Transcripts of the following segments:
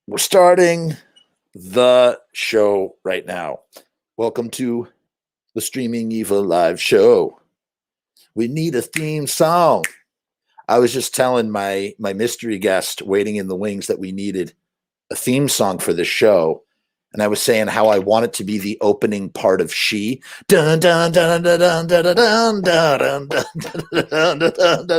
We're starting the show right now. Welcome to the Streaming eviLIVE show. We need a theme song. I was just telling my mystery guest waiting in the wings that we needed a theme song for this show. And I was saying how I want it to be the opening part of She. Dun dun dun dun dun dun dun dun dun dun dun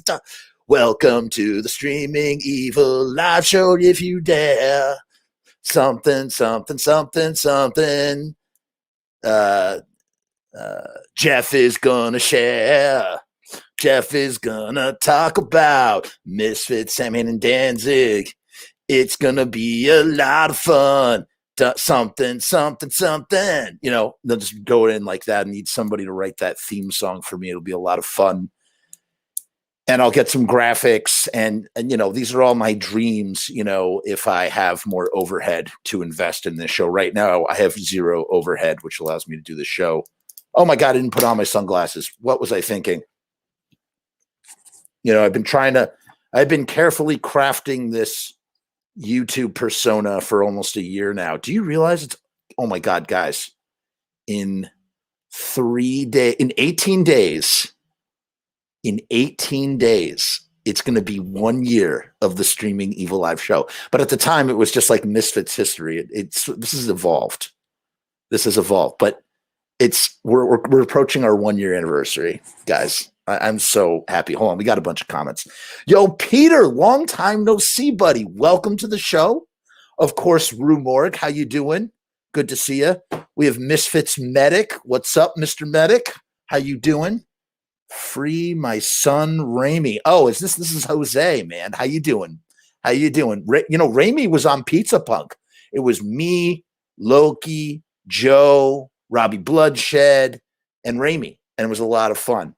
dun. Welcome to the Streaming eviLIVE show. If you dare, something, something, something, something. Jeff is gonna share. Jeff is gonna talk about Misfits, Samhain and Danzig. It's gonna be a lot of fun. Something, something, something. You know, they'll just go in like that and need somebody to write that theme song for me. It'll be a lot of fun. And I'll get some graphics and you know, these are all my dreams, you know, if I have more overhead to invest in this show. Right now, I have zero overhead, which allows me to do the show. Oh my God, I didn't put on my sunglasses. What was I thinking? You know, I've been carefully crafting this YouTube persona for almost a year now. Do you realize it's, oh my God, guys, in 18 days, it's going to be 1 year of the Streaming eviLIVE show. But at the time, it was just like Misfits history. This has evolved. But we're approaching our 1 year anniversary, guys. I'm so happy. Hold on, we got a bunch of comments. Yo, Peter, long time no see, buddy. Welcome to the show. Of course, Rue Morg, how you doing? Good to see you. We have Misfits Medic. What's up, Mr. Medic? How you doing? Free my son, Ramey. Oh, this is Jose, man. How you doing? You know, Ramey was on Pizza Punk. It was me, Loki, Joe, Robbie Bloodshed, and Ramey, and it was a lot of fun.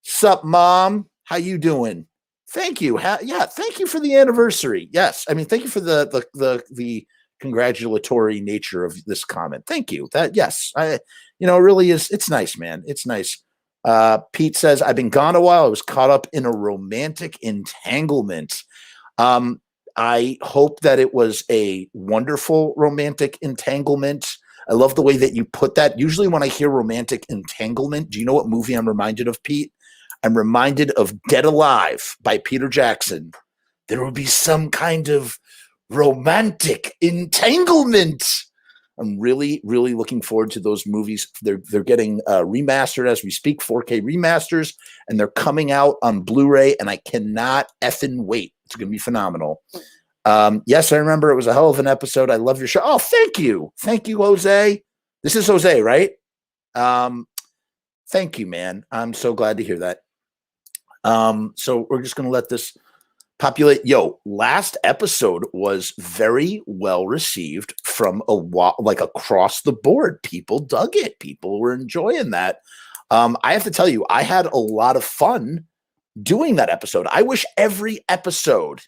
Sup, Mom? How you doing? Thank you. Thank you for the anniversary. Yes, I mean, thank you for the congratulatory nature of this comment. Thank you. It really is. It's nice, man. It's nice. Pete says, I've been gone a while. I was caught up in a romantic entanglement. I hope that it was a wonderful romantic entanglement. I love the way that you put that. Usually when I hear romantic entanglement, do you know what movie I'm reminded of, Pete? I'm reminded of Dead Alive by Peter Jackson. There will be some kind of romantic entanglement. I'm really, really looking forward to those movies. They're getting remastered as we speak, 4K remasters, and they're coming out on Blu-ray, and I cannot effing wait. It's going to be phenomenal. Yes, I remember it was a hell of an episode. I love your show. Oh, thank you. Thank you, Jose. This is Jose, right? Thank you, man. I'm so glad to hear that. So we're just going to let this populate. Yo, last episode was very well received from across the board. People dug it. People were enjoying that. I have to tell you, I had a lot of fun doing that episode. I wish every episode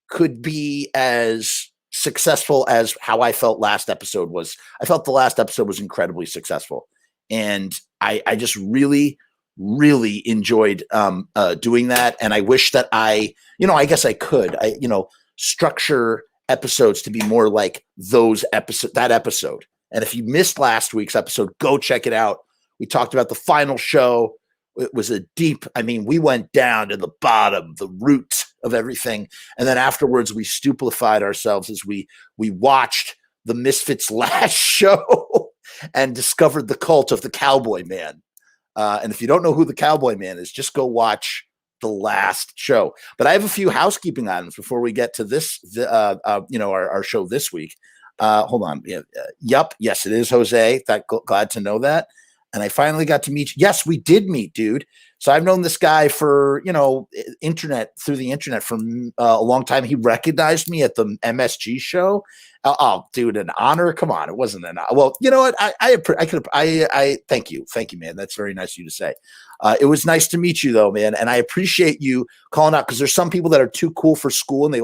could be as successful as how I felt last episode was. I felt the last episode was incredibly successful. And I just really, really enjoyed doing that. And I wish that I guess I could, structure episodes to be more like that episode. And if you missed last week's episode, go check it out. We talked about the final show. It was we went down to the bottom, the root of everything. And then afterwards, we stupefied ourselves as we watched the Misfits' last show and discovered the cult of the Cowboy Man. And if you don't know who the Cowboy Man is, just go watch the last show. But I have a few housekeeping items before we get to this, our show this week. Hold on. Yup. Yes, it is Jose. Glad to know that. And I finally got to meet you. Yes, we did meet, dude. So I've known this guy for, through the internet for a long time. He recognized me at the MSG show. Oh, dude, an honor. Come on. It wasn't an honor. Well, you know what? I thank you. Thank you, man. That's very nice of you to say. It was nice to meet you though, man. And I appreciate you calling out, because there's some people that are too cool for school and they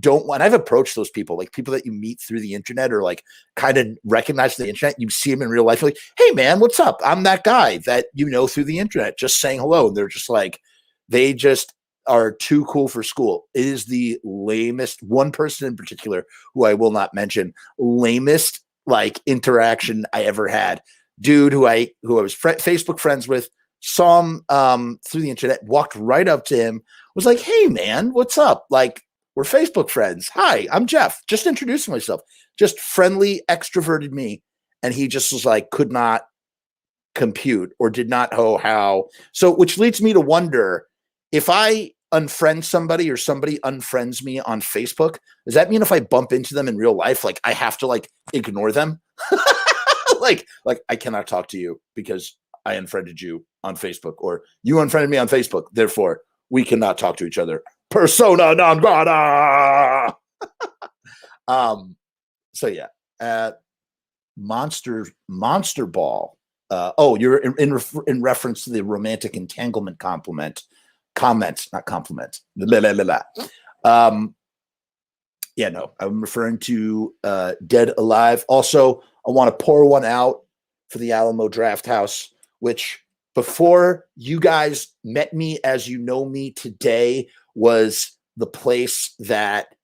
don't want. I've approached those people, like people that you meet through the internet or kind of recognize the internet. You see them in real life. You're like, hey man, what's up? I'm that guy that through the internet, just saying hello. And they're just are too cool for school. It is the lamest, one person in particular who I will not mention, lamest like interaction I ever had. Dude who I was Facebook friends with, saw him through the internet, walked right up to him, was like, "Hey man, what's up? Like, we're Facebook friends. Hi, I'm Jeff. Just introducing myself." Just friendly, extroverted me. And he just was like, could not compute or did not know how. So, which leads me to wonder, if I unfriend somebody or somebody unfriends me on Facebook, does that mean if I bump into them in real life, like I have to like ignore them? like I cannot talk to you because I unfriended you on Facebook, or you unfriended me on Facebook. Therefore, we cannot talk to each other. Persona non grata. So yeah, Monster Ball. You're in reference to the romantic entanglement comments, not compliment. Blah, blah, blah, blah. Yeah, no, I'm referring to Dead Alive. Also, I want to pour one out for the Alamo Drafthouse, which before you guys met me as you know me today was the place that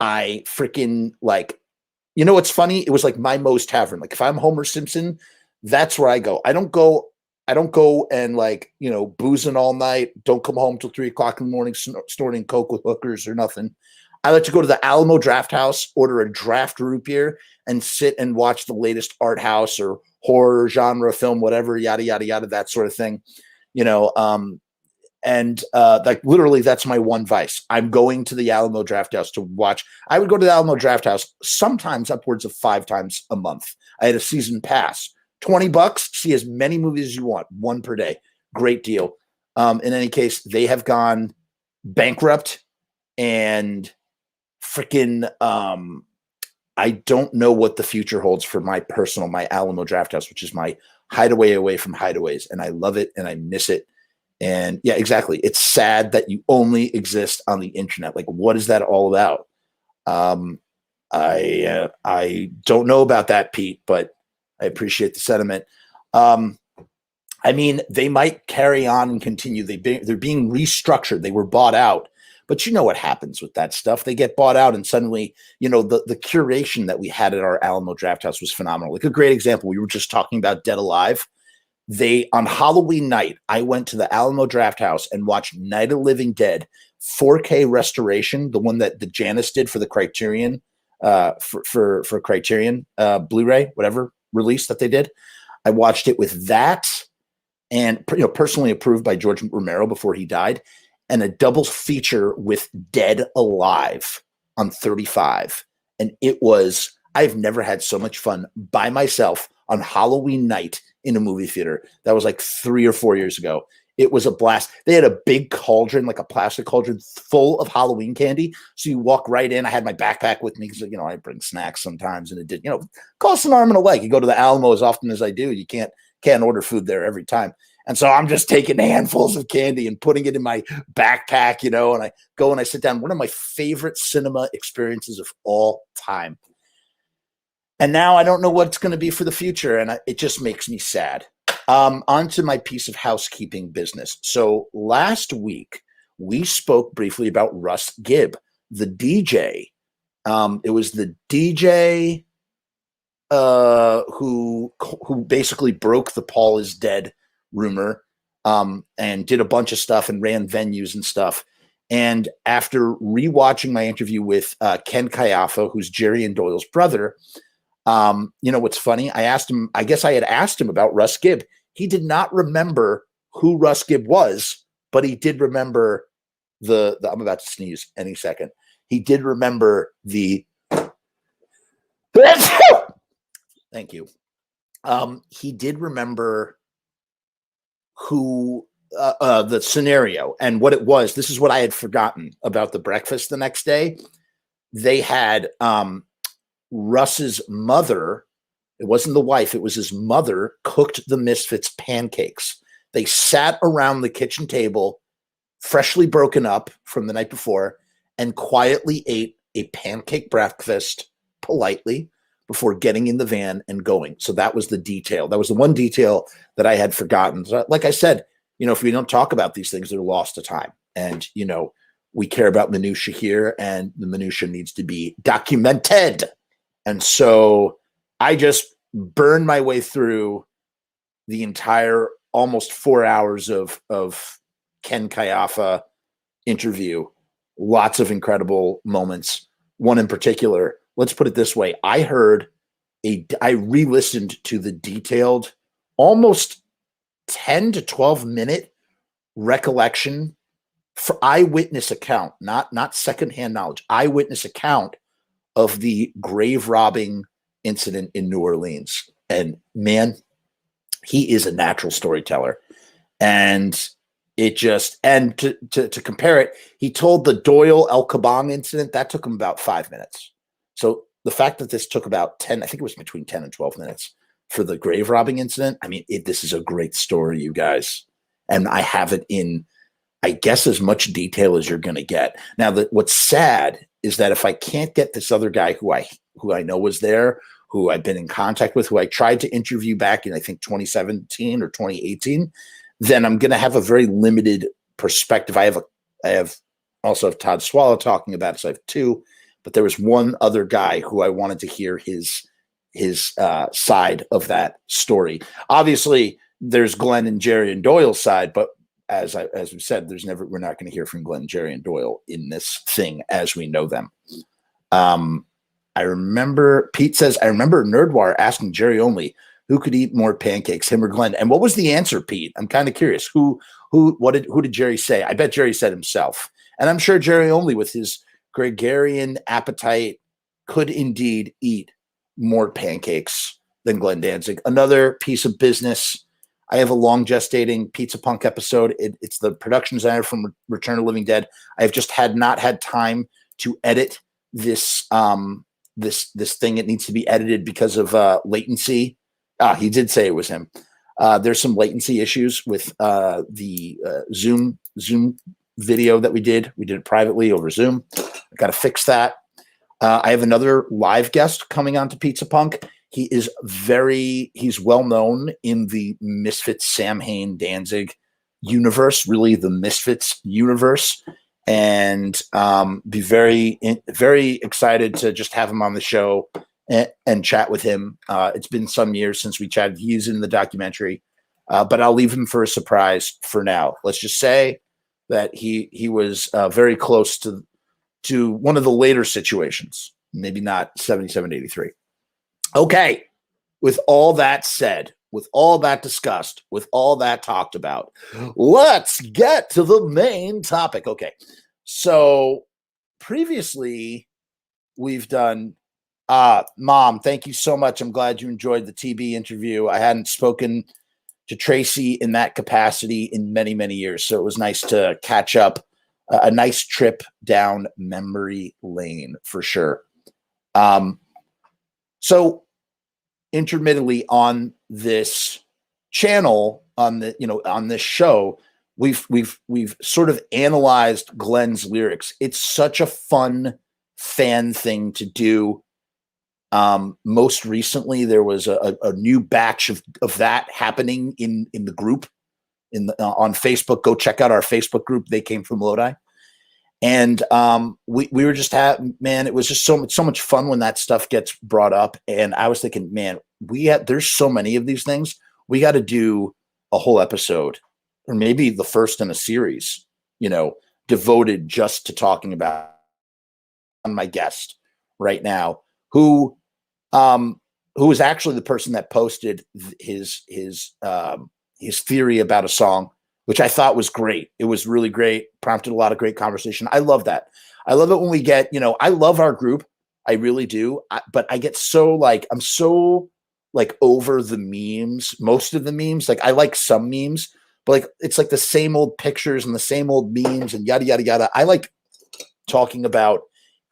I freaking like. You know what's funny? It was like my Moe's Tavern. Like if I'm Homer Simpson, that's where I go. I don't go and like, you know, boozing all night. Don't come home till 3 o'clock in the morning snorting coke with hookers or nothing. I like to go to the Alamo Drafthouse, order a draft root beer, and sit and watch the latest art house or horror genre film, whatever, yada, yada, yada, that sort of thing. You know, like literally that's my one vice. I'm going to the Alamo Drafthouse to watch. I would go to the Alamo Drafthouse sometimes upwards of 5 times a month. I had a season pass, $20, see as many movies as you want, 1 per day. Great deal. In any case, they have gone bankrupt and freaking, I don't know what the future holds for my Alamo Drafthouse, which is my hideaway away from hideaways. And I love it and I miss it. And yeah, exactly. It's sad that you only exist on the internet. Like, what is that all about? I don't know about that, Pete, but I appreciate the sentiment. I mean, they might carry on and continue. They're being restructured. They were bought out, but you know what happens with that stuff. They get bought out and suddenly, you know, the curation that we had at our Alamo Drafthouse was phenomenal. Like a great example, we were just talking about Dead Alive. On Halloween night, I went to the Alamo Drafthouse and watched Night of the Living Dead 4K restoration, the one that the Janice did for the Criterion, for Criterion Blu-ray, whatever release that they did. I watched it with that, and personally approved by George Romero before he died, and a double feature with Dead Alive on 35. And I've never had so much fun by myself on Halloween night in a movie theater. That was like 3 or 4 years ago. It was a blast. They had a big cauldron, like a plastic cauldron full of Halloween candy. So you walk right in. I had my backpack with me because, you know, I bring snacks sometimes, and it did, cost an arm and a leg. You go to the Alamo as often as I do. You can't order food there every time. And so I'm just taking handfuls of candy and putting it in my backpack, and I go and I sit down. One of my favorite cinema experiences of all time. And now I don't know what it's going to be for the future, and it just makes me sad. On to my piece of housekeeping business. So last week, we spoke briefly about Russ Gibb, the DJ. It was the DJ who basically broke the Paul is dead rumor, and did a bunch of stuff and ran venues and stuff. And after rewatching my interview with Ken Kayafa, who's Jerry and Doyle's brother, what's funny? I had asked him about Russ Gibb. He did not remember who Russ Gibb was, but he did remember I'm about to sneeze any second. He did remember thank you. He did remember who the scenario and what it was. This is what I had forgotten about the breakfast the next day. They had Russ's mother, it wasn't the wife, it was his mother, cooked the Misfits pancakes. They sat around the kitchen table, freshly broken up from the night before, and quietly ate a pancake breakfast politely before getting in the van and going. So that was the detail. That was the one detail that I had forgotten. So, like I said, if we don't talk about these things, they're lost to time. And, we care about minutia here, and the minutia needs to be documented. And so I just burned my way through the entire almost 4 hours of Ken Kayafa interview. Lots of incredible moments. One in particular, let's put it this way. I re-listened to the detailed, almost 10 to 12 minute recollection for eyewitness account, not secondhand knowledge, eyewitness account of the grave robbing incident in New Orleans. And man, he is a natural storyteller. And to compare it, he told the Doyle El Kabong incident, that took him about 5 minutes. So the fact that this took about 10, I think it was between 10 and 12 minutes for the grave robbing incident. I mean, this is a great story, you guys. And I have it in, I guess, as much detail as you're going to get. Now, what's sad is that if I can't get this other guy who I know was there, who I've been in contact with, who I tried to interview back in, I think, 2017 or 2018, then I'm going to have a very limited perspective. I have also have Todd Swallow talking about it, so I have two. But there was one other guy who I wanted to hear his side of that story. Obviously, there's Glenn and Jerry and Doyle's side, but as we said, we're not going to hear from Glenn, Jerry, and Doyle in this thing as we know them. I remember Pete says, I remember Nerdwire asking Jerry Only who could eat more pancakes, him or Glenn. And what was the answer, Pete? I'm kind of curious. Who did Jerry say? I bet Jerry said himself. And I'm sure Jerry Only, with his gregarian appetite, could indeed eat more pancakes than Glenn Danzig. Another piece of business. I have a long gestating Pizza Punk episode. It's the production designer from Return of the Living Dead. I have just not had time to edit this this thing. It needs to be edited because of latency. He did say it was him. There's some latency issues with the Zoom video that we did. We did it privately over Zoom. I got to fix that. I have another live guest coming on to Pizza Punk. He's well known in the Misfits, Samhain, Danzig universe, really the Misfits universe, and be very, very excited to just have him on the show and chat with him. It's been some years since we chatted. He's in the documentary, but I'll leave him for a surprise for now. Let's just say that he was very close to one of the later situations, maybe not 77 to 83. Okay, with all that said, with all that discussed, with all that talked about, let's get to the main topic. Okay, so previously we've done, Mom, thank you so much. I'm glad you enjoyed the TB interview. I hadn't spoken to Tracy in that capacity in many, many years, so it was nice to catch up. A nice trip down memory lane for sure. So intermittently on this channel, on this show, we've sort of analyzed Glenn's lyrics. It's such a fun fan thing to do. Most recently, there was a new batch of that happening in the group on Facebook. Go check out our Facebook group. They Came from Lodi. And we were just it was just so much fun when that stuff gets brought up. And I was thinking, man, there's so many of these things. We got to do a whole episode, or maybe the first in a series, devoted just to talking about my guest right now, who is actually the person that posted his theory about a song, which I thought was great. It was really great, prompted a lot of great conversation. I love that. I love it when we get, I love our group. I really do. But I get I'm so over the memes, most of the memes. I like some memes, but it's like the same old pictures and the same old memes and yada, yada, yada. I like talking about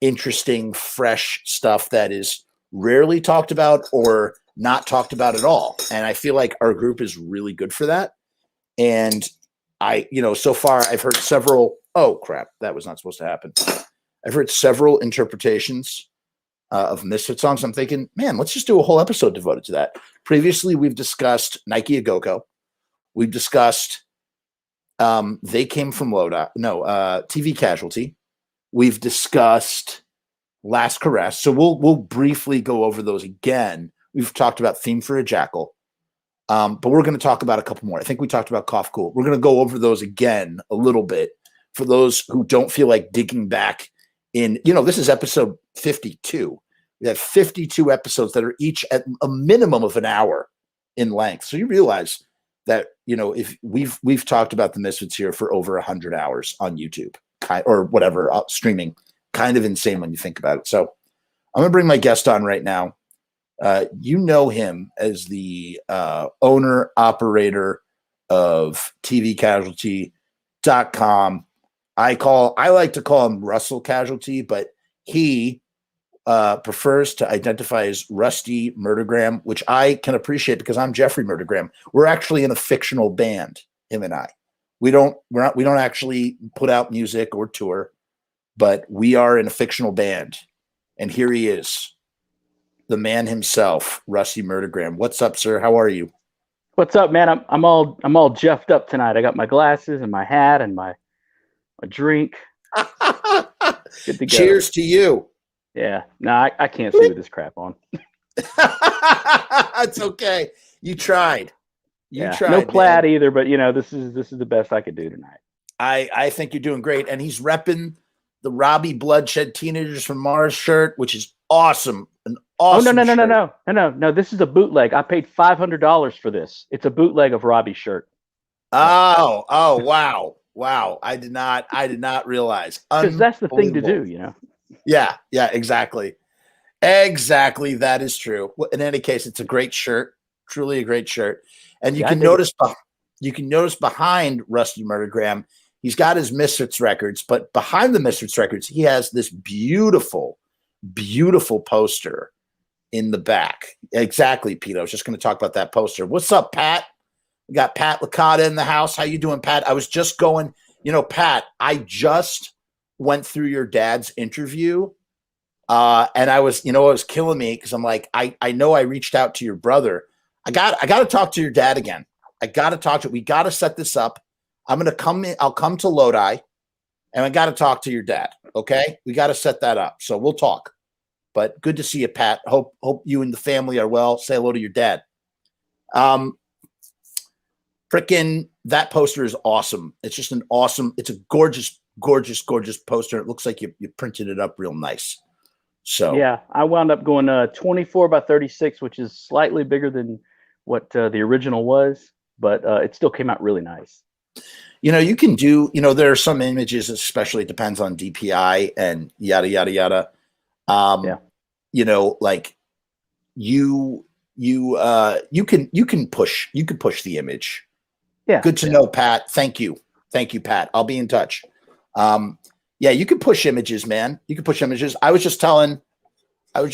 interesting, fresh stuff that is rarely talked about or not talked about at all. And I feel like our group is really good for that. And so far I've heard several, oh crap, that was not supposed to happen. I've heard several interpretations of Misfit songs. I'm thinking, man, let's just do a whole episode devoted to that. Previously, we've discussed Nike A Go-Go. We've discussed They came from TV Casualty. We've discussed Last Caress. So we'll briefly go over those again. We've talked about Theme for a Jackal. But we're going to talk about a couple more. I think we talked about Cough Cool. We're going to go over those again a little bit for those who don't feel like digging back in. This is episode 52. We have 52 episodes that are each at a minimum of an hour in length. So you realize that, if we've talked about the Misfits here for over 100 hours on YouTube or whatever, streaming, kind of insane when you think about it. So I'm going to bring my guest on right now. You know him as the owner, operator of TVCasualty.com. I like to call him Russell Casualty, but he prefers to identify as Rusty Murdergram, which I can appreciate because I'm Jeffrey Murdergram. We're actually in a fictional band, him and I. We don't actually put out music or tour, but we are in a fictional band. And here he is, the man himself, Rusty Murdergram. What's up, sir? How are you? What's up, man? I'm all jeffed up tonight. I got my glasses and my hat and my drink. Good to go. Cheers to you. Yeah. No, I can't see with this crap on. It's okay. You tried. You tried. No plaid either, but this is the best I could do tonight. I think you're doing great. And he's repping the Robbie Bloodshed Teenagers from Mars shirt, which is awesome. An awesome shirt. No. This is a bootleg. I paid $500 for this. It's a bootleg of Robbie's shirt. Oh, wow. Wow. I did not realize. Because that's the thing to do, Yeah, exactly. Exactly. That is true. In any case, it's a great shirt, truly a great shirt. And you can notice behind Rusty Murdergram, he's got his Misfits records, but behind the Misfits records, he has this beautiful, beautiful poster in the back. Exactly, Pete. I was just going to talk about that poster. What's up, Pat? We got Pat Licata in the house. How you doing, Pat? I was just going, Pat, I just went through your dad's interview. And I was, it was killing me because I'm like, I know I reached out to your brother. I got to talk to your dad again. I got to talk to, we got to set this up. I'm going to come in. I'll come to Lodi and I got to talk to your dad. Okay. We got to set that up. So we'll talk, but good to see you, Pat. Hope you and the family are well. Say hello to your dad. Frickin' that poster is awesome. It's just it's a gorgeous, gorgeous, gorgeous poster. It looks like you printed it up real nice. So yeah, I wound up going 24 by 36, which is slightly bigger than what the original was, but it still came out really nice. You can do, there are some images, especially it depends on DPI and yada, yada, yada. Yeah. Like you can push the image. Yeah. Good to know, Pat. Thank you, Pat. I'll be in touch. Yeah, you can push images, man. You can push images. I was just showing, you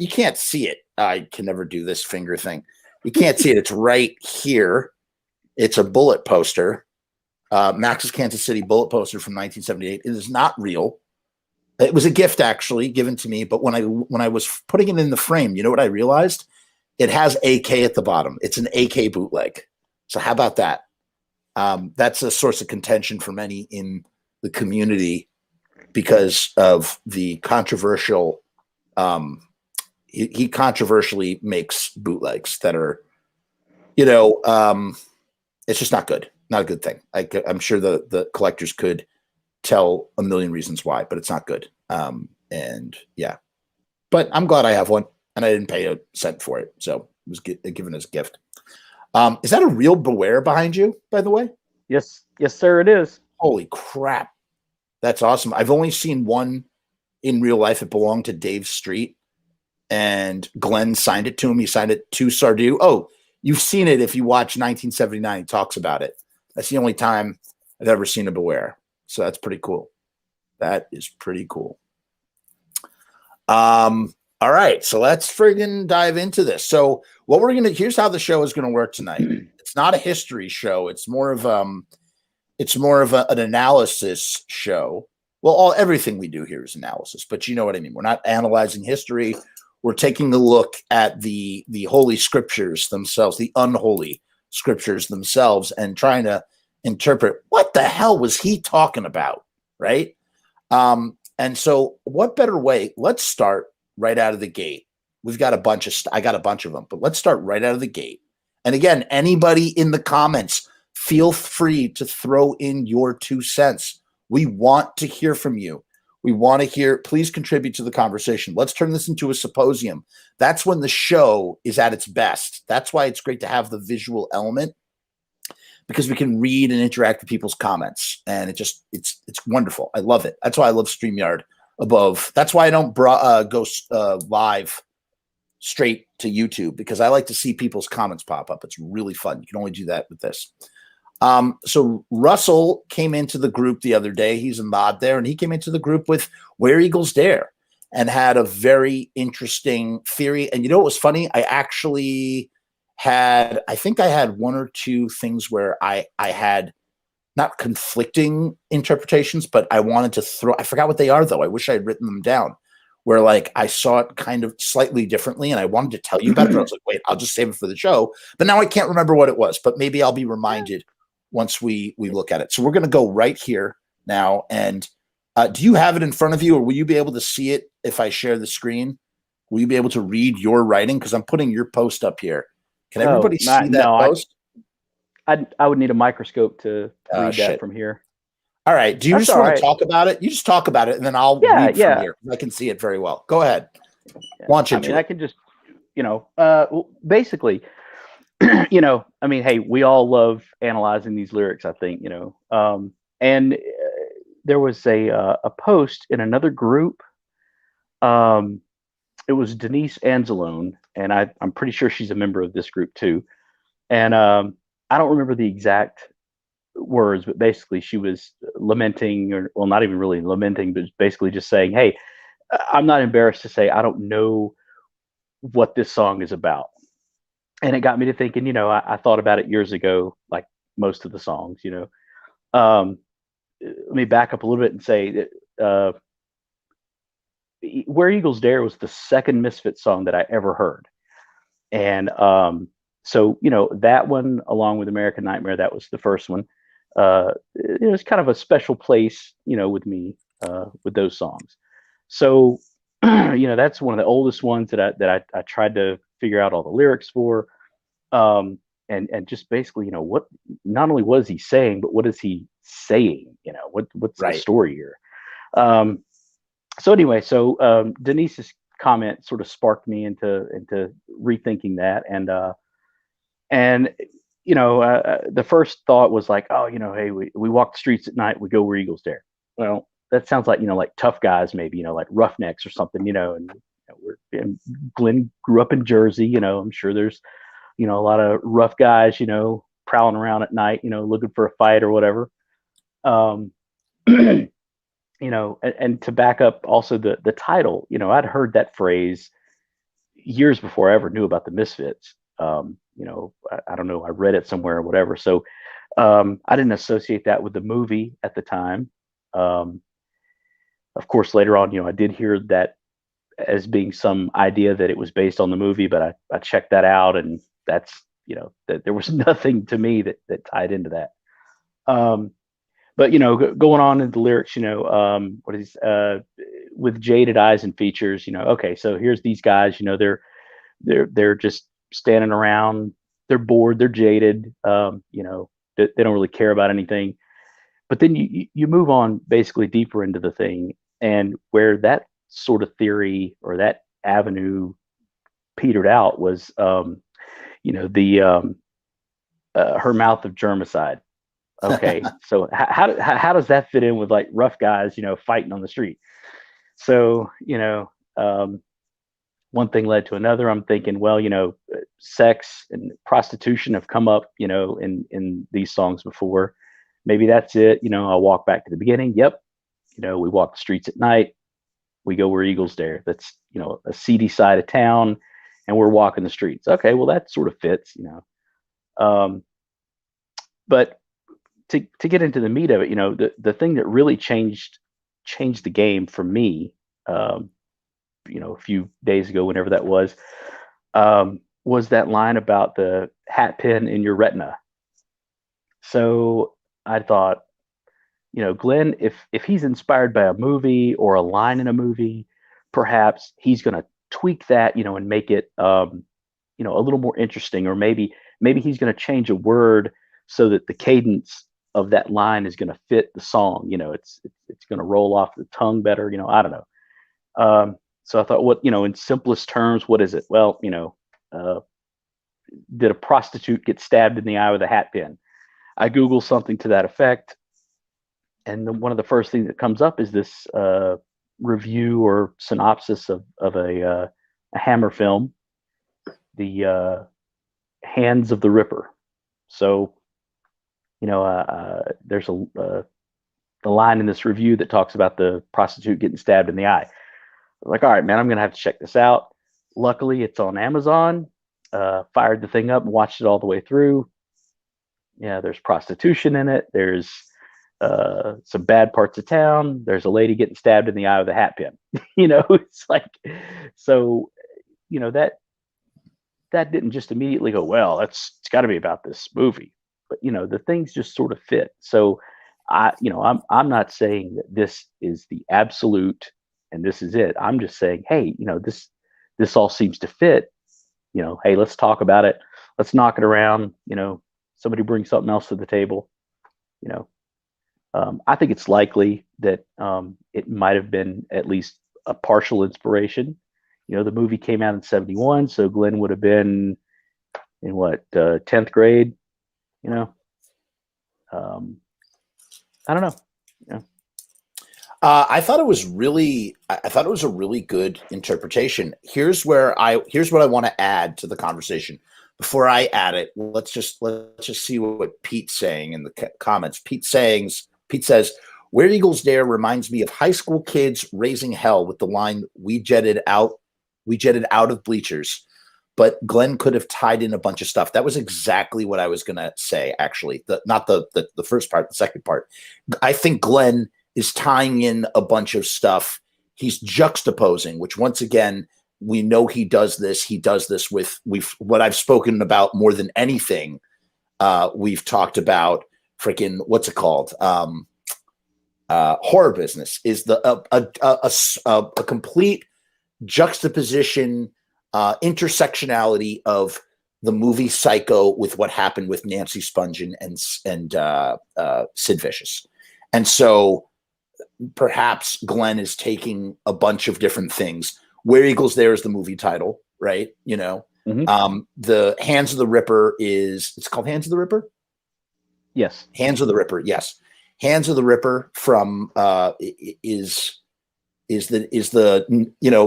can't see it. I can never do this finger thing. You can't see it. It's right here. It's a bullet poster. Max's Kansas City bullet poster from 1978. It is not real. It was a gift actually given to me. But when I was putting it in the frame, you know what I realized? It has AK at the bottom. It's an AK bootleg. So how about that? That's a source of contention for many in the community because of the controversial. He controversially makes bootlegs that are, it's just not good. Not a good thing. I'm sure the collectors could tell a million reasons why, but it's not good. And yeah, but I'm glad I have one and I didn't pay a cent for it. So it was given as a gift. Is that a real Beware behind you, by the way? Yes, sir, it is. Holy crap. That's awesome. I've only seen one in real life. It belonged to Dave Street and Glenn signed it to him. He signed it to Sardu. Oh, you've seen it. If you watch 1979, he talks about it. That's the only time I've ever seen a Beware. So that's pretty cool. That is pretty cool. All right, so let's friggin' dive into this. So here's how the show is gonna work tonight. It's not a history show. It's more of an analysis show. Well, everything we do here is analysis, but you know what I mean. We're not analyzing history. We're taking a look at the holy scriptures themselves, the unholy scriptures themselves and trying to interpret what the hell was he talking about, right? And so what better way? Let's start right out of the gate. We've got a bunch of I got a bunch of them, but let's start right out of the gate. And again, anybody in the comments, feel free to throw in your 2 cents. We want to hear from you. We want to hear, please contribute to the conversation. Let's turn this into a symposium. That's when the show is at its best. That's why it's great to have the visual element, because we can read and interact with people's comments. And it's wonderful. I love it. That's why I love StreamYard above. That's why I don't go live straight to YouTube, because I like to see people's comments pop up. It's really fun. You can only do that with this. So Russell came into the group the other day. He's a mod there, and he came into the group with Where Eagles Dare and had a very interesting theory. And you know what was funny? I think I had 1 or 2 things where I had not conflicting interpretations, but I wanted to I forgot what they are though. I wish I had written them down, where like I saw it kind of slightly differently and I wanted to tell you about it. But I was like, wait, I'll just save it for the show. But now I can't remember what it was, but maybe I'll be reminded once we look at it. So we're going to go right here now. And do you have it in front of you, or will you be able to see it if I share the screen? Will you be able to read your writing? Because I'm putting your post up here. Can everybody see that post? I would need a microscope to read that from here. All right. Do you just want to talk about it? You just talk about it, and then I'll read from here. I can see it very well. Go ahead. Launch into it. I can just, basically, hey, we all love analyzing these lyrics, I think, and there was a post in another group. It was Denise Anzalone, and I'm pretty sure she's a member of this group too. And I don't remember the exact words, but basically she was lamenting, or well, not even really lamenting, but basically just saying, hey, I'm not embarrassed to say I don't know what this song is about. And it got me to thinking, I thought about it years ago, like most of the songs, let me back up a little bit and say that Where Eagles Dare was the second Misfits song that I ever heard. And so, that one, along with American Nightmare, that was the first one. It was kind of a special place, with me, with those songs. So, that's one of the oldest ones that I tried to figure out all the lyrics for. And just basically, what, not only what is he saying, but what is he saying? What's the story here? So anyway, Denise's comment sort of sparked me into rethinking that. And the first thought was like, oh, hey, we walk the streets at night, we go where eagles dare. Well, that sounds like, like tough guys, maybe, like roughnecks or something, and Glenn grew up in Jersey, I'm sure there's, a lot of rough guys, prowling around at night, looking for a fight or whatever. And to back up also the title, I'd heard that phrase years before I ever knew about the Misfits. I don't know, I read it somewhere or whatever. So I didn't associate that with the movie at the time. Of course, later on, I did hear that as being some idea that it was based on the movie, but I checked that out, and that's, that there was nothing to me that tied into that. But going on in the lyrics, what is with jaded eyes and features, okay, so here's these guys, they're just standing around, they're bored, they're jaded, they don't really care about anything. But then you move on basically deeper into the thing, and where that sort of theory or that avenue petered out was, her mouth of germicide. Okay, so how does that fit in with like rough guys, fighting on the street? So, one thing led to another. I'm thinking, well, sex and prostitution have come up, in these songs before. Maybe that's it. I'll walk back to the beginning. Yep. We walk the streets at night. We go where eagles dare. That's, a seedy side of town, and we're walking the streets. Okay, well, that sort of fits, but to get into the meat of it, the thing that really changed the game for me, a few days ago, whenever that was, was that line about the hat pin in your retina. So I thought, Glenn, if he's inspired by a movie or a line in a movie, perhaps he's going to tweak that, and make it, a little more interesting, or maybe he's going to change a word so that the cadence of that line is going to fit the song. It's going to roll off the tongue better. I don't know. So I thought, what, in simplest terms, what is it? Well, did a prostitute get stabbed in the eye with a hat pin? I Google something to that effect, and one of the first things that comes up is this review or synopsis of a Hammer film, the Hands of the Ripper. So, there's a line in this review that talks about the prostitute getting stabbed in the eye. I'm like, all right, man, I'm going to have to check this out. Luckily, it's on Amazon. Fired the thing up and watched it all the way through. Yeah, there's prostitution in it. There's some bad parts of town. There's a lady getting stabbed in the eye with a hat pin. It's like, so, that didn't just immediately go, well, it's got to be about this movie. But, the things just sort of fit. So I'm not saying that this is the absolute and this is it. I'm just saying, hey, this all seems to fit. Hey, let's talk about it. Let's knock it around. Somebody bring something else to the table. I think it's likely that it might have been at least a partial inspiration. The movie came out in 1971, so Glenn would have been in 10th grade. I don't know. I thought it was a really good interpretation. Here's what I want to add to the conversation. Before I add it, let's just see what Pete's saying in the comments. Pete says, "Where Eagles Dare reminds me of high school kids raising hell with the line, we jetted out of bleachers. But Glenn could have tied in a bunch of stuff." That was exactly what I was going to say, actually. Not the first part, the second part. I think Glenn is tying in a bunch of stuff. He's juxtaposing, which once again, we know he does this. He does this with what I've spoken about more than anything. We've talked about freaking, what's it called? Horror Business is a complete juxtaposition, intersectionality of the movie Psycho with what happened with Nancy Spungen and Sid Vicious. And so perhaps Glenn is taking a bunch of different things. Where Eagles There is the movie title, right? Mm-hmm. The Hands of the Ripper it's called Hands of the Ripper? Yes. Hands of the Ripper, yes. Hands of the Ripper from is the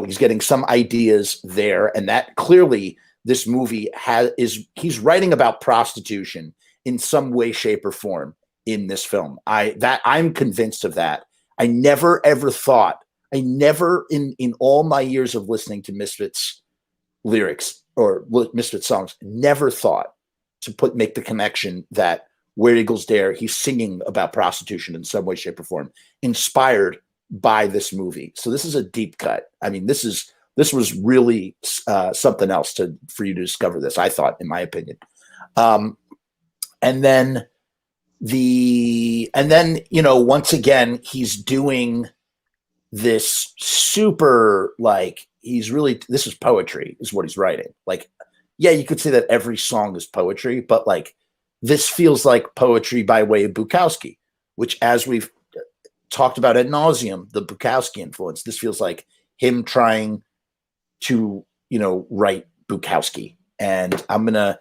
he's getting some ideas there, and that clearly this movie he's writing about prostitution in some way, shape, or form in this film. I'm convinced of that. I never ever thought, in all my years of listening to Misfits lyrics or Misfits songs, never thought to make the connection that Where Eagles Dare, he's singing about prostitution in some way, shape, or form, inspired by this movie. So this is a deep cut. I mean, this was really something else for you to discover this, I thought, in my opinion. And then once again, he's doing this super, this is poetry is what he's writing. Yeah, you could say that every song is poetry, but this feels like poetry by way of Bukowski, which, as we've talked about ad nauseum, the Bukowski influence, this feels like him trying to, write Bukowski. And I'm going to,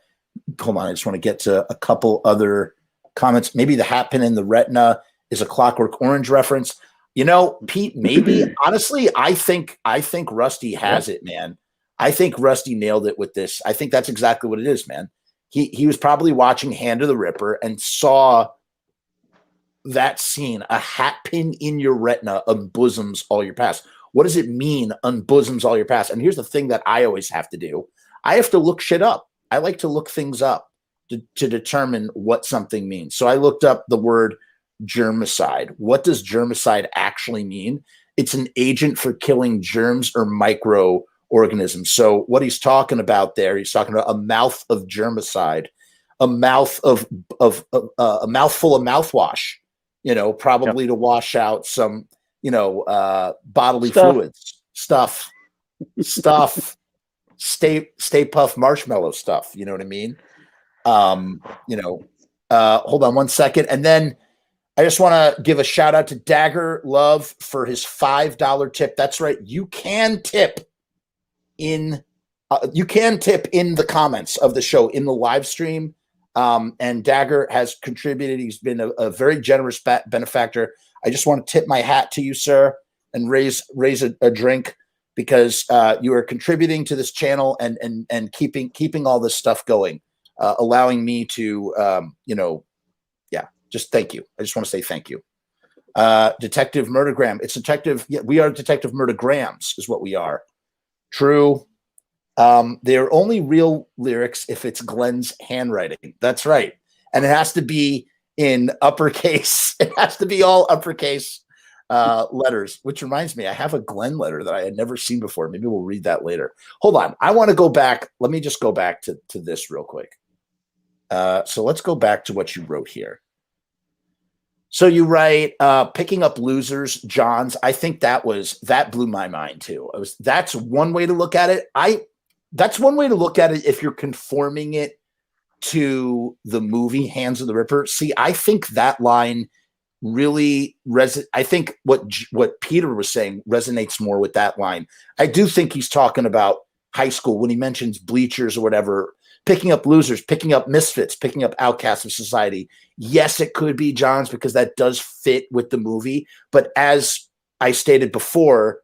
hold on, I just want to get to a couple other comments. Maybe the hat pin in the retina is a Clockwork Orange reference. Pete, maybe, honestly, I think Rusty has it, man. I think Rusty nailed it with this. I think that's exactly what it is, man. He was probably watching Hand of the Ripper and saw that scene, a hat pin in your retina unbosoms all your past. What does it mean, unbosoms all your past? And here's the thing that I always have to do. I have to look shit up. I like to look things up to determine what something means. So I looked up the word germicide. What does germicide actually mean? It's an agent for killing germs or organisms. So what he's talking about there, he's talking about a mouth of germicide, a mouthful of mouthwash, probably to wash out some, bodily fluids, stuff, Stay Puft Marshmallow stuff. You know what I mean? Hold on one second. And then I just want to give a shout out to Dagger Love for his $5 tip. That's right. You can tip in the comments of the show in the live stream. And Dagger has contributed. He's been a very generous benefactor. I just want to tip my hat to you, sir, and raise a drink, because you are contributing to this channel and keeping all this stuff going, allowing me to, just thank you. I just want to say thank you. Detective Murdergram. It's Detective. Yeah, we are Detective Murdergrams is what we are. True. They're only real lyrics if it's Glenn's handwriting. That's right. And it has to be in uppercase. It has to be all uppercase letters, which reminds me, I have a Glenn letter that I had never seen before. Maybe we'll read that later. Hold on. I want to go back. Let me just go back to this real quick. So let's go back to what you wrote here. So you write, picking up losers, Johns. I think that blew my mind too. That's one way to look at it. That's one way to look at it if you're conforming it to the movie Hands of the Ripper. See, I think that line really I think what Peter was saying resonates more with that line. I do think he's talking about high school when he mentions bleachers or whatever, picking up losers, picking up misfits, picking up outcasts of society. Yes, it could be John's because that does fit with the movie. But as I stated before,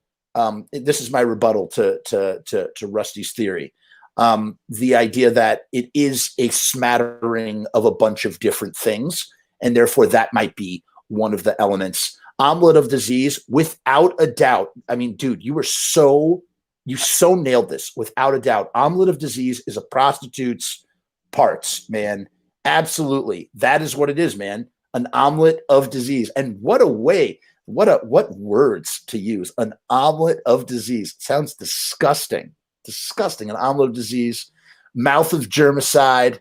this is my rebuttal to Rusty's theory. The idea that it is a smattering of a bunch of different things, and therefore that might be one of the elements. Omelet of Disease, without a doubt. I mean, dude, you so nailed this. Without a doubt, Omelet of Disease is a prostitute's parts, man. Absolutely. That is what it is, man. An omelet of disease. And what a way, what words to use. An omelet of disease. Sounds disgusting. Disgusting. An omelet of disease. Mouth of germicide.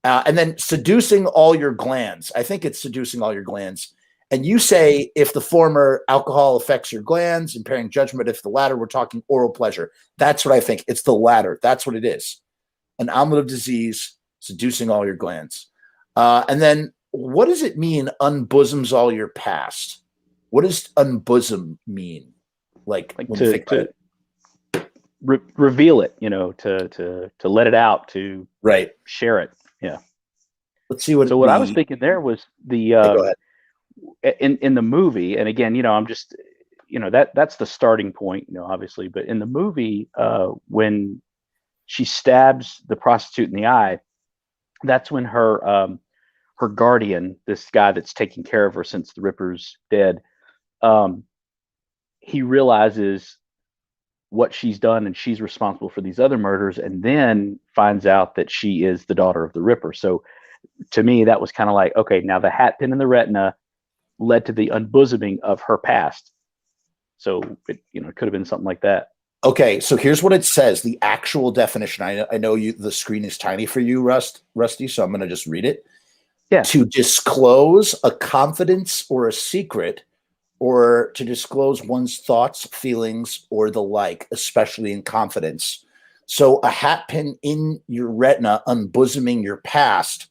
And then seducing all your glands. I think it's seducing all your glands. And you say if the former, alcohol affects your glands, impairing judgment. If the latter, we're talking oral pleasure. That's what I think. It's the latter. That's what it is. An omelet of disease, seducing all your glands. And then what does it mean, unbosoms all your past? What does unbosom mean? Like to reveal it, to let it out, to share it. Yeah. Let's see what. So what I was thinking there was the go ahead. In the movie, and again, I'm just, that's the starting point, obviously. But in the movie, when she stabs the prostitute in the eye, that's when her guardian, this guy that's taking care of her since the Ripper's dead, he realizes what she's done and she's responsible for these other murders, and then finds out that she is the daughter of the Ripper. So to me, that was kind of like, okay, now the hat pin in the retina led to the unbosoming of her past. So it could have been something like that. Okay, so here's what it says, the actual definition. I know the screen is tiny for you, Rusty, so I'm going to just read it. Yeah. To disclose a confidence or a secret, or to disclose one's thoughts, feelings, or the like, especially in confidence. So a hat pin in your retina unbosoming your past,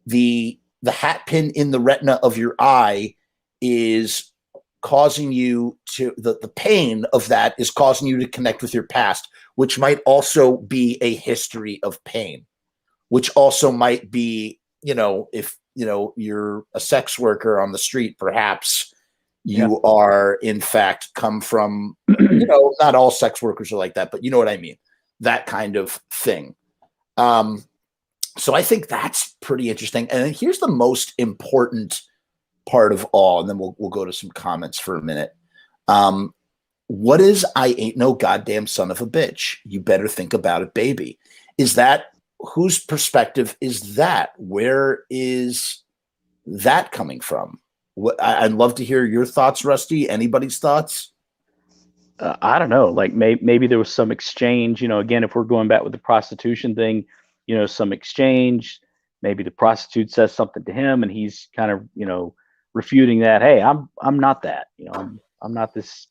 the hat pin in the retina of your eye is causing you to, the pain of that is causing you to connect with your past, which might also be a history of pain, which also might be, if, you're a sex worker on the street, perhaps you are in fact come from, not all sex workers are like that, but you know what I mean? That kind of thing. So I think that's pretty interesting. And then here's the most important part of all, and then we'll go to some comments for a minute. What is I ain't no goddamn son of a bitch? You better think about it, baby. Is that, whose perspective is that? Where is that coming from? I'd love to hear your thoughts, Rusty. Anybody's thoughts? I don't know, like maybe there was some exchange, again, if we're going back with the prostitution thing, some exchange, maybe the prostitute says something to him and he's kind of, refuting that. Hey, I'm not that, I'm not this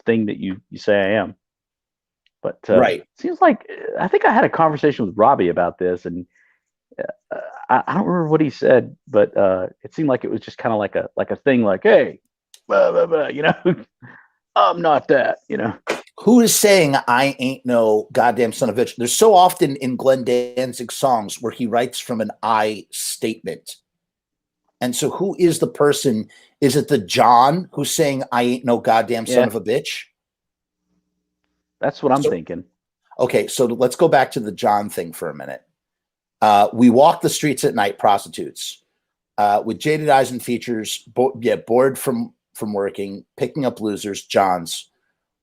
thing that you say I am. But Right. seems like I think I had a conversation with Robbie about this, and I don't remember what he said, but it seemed like it was just kind of like a thing, like, hey, blah, blah, blah, I'm not that, Who is saying I ain't no goddamn son of a bitch? There's so often in Glenn Danzig songs where he writes from an I statement. And so who is the person? Is it the John who's saying I ain't no goddamn son of a bitch? That's what I'm thinking. Okay, so let's go back to the John thing for a minute. We walk the streets at night, prostitutes, with jaded eyes and features, bored from working, picking up losers, Johns,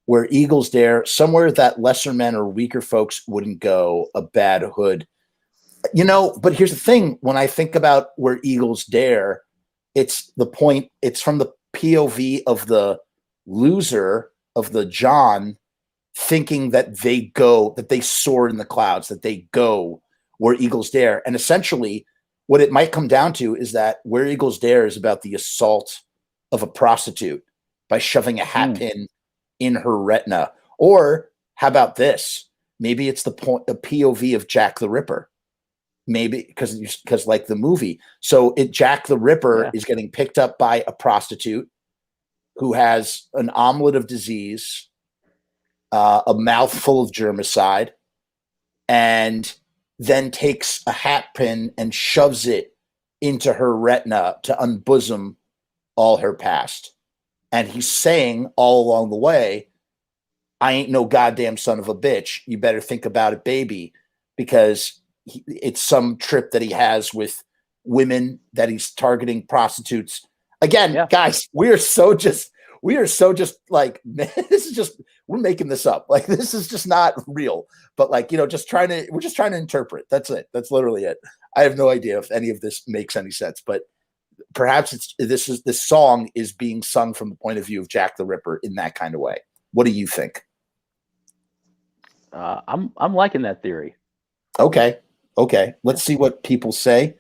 where eagles dare, somewhere that lesser men or weaker folks wouldn't go, a bad hood. But here's the thing. When I think about where eagles dare, it's from the POV of the loser, of the John, thinking that they soar in the clouds, that they go where eagles dare. And essentially what it might come down to is that where eagles dare is about the assault of a prostitute by shoving a hat pin in her retina. Or how about this? Maybe it's the POV of Jack the Ripper. Maybe because like the movie. So Jack the Ripper is getting picked up by a prostitute who has an omelet of disease, a mouthful of germicide, and then takes a hat pin and shoves it into her retina to unbosom all her past. And he's saying all along the way, I ain't no goddamn son of a bitch. You better think about it, baby, because it's some trip that he has with women, that he's targeting prostitutes. Again, guys, we are so just like, this is just, we're making this up. Like, this is just not real, but like, we're just trying to interpret. That's it. That's literally it. I have no idea if any of this makes any sense, but perhaps this song is being sung from the point of view of Jack the Ripper in that kind of way. What do you think? I'm liking that theory. Okay. Let's see what people say.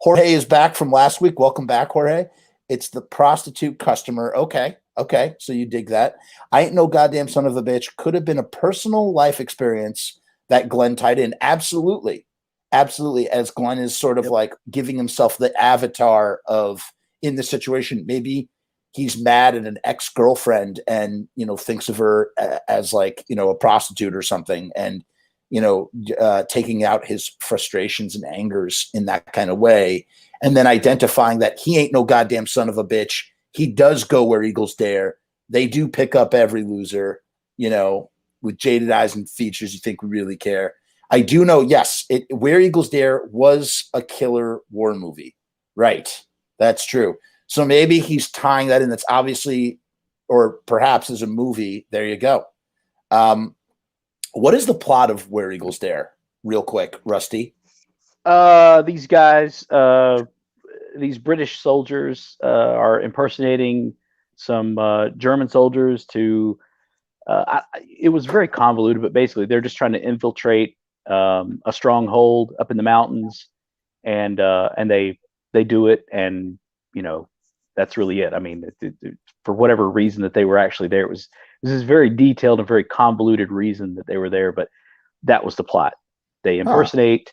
Jorge is back from last week. Welcome back, Jorge. It's the prostitute customer. Okay. So you dig that. I ain't no goddamn son of a bitch. Could have been a personal life experience that Glenn tied in. Absolutely. As Glenn is sort of like giving himself the avatar of in the situation. Maybe he's mad at an ex-girlfriend and, thinks of her as like, a prostitute or something. And, taking out his frustrations and angers in that kind of way. And then identifying that he ain't no goddamn son of a bitch. He does go where eagles dare. They do pick up every loser, with jaded eyes and features. You think we really care? I do know, yes, Where Eagles Dare was a killer war movie. Right. That's true. So maybe he's tying that in. That's obviously, or perhaps as a movie. There you go. What is the plot of Where Eagles Dare? Real quick, Rusty. These guys, these British soldiers are impersonating some German soldiers to, it was very convoluted, but basically they're just trying to infiltrate a stronghold up in the mountains, and they do it, and that's really it. I mean, for whatever reason that they were actually there, this is very detailed and very convoluted reason that they were there, but that was the plot. They impersonate,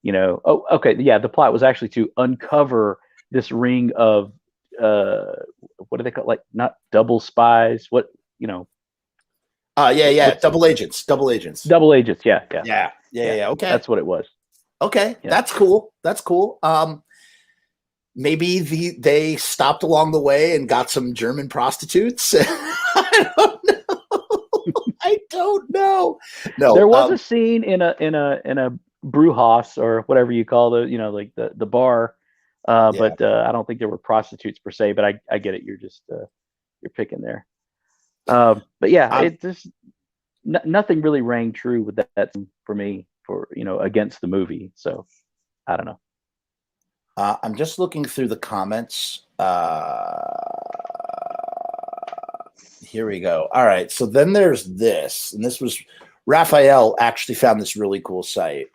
the plot was actually to uncover this ring of what do they call, like, not double spies, what, double agents. Yeah. Okay, that's what it was. Okay, that's cool. Maybe they stopped along the way and got some German prostitutes. I don't know. No, there was a scene in a brewhaus, or whatever you call the bar, but I don't think there were prostitutes per se. But I get it. You're just you're picking there. But yeah, it just nothing really rang true with that for me, for against the movie. So I don't know. I'm just looking through the comments. Here we go. All right. So then there's this, and this was Raphael actually found this really cool site.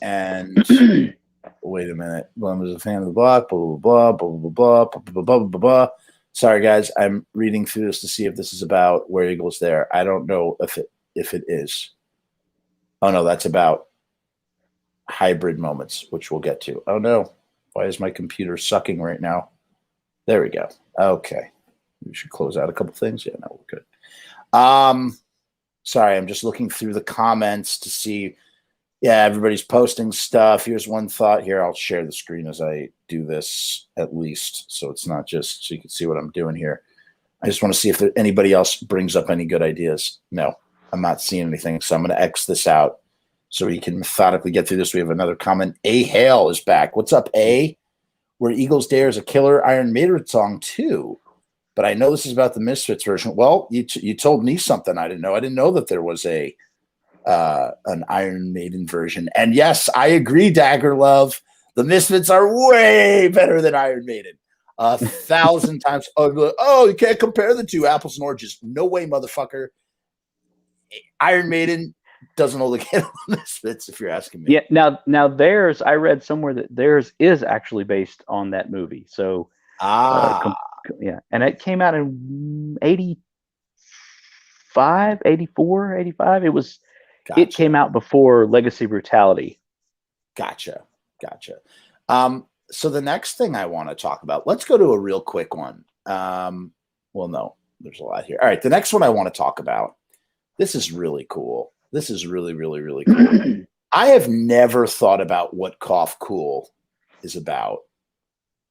And wait a minute. Glenn was a fan of the block, blah, blah, blah, blah, blah, blah, blah, blah, blah, blah. Sorry, guys. I'm reading through this to see if this is about Where Eagles There. I don't know if it is. Oh, no, that's about hybrid moments, which we'll get to. Oh, no. Why is my computer sucking right now? There we go. Okay. We should close out a couple things. Yeah, no, we're good. Sorry, I'm just looking through the comments to see. Yeah, everybody's posting stuff. Here's one thought here. I'll share the screen as I do this at least, so it's not just so you can see what I'm doing here. I just want to see if anybody else brings up any good ideas. No, I'm not seeing anything, so I'm going to X this out so we can methodically get through this. We have another comment. A Hale is back. What's up, A? Where Eagles Dare is a killer Iron Maiden song too, but I know this is about the Misfits version. Well, you told me something I didn't know. I didn't know that there was an Iron Maiden version. And yes, I agree, Dagger Love. The Misfits are way better than Iron Maiden. 1,000 times. Oh, you can't compare the two, apples and oranges. No way, motherfucker. Iron Maiden doesn't hold a candle to Misfits, if you're asking me. Yeah. Now theirs, I read somewhere that theirs is actually based on that movie. So, yeah, and it came out in 85, 84, 85. It was. Gotcha. It came out before Legacy Brutality. Gotcha. So the next thing I want to talk about, let's go to a real quick one. Well, no, there's a lot here. All right. The next one I want to talk about, this is really cool. This is really, really, really cool. I have never thought about what Cough Cool is about.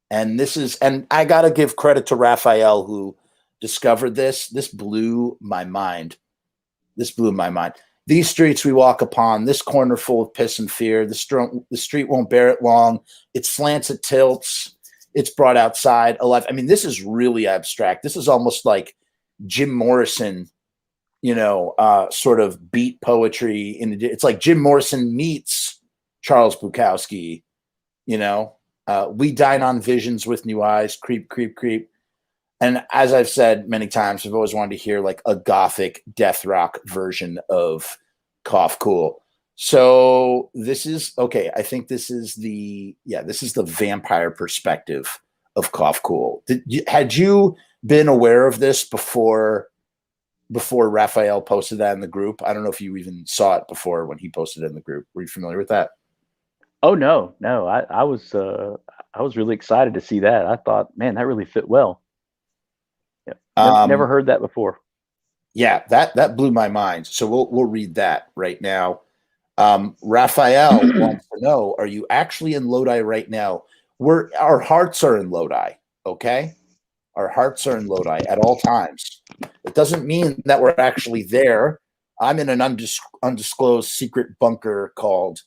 And I got to give credit to Raphael who discovered this. This blew my mind. These streets we walk upon, this corner full of piss and fear. The street won't bear it long. It slants, it tilts. It's brought outside alive. I mean, this is really abstract. This is almost like Jim Morrison, sort of beat poetry. It's like Jim Morrison meets Charles Bukowski. We dine on visions with new eyes. Creep, creep, creep. And as I've said many times, I've always wanted to hear like a gothic death rock version of Cough Cool. So this is okay. I think this is the vampire perspective of Cough Cool. Had you been aware of this before Raphael posted that in the group? I don't know if you even saw it before when he posted it in the group. Were you familiar with that? Oh no. I was really excited to see that. I thought, man, that really fit well. Never heard that before. Yeah, that blew my mind. So we'll read that right now. Raphael wants to know: are you actually in Lodi right now? Our hearts are in Lodi. Okay, our hearts are in Lodi at all times. It doesn't mean that we're actually there. I'm in an undisclosed secret bunker called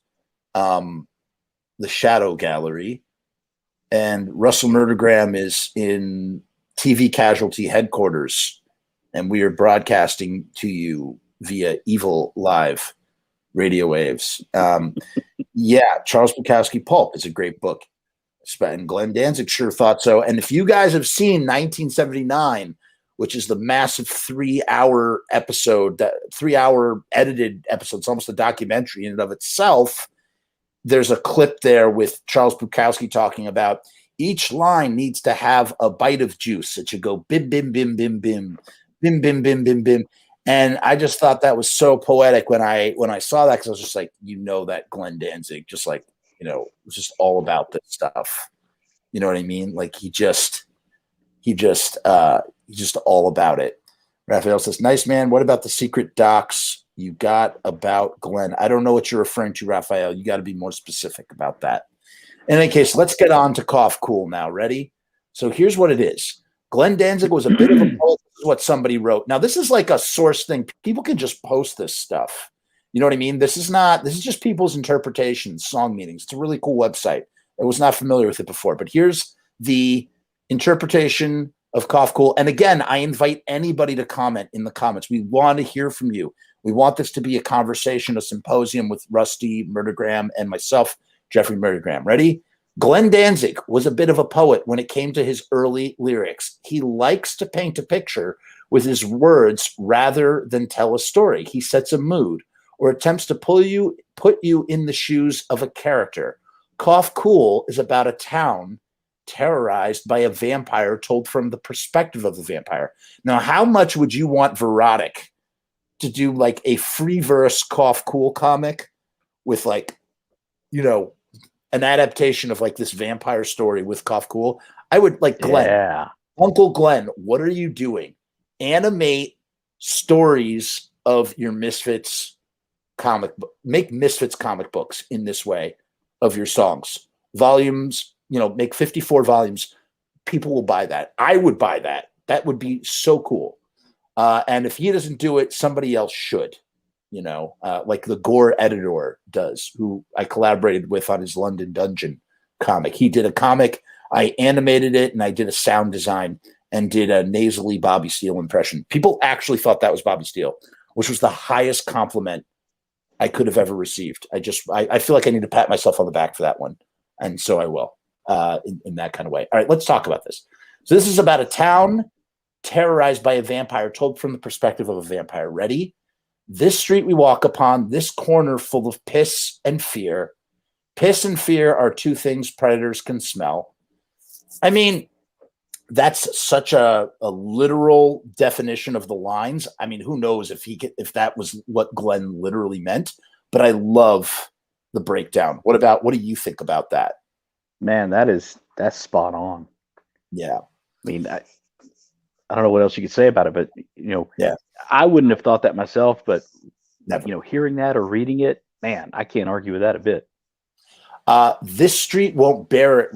the Shadow Gallery, and Russell Murdergram is in TV Casualty headquarters, and we are broadcasting to you via eviLIVE radio waves. Charles Bukowski Pulp is a great book, and Glenn Danzig sure thought so. And if you guys have seen 1979, which is the massive 3-hour episode, that 3-hour edited episode, it's almost a documentary in and of itself. There's a clip there with Charles Bukowski talking about each line needs to have a bite of juice. It should go bim, bim, bim, bim, bim, bim, bim, bim, bim, bim. And I just thought that was so poetic when I saw that, because I was just like, that Glenn Danzig, just like, was just all about this stuff. You know what I mean? Like he's just all about it. Raphael says, nice, man. What about the secret docs you got about Glenn? I don't know what you're referring to, Raphael. You got to be more specific about that. In any case, let's get on to Cough Cool now. Ready? So here's what it is. Glenn Danzig was a bit of a poet. This is what somebody wrote. Now, this is like a source thing. People can just post this stuff. You know what I mean? This is just people's interpretations, song meanings. It's a really cool website. I was not familiar with it before, but here's the interpretation of Cough Cool. And again, I invite anybody to comment in the comments. We want to hear from you. We want this to be a conversation, a symposium with Rusty Murdergram and myself, Jeffrey Murdergram. Ready? Glenn Danzig was a bit of a poet when it came to his early lyrics. He likes to paint a picture with his words rather than tell a story. He sets a mood or attempts to put you in the shoes of a character. Cough Cool is about a town terrorized by a vampire told from the perspective of the vampire. Now, how much would you want Verotik to do like a free verse Cough Cool comic with like, you know, an adaptation of like this vampire story with Cough Cool? I would like Glenn, Uncle Glenn, what are you doing? Animate stories of your Misfits comic book. Make Misfits comic books in this way of your songs. Volumes, you know, make 54 volumes. People will buy that. I would buy that. That would be so cool. And if he doesn't do it, somebody else should, you know, like the Gore editor does, who I collaborated with on his London Dungeon comic. He did a comic, I animated it, and I did a sound design and did a nasally Bobby Steele impression. People actually thought that was Bobby Steele, which was the highest compliment I could have ever received. I feel like I need to pat myself on the back for that one. And so I will in that kind of way. All right, let's talk about this. So this is about a town terrorized by a vampire told from the perspective of a vampire. Ready? This street we walk upon, this corner full of piss and fear. Piss and fear are two things predators can smell. I mean, that's such a literal definition of the lines. I mean, who knows if that was what Glenn literally meant, but I love the breakdown. What do you think about that? Man, that's spot on. Yeah. I mean, I don't know what else you could say about it, but you know, yeah, I wouldn't have thought that myself, but never. You know, hearing that or reading it, man, I can't argue with that a bit. This street won't bear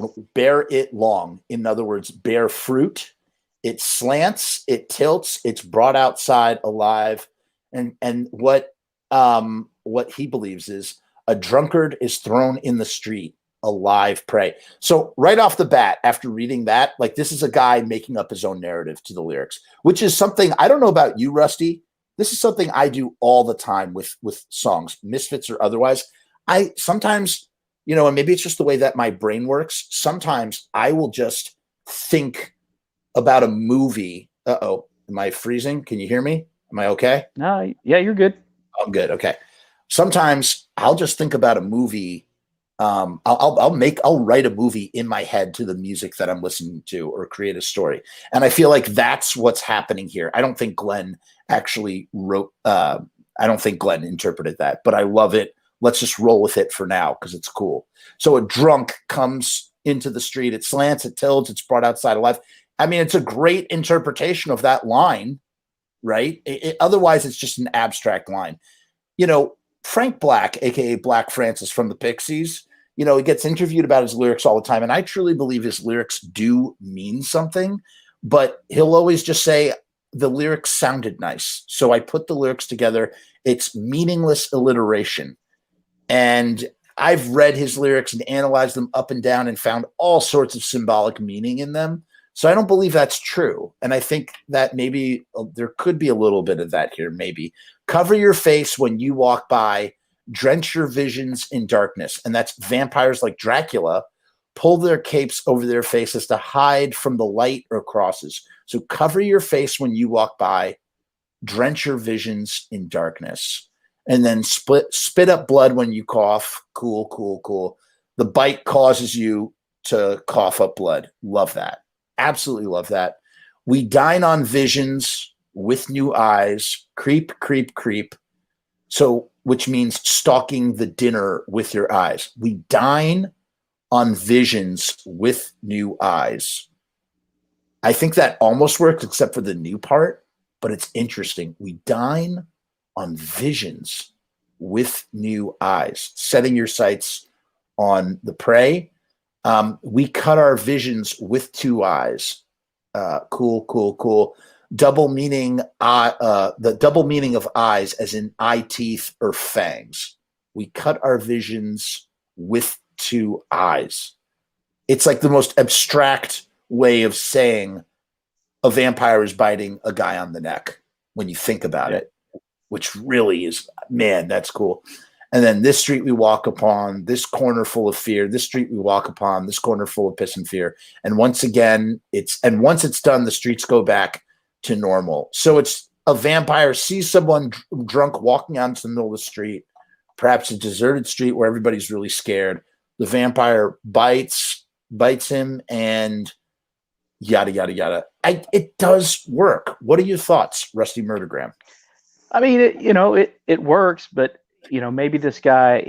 it long. In other words, bear fruit. It slants, it tilts, it's brought outside alive. And what he believes is a drunkard is thrown in the street, a live prey. So right off the bat, after reading that, like this is a guy making up his own narrative to the lyrics, which is something I don't know about you, Rusty. This is something I do all the time with songs, Misfits or otherwise. I sometimes, you know, and maybe it's just the way that my brain works. Sometimes I will just think about a movie. Uh-oh, am I freezing? Can you hear me? Am I okay? No, yeah, you're good. I'm good. Okay. Sometimes I'll just think about a movie. I'll write a movie in my head to the music that I'm listening to or create a story. And I feel like that's what's happening here. I don't think Glenn actually wrote, I don't think Glenn interpreted that, but I love it. Let's just roll with it for now because it's cool. So a drunk comes into the street. It slants, it tilts, it's brought outside alive. I mean, it's a great interpretation of that line, right? Otherwise, it's just an abstract line. You know, Frank Black, a.k.a. Black Francis from the Pixies, you know, he gets interviewed about his lyrics all the time, and I truly believe his lyrics do mean something, but he'll always just say, the lyrics sounded nice, so I put the lyrics together. It's meaningless alliteration. And I've read his lyrics and analyzed them up and down and found all sorts of symbolic meaning in them. So I don't believe that's true. And I think that maybe there could be a little bit of that here, maybe. Cover your face when you walk by, drench your visions in darkness. And that's vampires like Dracula pull their capes over their faces to hide from the light or crosses. So cover your face when you walk by, drench your visions in darkness. And then spit up blood when you cough. Cool, cool, cool. The bite causes you to cough up blood. Love that. Absolutely love that. We dine on visions with new eyes. Creep, creep, creep. So, which means stalking the dinner with your eyes. We dine on visions with new eyes. I think that almost works except for the new part, but it's interesting. We dine on visions with new eyes, setting your sights on the prey. We cut our visions with two eyes. Cool, cool, cool. Double meaning, the double meaning of eyes as in eye teeth or fangs. We cut our visions with two eyes. It's like the most abstract way of saying a vampire is biting a guy on the neck when you think about it, which really is, man, that's cool. And then this street we walk upon, this corner full of fear, this street we walk upon, this corner full of piss and fear. And once again, once it's done, the streets go back to normal. So it's a vampire sees someone drunk walking out into the middle of the street, perhaps a deserted street where everybody's really scared. The vampire bites him, and yada yada yada. It does work. What are your thoughts, Rusty Murdergram? I mean, it works, but maybe this guy,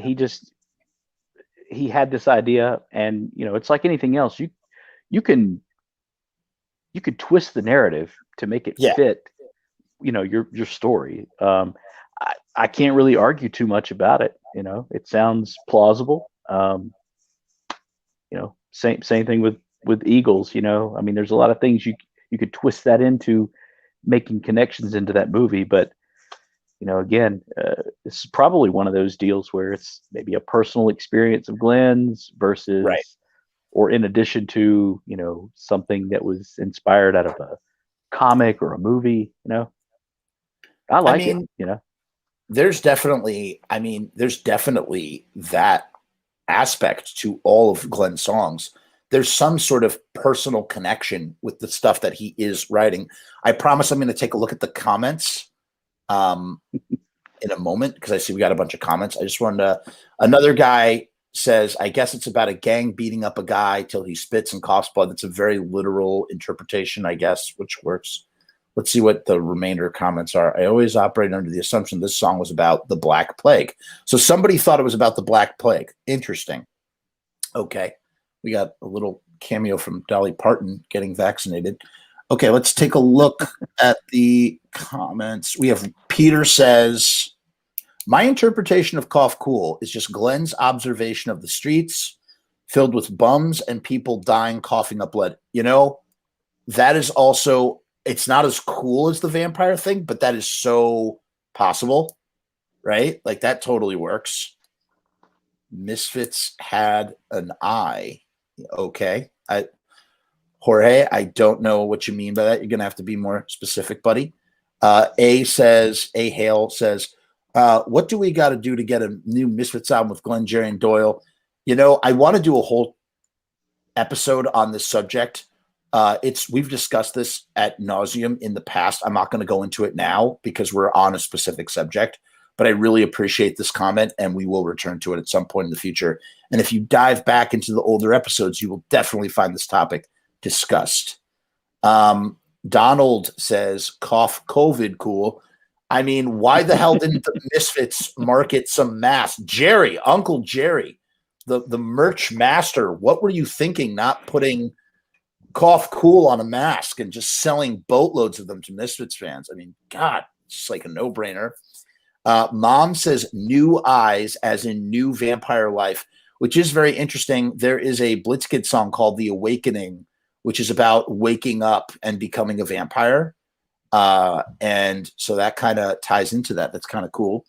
he had this idea, and it's like anything else. You can twist the narrative to make it fit, your story. I can't really argue too much about it. It sounds plausible. Same thing with Eagles. I mean, there's a lot of things you could twist that into making connections into that movie, but again, this is probably one of those deals where it's maybe a personal experience of Glenn's versus, or in addition to, something that was inspired out of a comic or a movie. I like it. There's definitely that aspect to all of Glenn's songs. There's some sort of personal connection with the stuff that he is writing. I promise I'm going to take a look at the comments in a moment, because I see we got a bunch of comments. I just wanted to, another guy says, I guess it's about a gang beating up a guy till he spits and coughs blood. That's a very literal interpretation, I guess, which works. Let's see what the remainder comments are. I always operate under the assumption this song was about the Black Plague. So somebody thought it was about the Black Plague. Interesting. Okay. We got a little cameo from Dolly Parton getting vaccinated. Okay, let's take a look at the comments. We have Peter says, my interpretation of Cough Cool is just Glenn's observation of the streets filled with bums and people dying, coughing up blood. That is also, it's not as cool as the vampire thing, but that is so possible, right? Like that totally works. Misfits had an eye. Okay. Jorge, I don't know what you mean by that. You're going to have to be more specific, buddy. A Hale says, what do we got to do to get a new Misfits album with Glenn, Jerry, and Doyle? I want to do a whole episode on this subject. We've discussed this ad nauseum in the past. I'm not going to go into it now because we're on a specific subject, but I really appreciate this comment, and we will return to it at some point in the future. And if you dive back into the older episodes, you will definitely find this topic discussed. Donald says, cough COVID cool. I mean, why the hell didn't the Misfits market some masks? Jerry, Uncle Jerry, the merch master, what were you thinking not putting cough cool on a mask and just selling boatloads of them to Misfits fans? I mean, God, it's just like a no-brainer. Mom says new eyes as in new vampire life, which is very interesting. There is a Blitzkid song called The Awakening, which is about waking up and becoming a vampire. And so that kind of ties into that. That's kind of cool.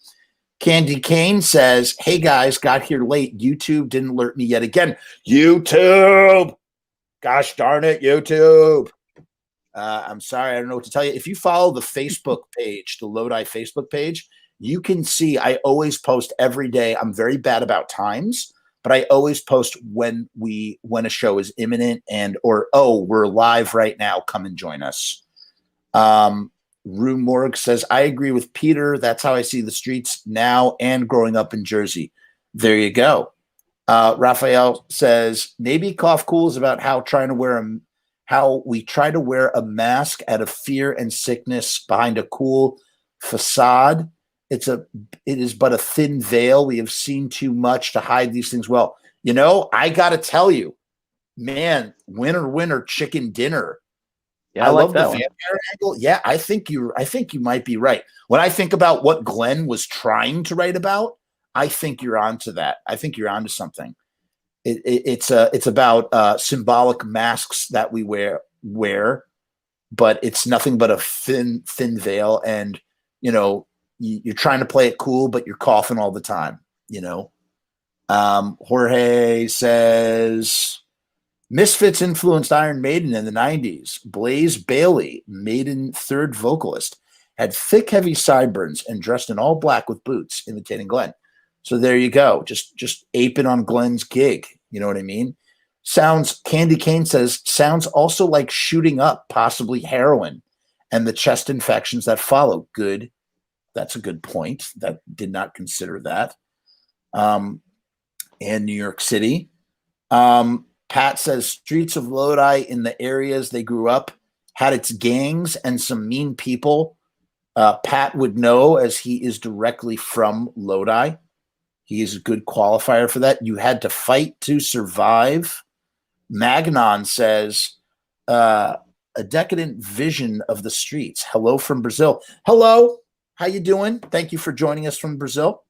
Candy Kane says, hey guys, got here late. YouTube didn't alert me yet again. YouTube! Gosh darn it, YouTube. I'm sorry, I don't know what to tell you. If you follow the Facebook page, the Lodi Facebook page, you can see I always post every day. I'm very bad about times, but I always post when a show is imminent or we're live right now. Come and join us. Rue Morg says, I agree with Peter. That's how I see the streets now and growing up in Jersey. There you go. Raphael says, maybe Cough Cool is about how we try to wear a mask out of fear and sickness behind a cool facade. It is but a thin veil. We have seen too much to hide these things well. I got to tell you, man, winner, chicken dinner. Yeah, I like love the that one. vampire angle. Yeah, I think you might be right. When I think about what Glenn was trying to write about, I think you're onto that. I think you're onto something. It's about symbolic masks that we wear, but it's nothing but a thin veil, and you're trying to play it cool, but you're coughing all the time. Jorge says, Misfits influenced Iron Maiden in the 90s. Blaze Bailey, Maiden third vocalist, had thick, heavy sideburns and dressed in all black with boots, imitating Glenn. So there you go. Just aping on Glenn's gig. You know what I mean? Candy Cane says, sounds also like shooting up, possibly heroin. and the chest infections that follow. Good. That's a good point. That did not consider that. And New York City. Pat says streets of Lodi in the areas they grew up had its gangs and some mean people. Pat would know as he is directly from Lodi. He is a good qualifier for that. You had to fight to survive. Magnon says, a decadent vision of the streets. Hello from Brazil. Hello. How you doing? Thank you for joining us from Brazil.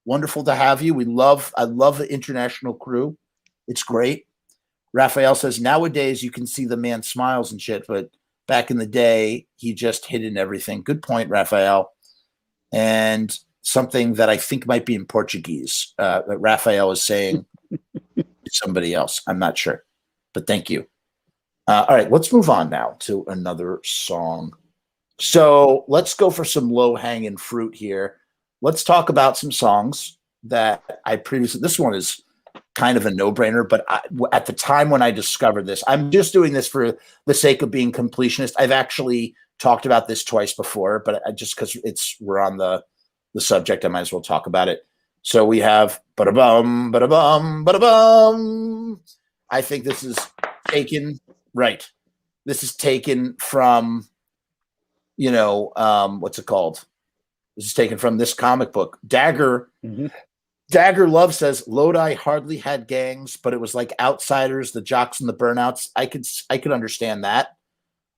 Wonderful to have you. I love the international crew. It's great. Raphael says, nowadays you can see the man smiles and shit, but back in the day, he just hidden everything. Good point, Raphael. And something that I think might be in Portuguese that Raphael is saying to somebody else. I'm not sure, but thank you. All right, let's move on now to another song. So let's go for some low-hanging fruit here. Let's talk about some songs that I previously, this one is kind of a no-brainer, but at the time when I discovered this, I'm just doing this for the sake of being completionist. I've actually talked about this twice before, but just because we're on the subject, I might as well talk about it. So we have ba-da-bum, ba-da-bum, ba-da-bum. I think this is taken, right. This is taken from, what's it called? This is taken from this comic book. Dagger Love says Lodi hardly had gangs, but it was like outsiders, the jocks and the burnouts. I could understand that,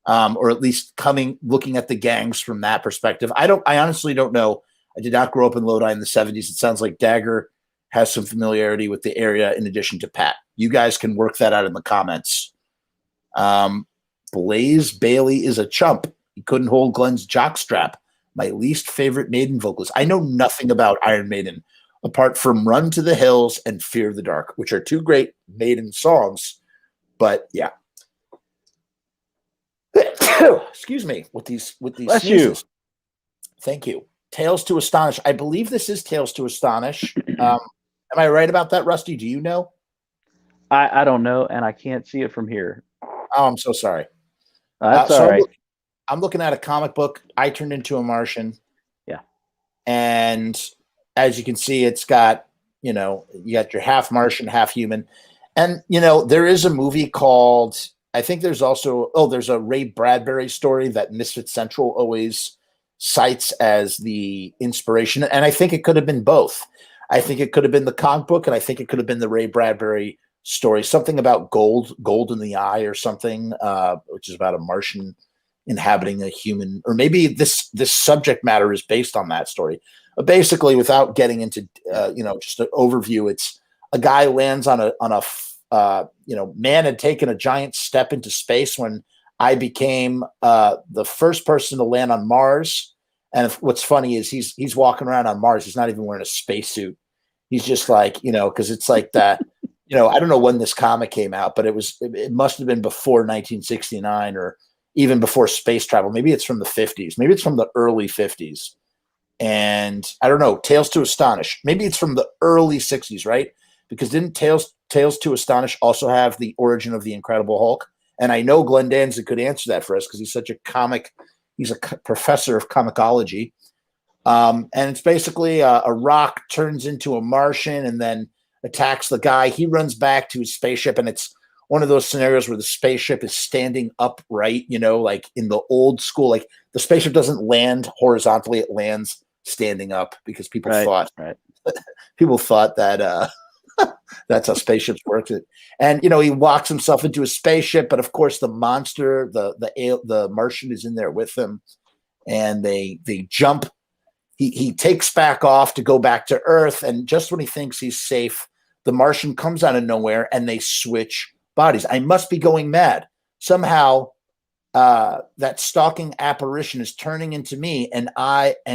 or at least looking at the gangs from that perspective. I honestly don't know. I did not grow up in Lodi in the 70s. It sounds like Dagger has some familiarity with the area in addition to Pat. You guys can work that out in the comments. Blaze Bailey is a chump. He couldn't hold Glenn's jockstrap. My least favorite Maiden vocalist. I know nothing about Iron Maiden apart from Run to the Hills and Fear the Dark, which are two great Maiden songs. But yeah. Excuse me with these Bless sneezes. Thank you. Tales to Astonish. I believe this is Tales to Astonish. Am I right about that, Rusty? Do you know? I don't know, and I can't see it from here. Oh, I'm so sorry. That's all right. I'm looking at a comic book. I Turned Into a Martian. Yeah. And as you can see, it's got, you got your half Martian, half human. And, there is a movie called, I think there's also, there's a Ray Bradbury story that Misfits Central always cites as the inspiration. And I think it could have been both. I think it could have been the comic book, and I think it could have been the Ray Bradbury story, something about gold in the eye or something, which is about a Martian inhabiting a human, or maybe this subject matter is based on that story. Basically, without getting into just an overview, it's a guy lands on a man had taken a giant step into space when I became the first person to land on Mars. And what's funny is he's walking around on Mars. He's not even wearing a spacesuit. He's just like, because it's like that. I don't know when this comic came out, but it must have been before 1969 or even before space travel. Maybe it's from the 50s. Maybe it's from the early 50s. And I don't know, Tales to Astonish. Maybe it's from the early 60s, right? Because didn't Tales to Astonish also have the origin of the Incredible Hulk? And I know Glenn Danzig could answer that for us because he's such he's a professor of comicology. And it's basically a rock turns into a Martian and then attacks the guy. He runs back to his spaceship, and it's one of those scenarios where the spaceship is standing upright, like in the old school, like the spaceship doesn't land horizontally, it lands standing up because people thought that that's how spaceships work. And he walks himself into a spaceship, but of course the monster, the Martian is in there with him, and they jump. He takes back off to go back to Earth, and just when he thinks he's safe, the Martian comes out of nowhere and they switch bodies. I must be going mad. Somehow that stalking apparition is turning into me, and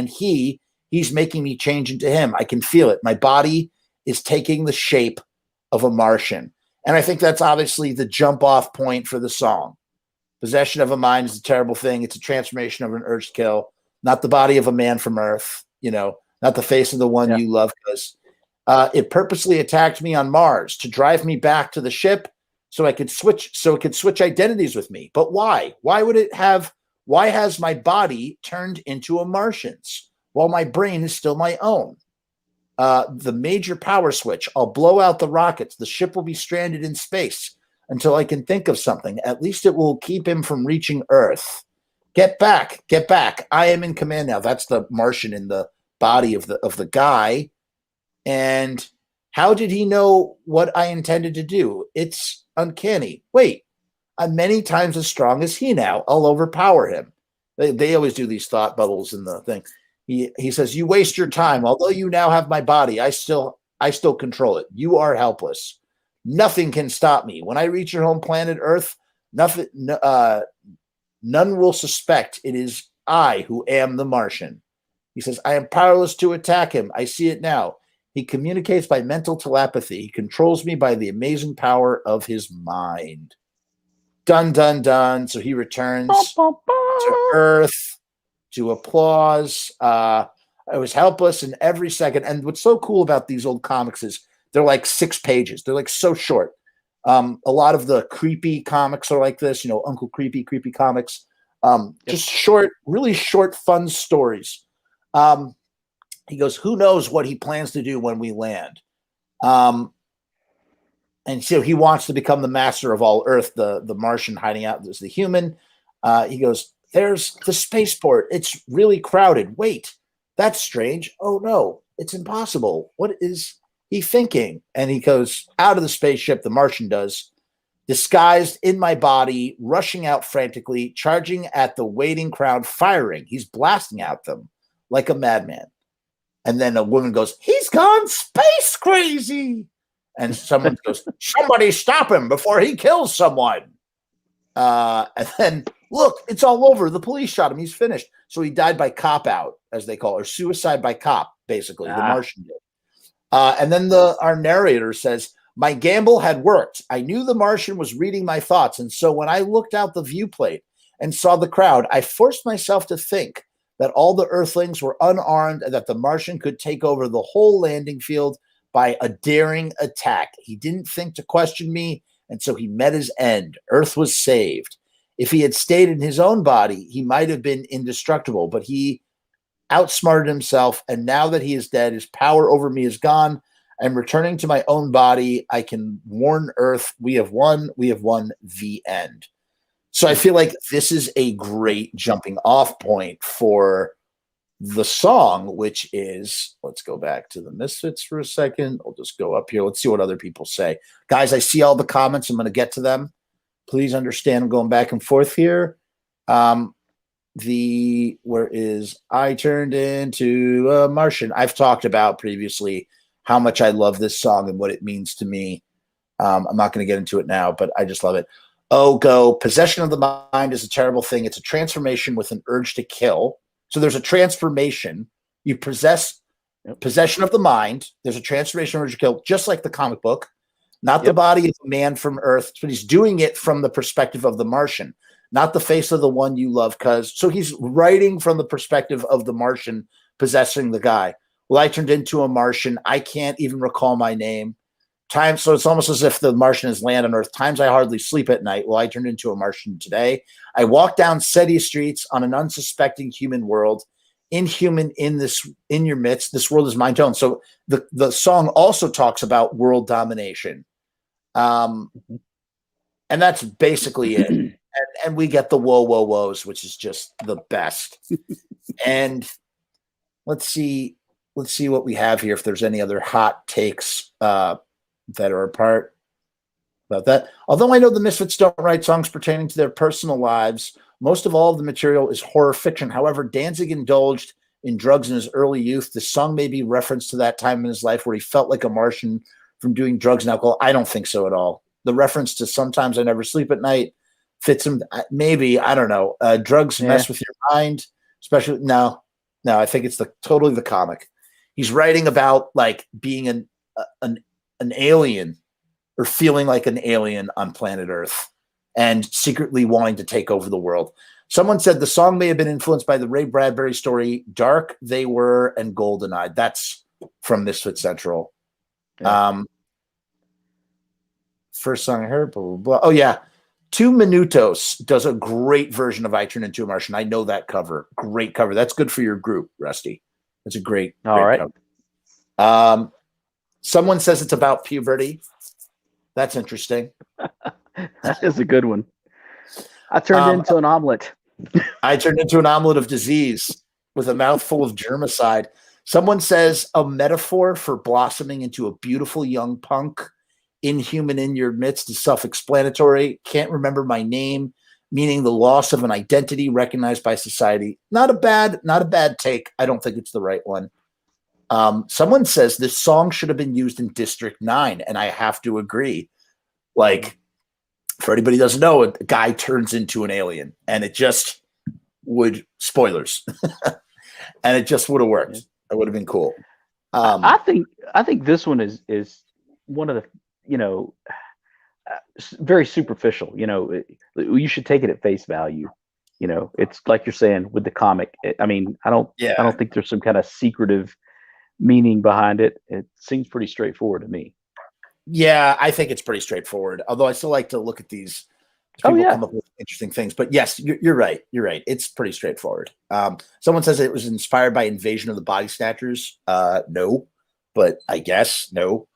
he's making me change into him. I can feel it. My body is taking the shape of a Martian. And I think that's obviously the jump off point for the song. Possession of a mind is a terrible thing. It's a transformation of an urge to kill, not the body of a man from Earth, not the face of the one you love, because it purposely attacked me on Mars to drive me back to the ship so it could switch identities with me. But why? Why would it have Why has my body turned into a Martian's while my brain is still my own? The major power switch. I'll blow out the rockets. The ship will be stranded in space until I can think of something. At least it will keep him from reaching Earth. Get back. Get back. I am in command now. That's the Martian in the body of the guy. And how did he know what I intended to do? It's uncanny. Wait, I'm many times as strong as he now. I'll overpower him. They always do these thought bubbles in the thing. He says, you waste your time. Although you now have my body, I still control it. You are helpless. Nothing can stop me. When I reach your home planet Earth, none will suspect it is I who am the Martian. He says, I am powerless to attack him. I see it now. He communicates by mental telepathy. He controls me by the amazing power of his mind. Dun, dun, dun. So he returns to Earth to applause. I was helpless in every second. And what's so cool about these old comics is they're like 6 pages. They're like so short. A lot of the creepy comics are like this, Uncle Creepy comics. Just short, really short, fun stories. He goes, who knows what he plans to do when we land? And so he wants to become the master of all Earth, the Martian hiding out as the human. He goes, there's the spaceport. It's really crowded. Wait, that's strange. Oh, no, it's impossible. What is he thinking? And he goes out of the spaceship, the Martian does, disguised in my body, rushing out frantically, charging at the waiting crowd, firing. He's blasting at them like a madman. And then a woman goes, he's gone space crazy. And someone goes, somebody stop him before he kills someone. And then, look, it's all over. The police shot him. He's finished. So he died by cop out, as they call it, or suicide by cop, basically. The Martian did. And then our narrator says, my gamble had worked. I knew the Martian was reading my thoughts. And so when I looked out the viewplate and saw the crowd, I forced myself to think that all the Earthlings were unarmed and that the Martian could take over the whole landing field by a daring attack. He didn't think to question me, and so he met his end. Earth was saved. If he had stayed in his own body, he might have been indestructible, but he outsmarted himself, and now that he is dead, his power over me is gone. I'm returning to my own body. I can warn Earth. We have won. We have won. The end. So I feel like this is a great jumping off point for the song, which is, let's go back to the Misfits for a second. I'll just go up here. Let's see what other people say. Guys, I see all the comments. I'm going to get to them. Please understand I'm going back and forth here. Where is I turned into a Martian? I've talked about previously how much I love this song and what it means to me. I'm not going to get into it now, but I just love it. Oh, go. Possession of the mind is a terrible thing. It's a transformation with an urge to kill. So there's a transformation. You possess possession of the mind. There's a transformation urge to kill, just like the comic book. Not the body of a man from Earth, but he's doing it from the perspective of the Martian, not the face of the one you love. So he's writing from the perspective of the Martian possessing the guy. Well, I turned into a Martian. I can't even recall my name. So it's almost as if the Martian has landed on Earth. Times I hardly sleep at night. Well, I turned into a Martian today. I walk down city streets on an unsuspecting human world, inhuman in your midst. This world is mine to own. So the song also talks about world domination. And that's basically it. And we get the whoa, whoa, whoas, which is just the best. And let's see what we have here. If there's any other hot takes, that are a part about that. Although I know the Misfits don't write songs pertaining to their personal lives, most of all of the material is horror fiction. However, Danzig indulged in drugs in his early youth. The song may be reference to that time in his life where he felt like a Martian from doing drugs and alcohol. I don't think so at all. The reference to sometimes I never sleep at night fits him. Maybe, I don't know. Drugs mess with your mind, especially. No, I think it's totally the comic. He's writing about like being an alien or feeling like an alien on planet Earth and secretly wanting to take over the world. Someone said the song may have been influenced by the Ray Bradbury story, Dark They Were and Golden Eyed. That's from Misfit Central. Yeah. First song I heard, blah, blah, blah. Oh, yeah. Two Minutos does a great version of I Turn Into a Martian. I know that cover. Great cover. That's good for your group, Rusty. That's a great right. cover. Someone says it's about puberty. That's interesting. That is a good one. I turned into an omelet. I turned into an omelet of disease with a mouthful of germicide. Someone says a metaphor for blossoming into a beautiful young punk. Inhuman in your midst is self-explanatory. Can't remember my name, meaning the loss of an identity recognized by society. Not a bad take. I don't think it's the right one. Someone says this song should have been used in District 9, and I have to agree. Like, for anybody who doesn't know, a guy turns into an alien, and it just would, spoilers, and it just would have worked. It would have been cool. I think this one is one of the, very superficial. You should take it at face value. It's like you're saying with the comic. I mean, I don't think there's some kind of secretive meaning behind it. It seems pretty straightforward to me. Yeah, I think it's pretty straightforward. Although I still like to look at these. People come up with interesting things. But yes, you're right. You're right. It's pretty straightforward. Someone says it was inspired by Invasion of the Body Snatchers. No, but I guess no.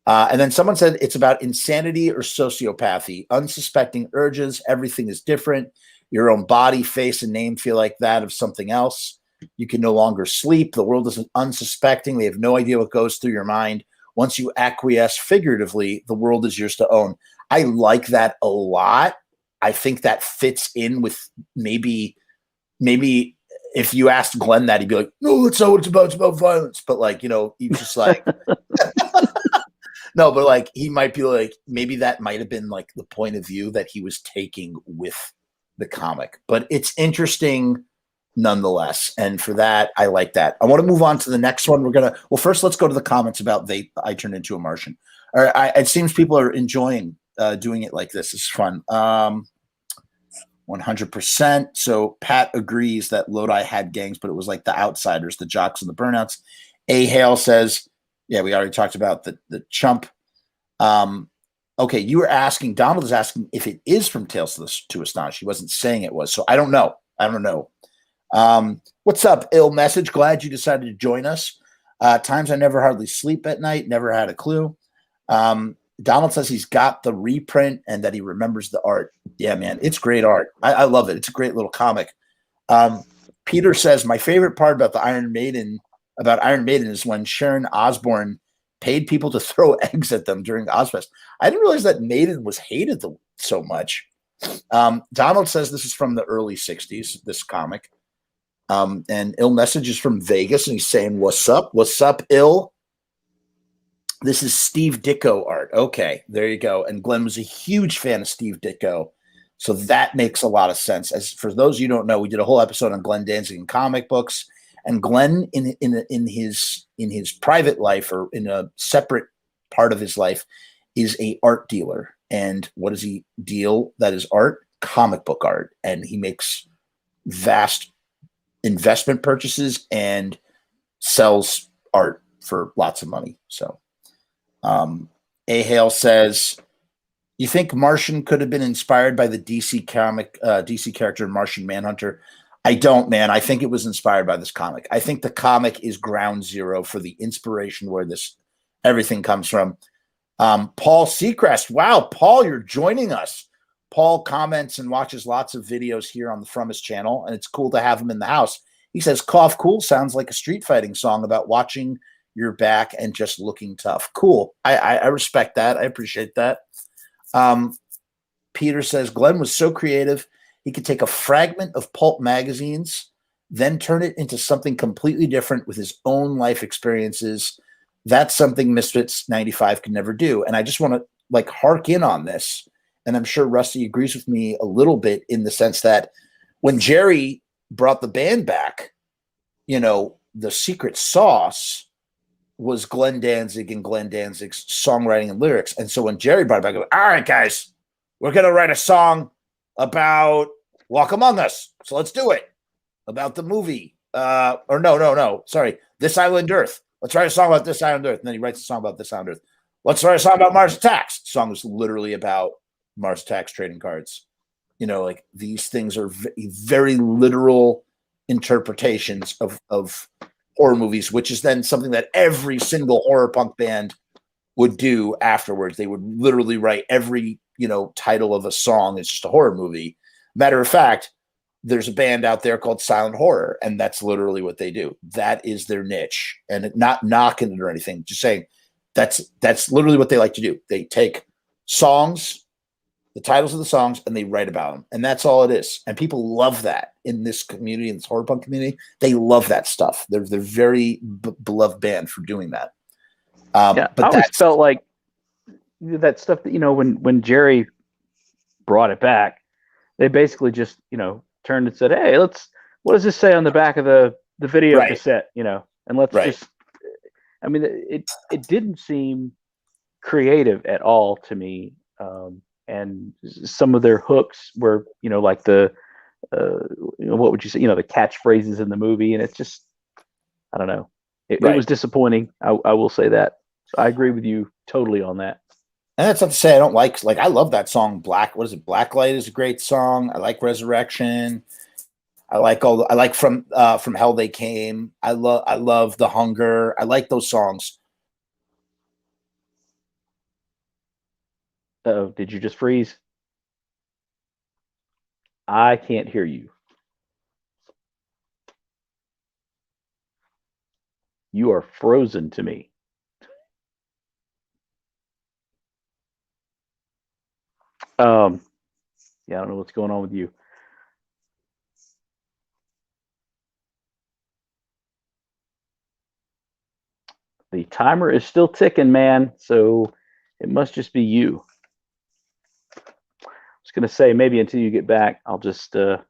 And then someone said it's about insanity or sociopathy, unsuspecting urges. Everything is different. Your own body, face, and name feel like that of something else. You can no longer sleep. The world is unsuspecting. They have no idea what goes through your mind. Once you acquiesce figuratively, the world is yours to own. I like that a lot. I think that fits in with maybe if you asked Glenn that, he'd be like, no, that's not what it's about. It's about violence. But he's just like, no, but he might be like, maybe that might have been like the point of view that he was taking with the comic. But it's interesting nonetheless. And for that, I like that. I want to move on to the next one. First, let's go to the comments about I Turned Into a Martian. It seems people are enjoying doing it like this. It's fun. 100%. So Pat agrees that Lodi had gangs, but it was like the outsiders, the jocks and the burnouts. A. Hale says, yeah, we already talked about the chump. Okay, you were asking, Donald is asking if it is from Tales to Astonish. He wasn't saying it was. So I don't know. What's up, Ill Message? Glad you decided to join us. Times I never hardly sleep at night. Never had a clue. Donald says he's got the reprint and that he remembers the art. Yeah, man, it's great art. I love it. It's a great little comic. Peter says my favorite part about Iron Maiden is when Sharon Osbourne paid people to throw eggs at them during Ozfest. I didn't realize that Maiden was hated so much. Donald says this is from the early 60s, this comic. And Ill Message is from Vegas, and he's saying, what's up? What's up, Ill? This is Steve Ditko art. Okay, there you go. And Glenn was a huge fan of Steve Ditko. So that makes a lot of sense. As for those of you who don't know, we did a whole episode on Glenn Danzig and comic books. And Glenn, in his private life, or in a separate part of his life, is a art dealer. And what does he deal that is art? Comic book art. And he makes vast investment purchases and sells art for lots of money. So A. Hale says, you think Martian could have been inspired by the DC character Martian Manhunter? I don't, man. I think it was inspired by this comic. I think the comic is ground zero for the inspiration where everything comes from. Paul Seacrest. Wow, Paul, you're joining us. Paul comments and watches lots of videos here on the Frumess channel, and it's cool to have him in the house. He says, Cough Cool sounds like a street fighting song about watching your back and just looking tough. Cool. I respect that. I appreciate that. Peter says, Glenn was so creative. He could take a fragment of pulp magazines, then turn it into something completely different with his own life experiences. That's something Misfits 95 can never do. And I just want to hark in on this. And I'm sure Rusty agrees with me a little bit in the sense that when Jerry brought the band back, the secret sauce was Glenn Danzig and Glenn Danzig's songwriting and lyrics. And so when Jerry brought it back, I go, all right, guys, we're going to write a song about Walk Among Us. So let's do it. About the movie. Sorry. This Island Earth. Let's write a song about This Island Earth. And then he writes a song about This Island Earth. Let's write a song about Mars Attacks. The song was literally about Mars Attacks trading cards. You know, like these things are very literal interpretations of horror movies, which is then something that every single horror punk band would do afterwards. They would literally write every, you know, title of a song is just a horror movie. Matter of fact, there's a band out there called Silent Horror, and that's literally what they do. That is their niche, and not knocking it or anything, just saying that's literally what they like to do. They take songs, the titles of the songs, and they write about them, and that's all it is. And people love that in this community, in this horror punk community. They love that stuff. They're very beloved band for doing that. But I always felt like that stuff that, you know, when Jerry brought it back, they basically just, you know, turned and said, "Hey, what does this say on the back of the video cassette?" You know, and let's just. I mean, it didn't seem creative at all to me, and some of their hooks were, you know, like the, you know, what would you say, you know, the catchphrases in the movie, and it's just, I don't know, it was disappointing. I will say that. So I agree with you totally on that. And that's not to say I don't like I love that song. What is it? Blacklight is a great song. I like Resurrection. I like from Hell They Came. I love The Hunger. I like those songs. Oh, did you just freeze? I can't hear you. You are frozen to me. Yeah, I don't know what's going on with you. The timer is still ticking, man. So it must just be you. I was going to say, maybe until you get back, I'll just, I'll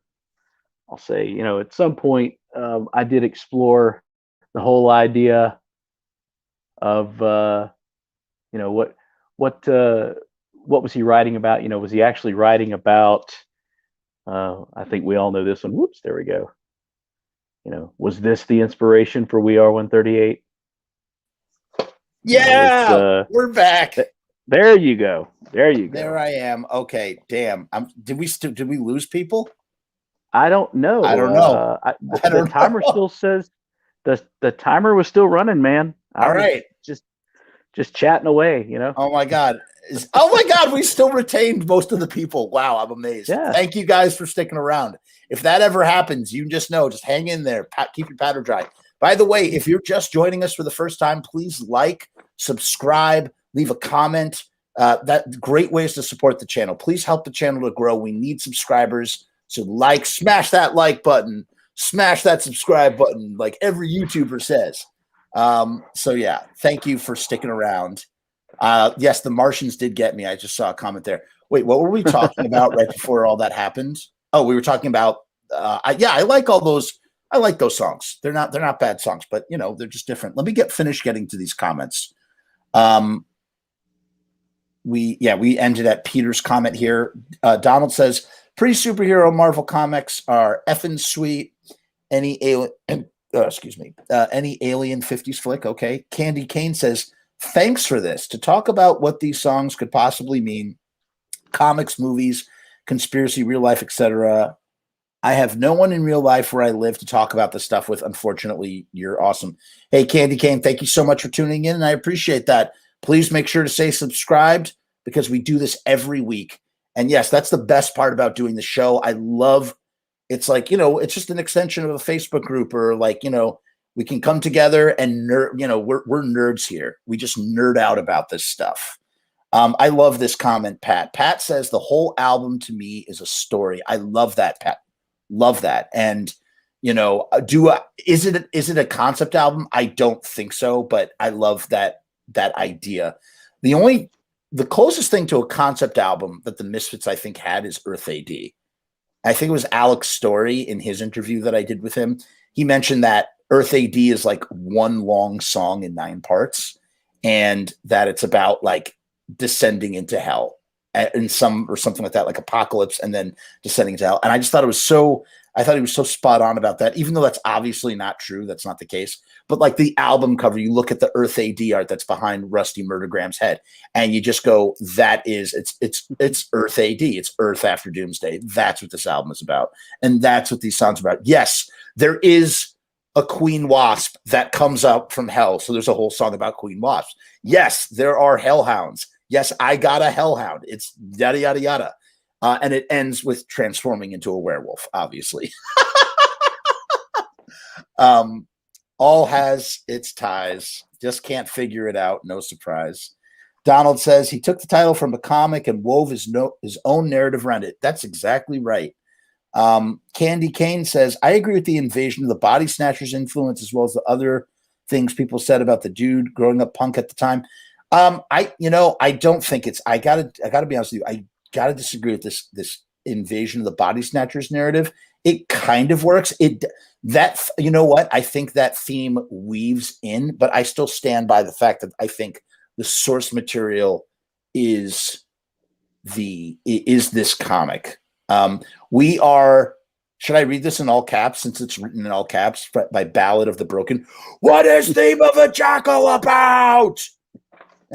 say, you know, at some point, I did explore the whole idea of, you know, what was he writing about? You know, was he actually writing about, I think we all know this one. Whoops, there we go. You know, was this the inspiration for We Are 138? Yeah, we're back. There you go. There you go. There I am. Okay, damn. Did we lose people? I don't know. I don't know. The timer still says the timer was still running, man. All right. Just chatting away, you know. Oh my God. We still retained most of the people. Wow, I'm amazed. Yeah. Thank you guys for sticking around. If that ever happens, you just know, just hang in there. Keep your powder dry. By the way, if you're just joining us for the first time, please like, subscribe, leave a comment. That great ways to support the channel. Please help the channel to grow. We need subscribers. So smash that like button, smash that subscribe button, like every YouTuber says. So yeah, thank you for sticking around. Yes, the Martians did get me. I just saw a comment there. Wait, what were we talking about right before all that happened? Oh, we were talking about, I like all those. I like those songs. They're not bad songs, but you know, they're just different. Let me finish getting to these comments. We ended at Peter's comment here. Donald says, pretty superhero Marvel comics are effing sweet. Any alien, any alien 50s flick. Okay. Candy Kane says, thanks for this to talk about what these songs could possibly mean. Comics, movies, conspiracy, real life, etc. I have no one in real life where I live to talk about this stuff with. Unfortunately, you're awesome. Hey, Candy Cane, thank you so much for tuning in, and I appreciate that. Please make sure to stay subscribed because we do this every week. And yes, that's the best part about doing the show. I love it's like, you know, it's just an extension of a Facebook group, or like, you know, we can come together and nerd, you know, we're nerds here. We just nerd out about this stuff. I love this comment, Pat. Pat says the whole album to me is a story. I love that, Pat. Love that. And, you know, is it a concept album? I don't think so, but I love that idea. The closest thing to a concept album that the Misfits, I think, had is Earth AD. I think it was Alex Story in his interview that I did with him. He mentioned that Earth AD is like one long song in 9 parts, and that it's about like descending into hell or something like that, like apocalypse and then descending into hell. And I just thought it was so, I thought he was so spot on about that, even though that's obviously not true. That's not the case. But like the album cover, you look at the Earth AD art that's behind Rusty Murdergram's head, and you just go, that is, it's Earth AD. It's Earth After Doomsday. That's what this album is about. And that's what these songs are about. Yes, there is a Queen Wasp that comes up from hell. So there's a whole song about Queen Wasps. Yes, there are hellhounds. Yes, I got a hellhound. It's yada, yada, yada. And it ends with transforming into a werewolf, obviously. All has its ties. Just can't figure it out. No surprise. Donald says he took the title from a comic and wove his own narrative around it. That's exactly right. Candy Kane says, I agree with the Invasion of the Body Snatchers influence, as well as the other things people said about the dude growing up punk at the time. I don't think it's, I gotta be honest with you. I gotta disagree with this Invasion of the Body Snatchers narrative. It kind of works. You know what? I think that theme weaves in, but I still stand by the fact that I think the source material is this comic. Should I read this in all caps since it's written in all caps by Ballad of the Broken? What is Theme of a Jackal about?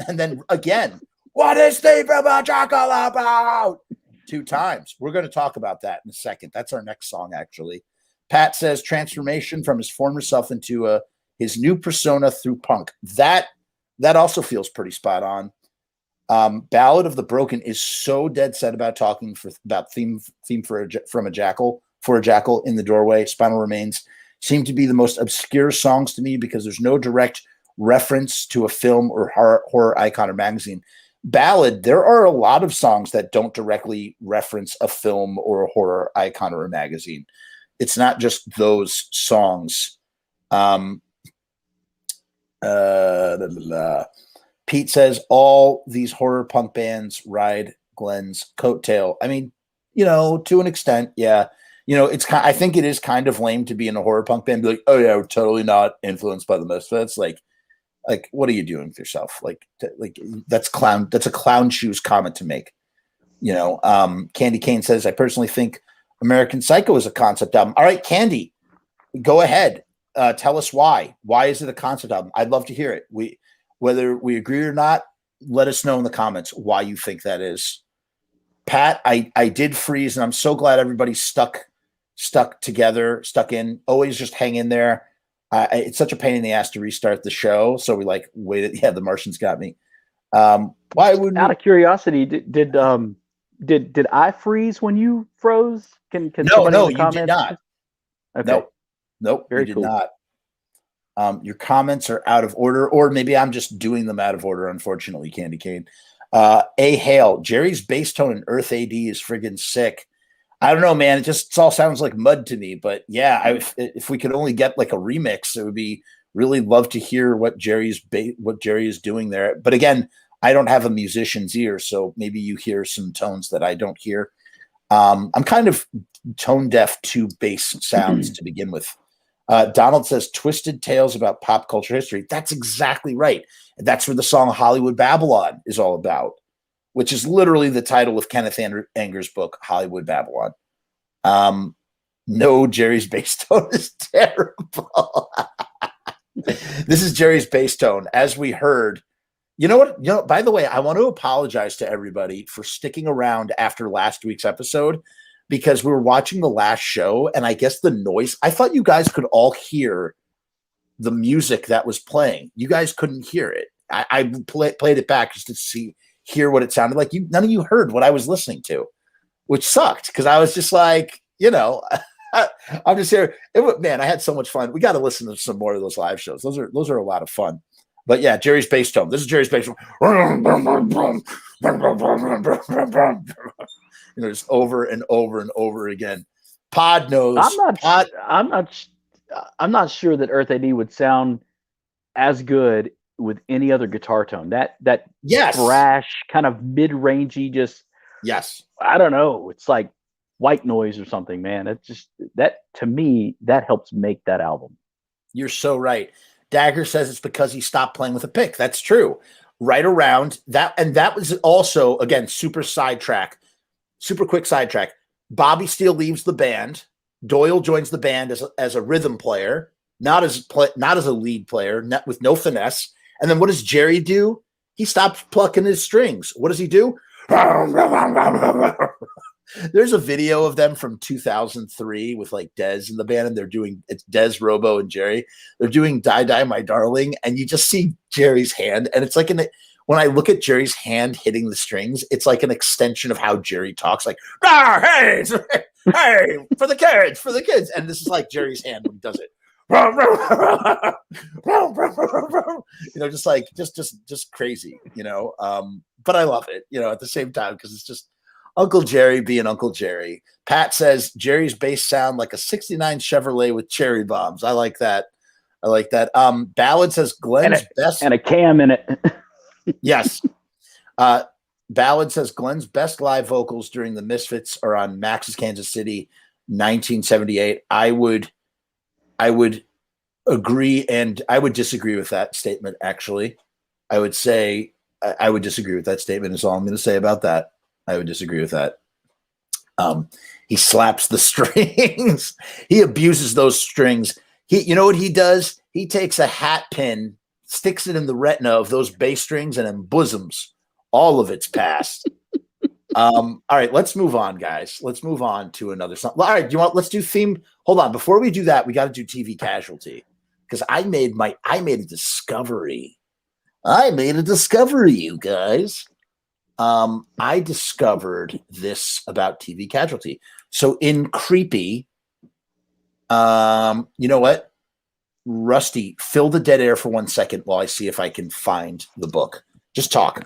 And then again, what is Theme of a Jackal about? 2 times. We're going to talk about that in a second. That's our next song, actually. Pat says transformation from his former self into his new persona through punk. That also feels pretty spot on. Ballad of the Broken is so dead set about talking about theme from a jackal for a jackal in the doorway. Spinal Remains seem to be the most obscure songs to me because there's no direct reference to a film or horror icon or magazine. Ballad, there are a lot of songs that don't directly reference a film or a horror icon or a magazine. It's not just those songs. Pete says all these horror punk bands ride Glenn's coattail. I mean, to an extent, yeah. I think it is kind of lame to be in a horror punk band and be like, oh yeah, we're totally not influenced by the Misfits. Like, what are you doing with yourself? Like that's a clown shoes comment to make. Candy Cane says, I personally think American Psycho is a concept album. All right, Candy, go ahead. Tell us why. Why is it a concept album? I'd love to hear it. Whether we agree or not, let us know in the comments why you think that is. Pat, I did freeze, and I'm so glad everybody's stuck together, stuck in. Always just hang in there. It's such a pain in the ass to restart the show, so we waited. Yeah, the Martians got me. Why would out of curiosity, did I freeze when you froze? Can no, you did not. Okay. Nope, very you cool. did not. Your comments are out of order, or maybe I'm just doing them out of order, unfortunately, Candy Cane. A Hale, Jerry's bass tone in Earth AD is friggin' sick. I don't know, man. It all sounds like mud to me, but yeah, if we could only get like a remix, it would be really love to hear what Jerry is doing there. But again, I don't have a musician's ear, so maybe you hear some tones that I don't hear. I'm kind of tone deaf to bass sounds to begin with. Donald says Twisted Tales about pop culture history. That's exactly right. That's where the song Hollywood Babylon is all about, which is literally the title of Kenneth Anger's book, Hollywood Babylon. No, Jerry's bass tone is terrible. This is Jerry's bass tone. As we heard, you know what? By the way, I want to apologize to everybody for sticking around after last week's episode, because we were watching the last show, and I guess the noise, I thought you guys could all hear the music that was playing. You guys couldn't hear it. I played it back just to hear what it sounded like. None of you heard what I was listening to, which sucked, because I was just like, I'm just here. Man, I had so much fun. We got to listen to some more of those live shows. Those are a lot of fun. But yeah, Jerry's bass tone. This is Jerry's bass tone. Just over and over and over again. Pod knows. I'm not sure that Earth AD would sound as good with any other guitar tone. That yes, brash kind of mid-rangey, just yes. I don't know. It's like white noise or something, man. It's just that, to me, that helps make that album. You're so right. Dagger says it's because he stopped playing with a pick. That's true. Right around that, and that was also, again, super quick sidetrack. Bobby Steele leaves the band Doyle joins the band as a rhythm player, not as a lead player, with no finesse. And then what does Jerry do? He stops plucking his strings. What does he do? There's a video of them from 2003 with like Dez in the band, and it's Dez, Robo, and Jerry. They're doing Die Die My Darling, and you just see Jerry's hand, and it's like when I look at Jerry's hand hitting the strings, it's like an extension of how Jerry talks, like, hey, hey, for the kids. And this is like Jerry's hand when he does it. Just crazy, but I love it, at the same time, because it's just Uncle Jerry being Uncle Jerry. Pat says Jerry's bass sound like a 69 Chevrolet with cherry bombs. I like that. Ballad says Glenn's best and a cam in it. Yes. Ballad says Glenn's best live vocals during the Misfits are on Max's Kansas City 1978. I would agree, and I would disagree with that statement, actually. I would say I would disagree with that statement is all I'm going to say about that. I would disagree with that. He slaps the strings. He abuses those strings. You know what he does? He takes a hat pin, sticks it in the retina of those bass strings, and embosoms all of its past. All right, let's move on, guys. Let's move on to another song. All right, let's do theme. Hold on. Before we do that, we got to do TV Casualty, because I made a discovery. You guys. I discovered this about TV Casualty. So in Creepy, you know what? Rusty, fill the dead air for 1 second while I see if I can find the book. Just talk.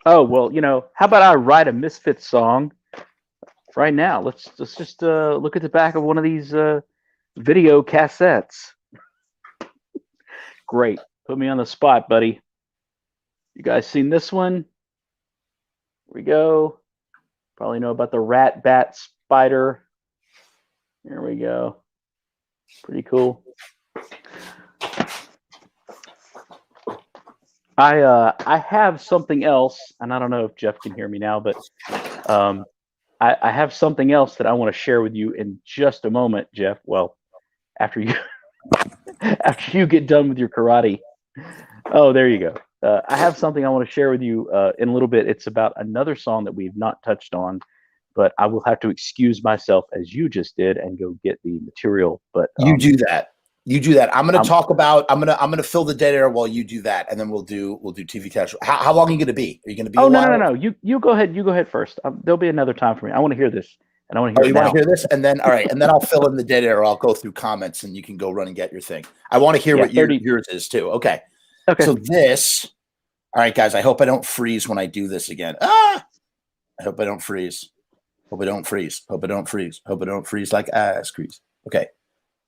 Oh, well, how about I write a Misfits song right now? Let's just look at the back of one of these video cassettes. Great. Put me on the spot, buddy. You guys seen this one? Here we go. Probably know about the rat, bat, spider. Here we go. Pretty cool. I have something else, and I don't know if Jeff can hear me now, but I have something else that I want to share with you in just a moment, Jeff. Well, after you get done with your karate. Oh, there you go. I have something I want to share with you in a little bit. It's about another song that we've not touched on, but I will have to excuse myself as you just did and go get the material. But you do that. I'm going to talk about. I'm going to fill the dead air while you do that, and then we'll do TV Casualty. How long are you going to be? Are you going to be? Oh, no. You go ahead. You go ahead first. There'll be another time for me. I want to hear this, and I want to hear. You want to hear this, and then all right, and then I'll fill in the dead air. I'll go through comments, and you can go run and get your thing. I want to hear what yours is too. Okay. So this. All right, guys. I hope I don't freeze when I do this again. I hope I don't freeze. Hope I don't freeze. Hope I don't freeze. Hope I don't freeze like ass crease. Okay.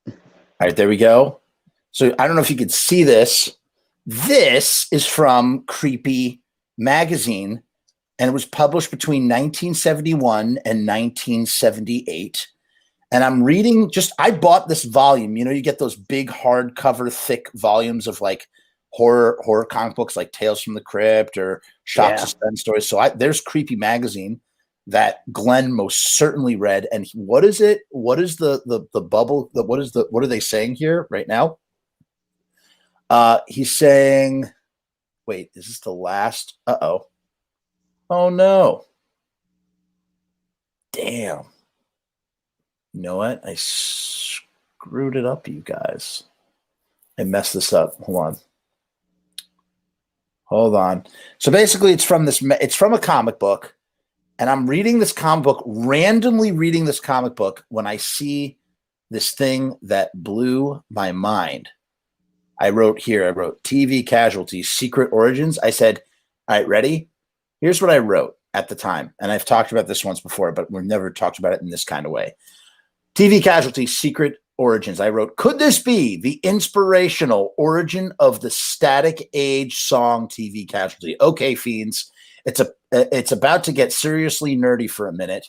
All right, there we go. So I don't know if you can see this. This is from Creepy magazine, and it was published between 1971 and 1978. And I'm reading I bought this volume. You get those big hardcover, thick volumes of like horror comic books like Tales from the Crypt or Shock Suspense stories. So there's Creepy magazine that Glenn most certainly read. And what is it? What is the bubble? What are they saying here right now? He's saying, wait, is this the last? Oh no. Damn. You know what? I screwed it up, you guys. I messed this up. Hold on. So basically it's from a comic book. And I'm reading this comic book, randomly reading this comic book when I see this thing that blew my mind. I wrote TV Casualty, Secret Origins. I said, all right, ready? Here's what I wrote at the time. And I've talked about this once before, but we've never talked about it in this kind of way. TV Casualty, Secret Origins. I wrote, could this be the inspirational origin of the Static Age song TV Casualty? Okay, fiends. It's about to get seriously nerdy for a minute.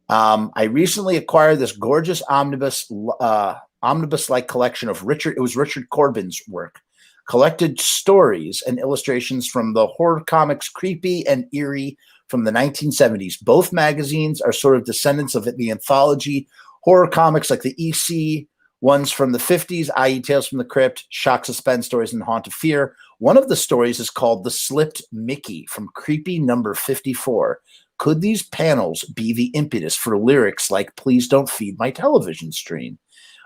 I recently acquired this gorgeous omnibus-like collection of Richard Corbin's work, collected stories and illustrations from the horror comics Creepy and Eerie from the 1970s. Both magazines are sort of descendants of the anthology horror comics like the EC ones from the 50s, i.e. Tales from the Crypt, Shock, Suspense Stories, and Haunt of Fear. One of the stories is called The Slipped Mickey from Creepy number 54. Could these panels be the impetus for lyrics like Please Don't Feed My Television Screen?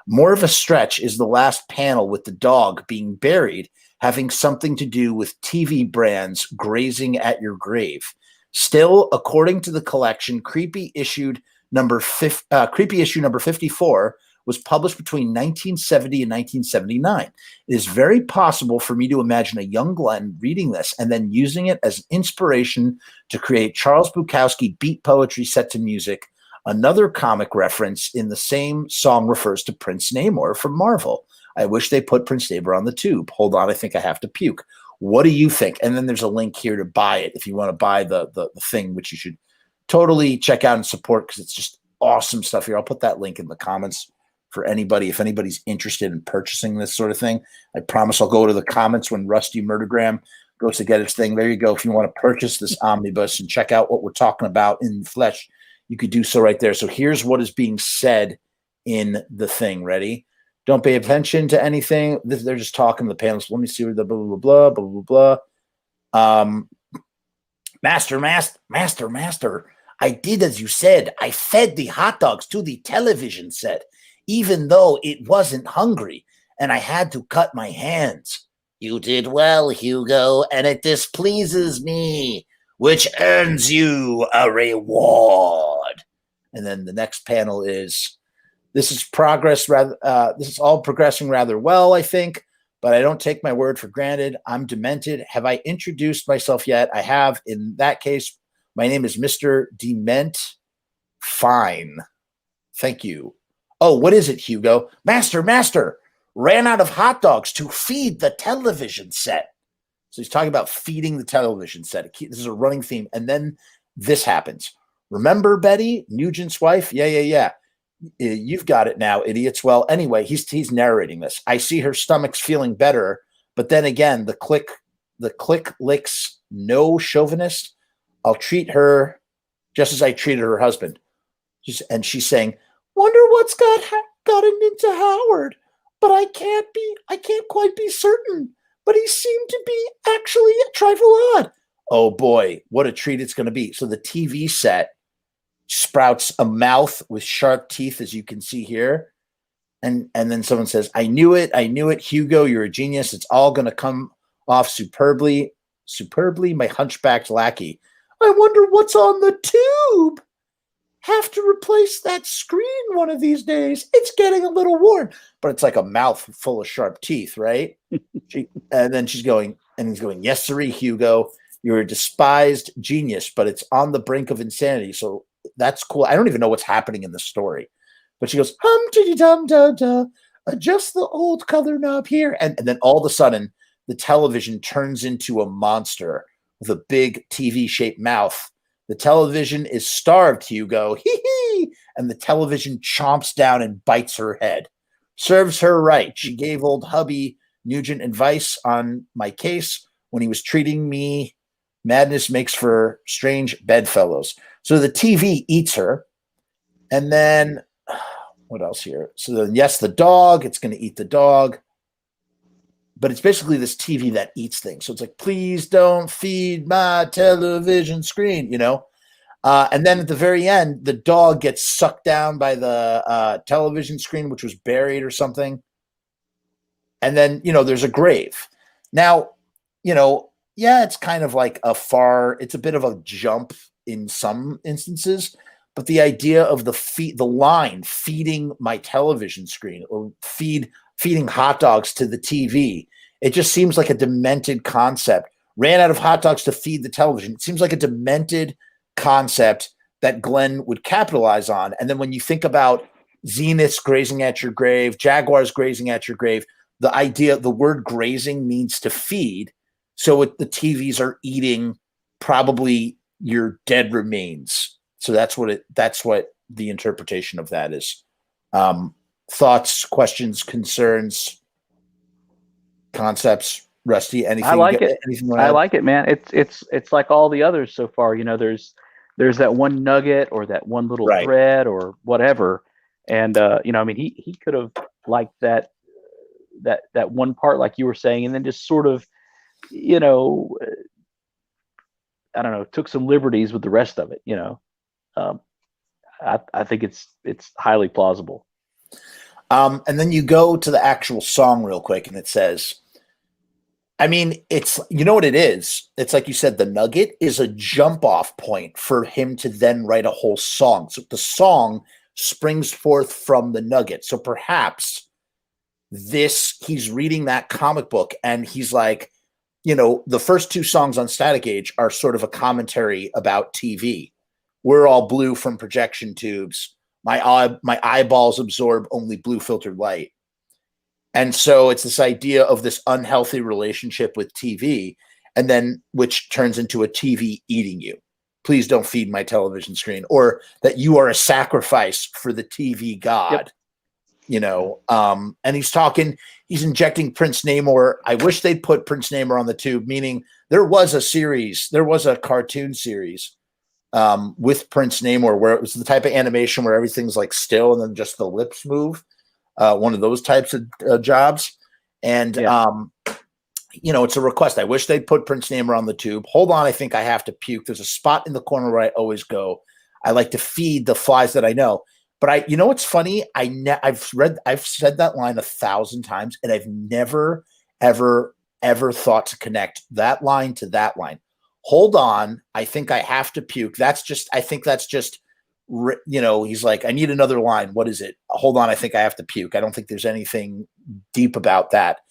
More of a stretch is the last panel with the dog being buried having something to do with TV brands grazing at your grave. Still, according to the collection, Creepy issue number 54 was published between 1970 and 1979. It is very possible for me to imagine a young Glenn reading this and then using it as inspiration to create Charles Bukowski beat poetry set to music. Another comic reference in the same song refers to Prince Namor from Marvel. I wish they put Prince Namor on the tube. Hold on, I think I have to puke. What do you think? And then there's a link here to buy it if you want to buy the thing, which you should totally check out and support because it's just awesome stuff here. I'll put that link in the comments for anybody. If anybody's interested in purchasing this sort of thing, I promise I'll go to the comments when Rusty Murdergram goes to get its thing. There you go. If you want to purchase this omnibus and check out what we're talking about in the flesh, you could do so right there. So here's what is being said in the thing. Ready? Don't pay attention to anything. They're just talking to the panels. Let me see what the blah, blah, blah, blah, blah, blah. Master. I did as you said. I fed the hot dogs to the television set, even though it wasn't hungry, and I had to cut my hands. You did well, Hugo, and it displeases me, which earns you a reward. And then the next panel is, this is all progressing rather well, I think, but I don't take my word for granted. I'm demented. Have I introduced myself yet? I have. In that case, my name is Mr. Dement. Fine. Thank you. Oh, what is it, Hugo? Master, ran out of hot dogs to feed the television set. So he's talking about feeding the television set. This is a running theme. And then this happens. Remember Betty, Nugent's wife? Yeah. You've got it now, idiots. Well, anyway, he's narrating this. I see her stomach's feeling better, but then again, the click licks no chauvinist. I'll treat her just as I treated her husband. And she's saying, wonder what's gotten into Howard, but I can't quite be certain. But he seemed to be actually a trifle odd. Oh boy, what a treat it's going to be. So the TV set sprouts a mouth with sharp teeth, as you can see here. And then someone says, I knew it, Hugo, you're a genius. It's all going to come off superbly, my hunchbacked lackey. I wonder what's on the tube. Have to replace that screen one of these days. It's getting a little worn. But it's like a mouth full of sharp teeth, right? And then he's going, yes, sirree, Hugo. You're a despised genius, but it's on the brink of insanity. So that's cool. I don't even know what's happening in the story. But she goes, hum-tiddy-dum-da-da, adjust the old color knob here. And then all of a sudden, the television turns into a monster with a big TV-shaped mouth. The television is starved, Hugo. Hee-hee! And the television chomps down and bites her head. Serves her right. She gave old hubby Nugent advice on my case when he was treating me. Madness makes for strange bedfellows. So the TV eats her. And then, what else here? So then, yes, the dog. It's going to eat the dog. But it's basically this TV that eats things. So it's like, please don't feed my television screen, And then at the very end, the dog gets sucked down by the television screen, which was buried or something. And then, there's a grave. Now, it's kind of like it's a bit of a jump in some instances, but the idea of the line feeding my television screen or feeding hot dogs to the TV, it just seems like a demented concept. Ran out of hot dogs to feed the television. It seems like a demented concept that Glenn would capitalize on. And then when you think about zeniths grazing at your grave, jaguars grazing at your grave, the word grazing means to feed. So the TVs are eating probably your dead remains. So that's what the interpretation of that is. Thoughts, questions, concerns, concepts, Rusty? Anything? I like it. Anything I like it, man. It's like all the others so far. There's that one nugget or that one little thread or whatever, And I mean, he could have liked that one part, like you were saying, and then just sort of, I don't know, took some liberties with the rest of it. Um, I think it's highly plausible. And then you go to the actual song real quick, and it says, I mean, it's, you know what it is? It's like you said, the nugget is a jump off point for him to then write a whole song. So the song springs forth from the nugget. So perhaps he's reading that comic book and he's like, the first two songs on Static Age are sort of a commentary about TV. We're all blue from projection tubes. My eyeballs absorb only blue filtered light. And so it's this idea of this unhealthy relationship with TV, and then which turns into a TV eating you. Please don't feed my television screen, or that you are a sacrifice for the TV god. Yep. And he's injecting Prince Namor. I wish they'd put Prince Namor on the tube, meaning there was a cartoon series with Prince Namor where it was the type of animation where everything's like still and then just the lips move. One of those types of jobs. And, it's a request. I wish they'd put Prince Namor on the tube. Hold on. I think I have to puke. There's a spot in the corner where I always go. I like to feed the flies that I know. But what's funny? I've said that line 1,000 times, and I've never, ever, ever thought to connect that line to that line. Hold on. I think I have to puke. I think that's just, he's like, I need another line. What is it? Hold on. I think I have to puke. I don't think there's anything deep about that,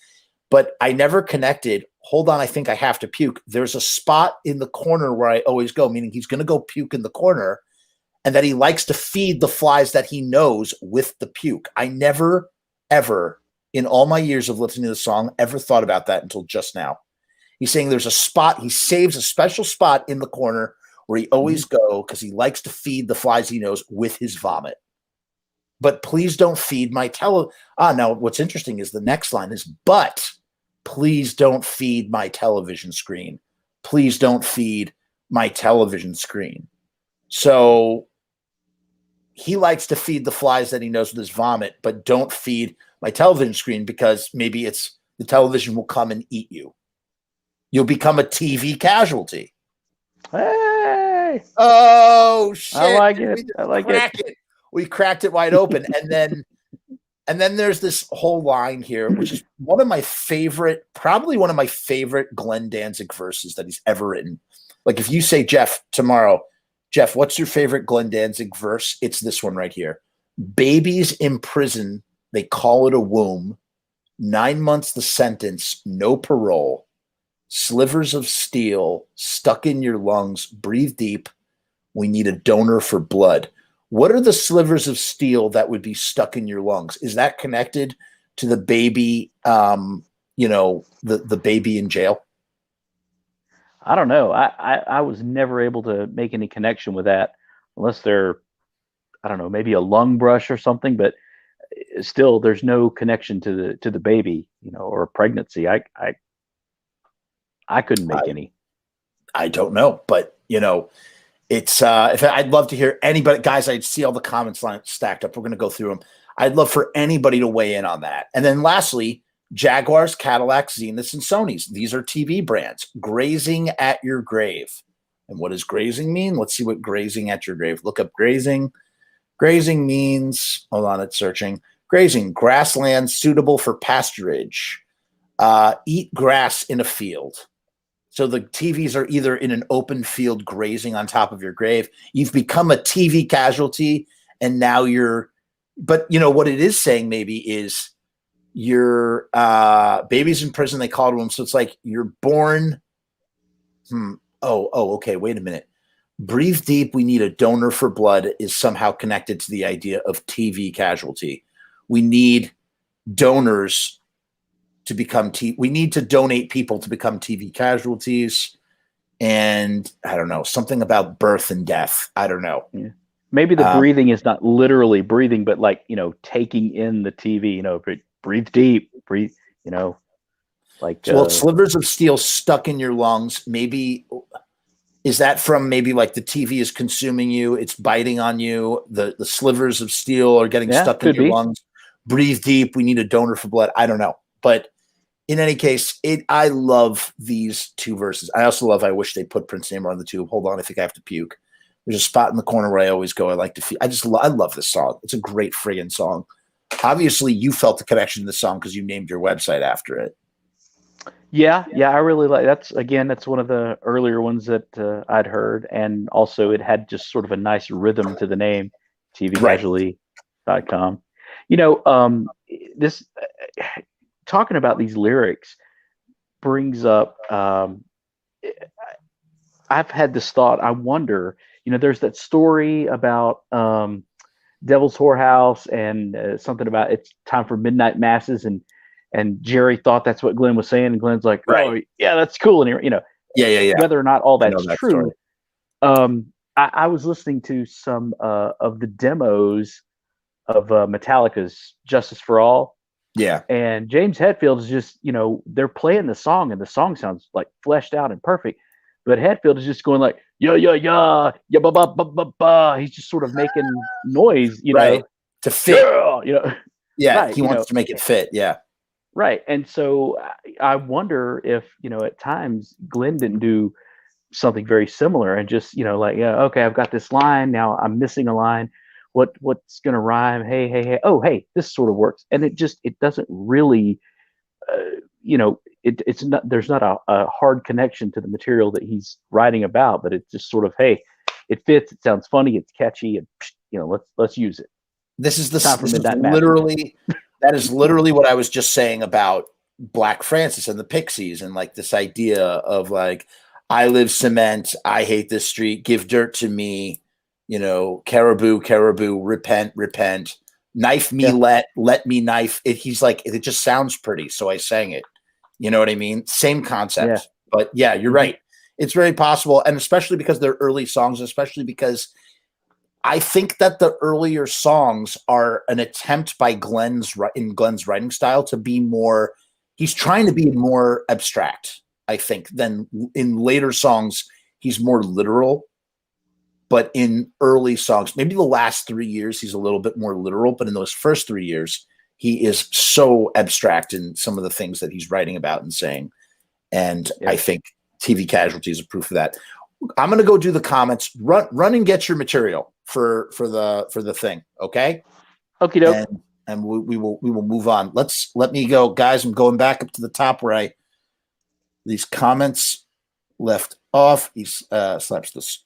but I never connected. Hold on. I think I have to puke. There's a spot in the corner where I always go, meaning he's going to go puke in the corner, and that he likes to feed the flies that he knows with the puke. I never, ever in all my years of listening to the song, ever thought about that until just now. He's saying there's a spot. He saves a special spot in the corner where he always go because he likes to feed the flies he knows with his vomit. But please don't feed my now what's interesting is the next line is, but please don't feed my television screen. Please don't feed my television screen. So he likes to feed the flies that he knows with his vomit, but don't feed my television screen because maybe the television will come and eat you. You'll become a TV casualty. Hey! Oh shit! I like it. We cracked it wide open, and then there's this whole line here, which is probably one of my favorite Glenn Danzig verses that he's ever written. Like if you say, Jeff, what's your favorite Glenn Danzig verse? It's this one right here. Babies in prison, they call it a womb. 9 months the sentence, no parole. Slivers of steel stuck in your lungs. Breathe deep. We need a donor for blood. What are the slivers of steel that would be stuck in your lungs? Is that connected to the baby, the baby in jail? I don't know. I was never able to make any connection with that unless they're, I don't know, maybe a lung brush or something, but still there's no connection to the baby, or pregnancy. I couldn't make any. I don't know, but it's I'd love to hear anybody, guys. I see all the comments stacked up. We're going to go through them. I'd love for anybody to weigh in on that. And then lastly, Jaguars, Cadillacs, Zeniths, and Sonys. These are TV brands. Grazing at your grave. And what does grazing mean? Let's see what grazing at your grave. Look up grazing. Grazing means, hold on, it's searching. Grazing, grassland suitable for pasturage. Eat grass in a field. So the TVs are either in an open field grazing on top of your grave. You've become a TV casualty, and now but what it is saying maybe is your baby's in prison, they call it them. So it's like you're born. Okay, wait a minute. Breathe deep. We need a donor for blood is somehow connected to the idea of TV casualty. We need donors to become we need to donate people to become TV casualties. And I don't know, something about birth and death. I don't know. Yeah. Maybe the breathing is not literally breathing, but like, taking in the TV, breathe deep, like, slivers of steel stuck in your lungs. Maybe Is that from maybe like the TV is consuming you? It's biting on you. The slivers of steel are getting stuck in your lungs. Breathe deep. We need a donor for blood. I don't know. But in any case, I love these two verses. I also love I wish they put Prince Name on the tube. Hold on. I think I have to puke. There's a spot in the corner where I always go. I like to feel. I love this song. It's a great friggin' song. Obviously, you felt the connection to the song because you named your website after it. Yeah, I really like that's one of the earlier ones that I'd heard, and also it had just sort of a nice rhythm to the name, tvcasualty.com. This talking about these lyrics brings up. I've had this thought. I wonder, there's that story about Devil's Whorehouse and something about it's time for midnight masses, and Jerry thought that's what Glenn was saying, and Glenn's like, "Oh, yeah, that's cool." And yeah. Whether or not all that's true, story. I was listening to some of the demos of Metallica's "Justice for All." Yeah, and James Hetfield is just, they're playing the song, and the song sounds like fleshed out and perfect, but Hetfield is just going like, yeah, ba ba ba ba ba. He's just sort of making noise, to fit. Yeah, right, he wants to make it fit. Yeah. Right. And so I wonder if, at times Glenn didn't do something very similar and just, okay, I've got this line. Now I'm missing a line. What's going to rhyme? Hey. Oh, hey, this sort of works. And it doesn't really, it's not, there's not a hard connection to the material that he's writing about, but it's just sort of, hey, it fits. It sounds funny. It's catchy. And, let's use it. That is literally what I was just saying about Black Francis and the Pixies, and like this idea of like, I live cement, I hate this street, give dirt to me, caribou, repent, knife me, let me knife it. He's like, it just sounds pretty, so I sang it. You know what I mean? Same concept. Yeah. But yeah, you're right. It's very possible, and especially because they're early songs, especially because I think that the earlier songs are an attempt by Glenn's writing style to be more, he's trying to be more abstract, I think, than in later songs. He's more literal, but in early songs, maybe the last 3 years, he's a little bit more literal, but in those first 3 years, he is so abstract in some of the things that he's writing about and saying. And I think TV Casualty is a proof of that. I'm going to go do the comments. Run and get your material for the thing. Okay. Okie doke. And we will move on. Let me go, guys. I'm going back up to the top where these comments left off. He slaps this.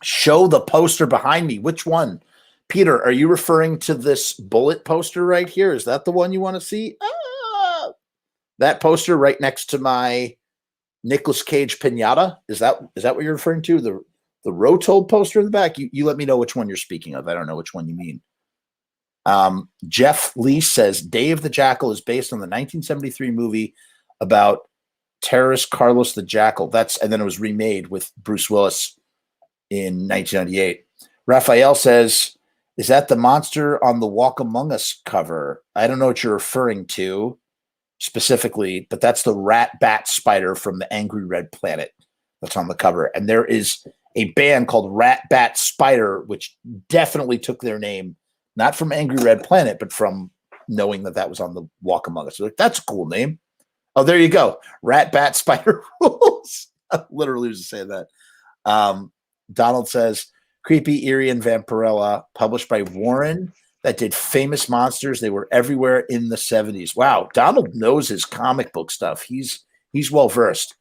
Show the poster behind me. Which one? Peter, are you referring to this bullet poster right here? Is that the one you want to see? That poster right next to my Nicolas Cage pinata? Is that what you're referring to? The Rotold poster in the back? You let me know which one you're speaking of. I don't know which one you mean. Jeff Lee says Day of the Jackal is based on the 1973 movie about terrorist Carlos the Jackal. And then it was remade with Bruce Willis in 1998. Raphael says, is that the monster on the Walk Among Us cover? I don't know what you're referring to specifically, but that's the rat bat spider from the Angry Red Planet that's on the cover. And there is a band called Rat Bat Spider, which definitely took their name not from Angry Red Planet, but from knowing that was on the Walk Among Us. So like, that's a cool name. Oh, there you go. Rat Bat Spider rules. I literally was saying that. Donald says, Creepy, Eerie, and Vampirella, published by Warren, that did Famous Monsters. They were everywhere in the 70s. Wow, Donald knows his comic book stuff. He's well-versed.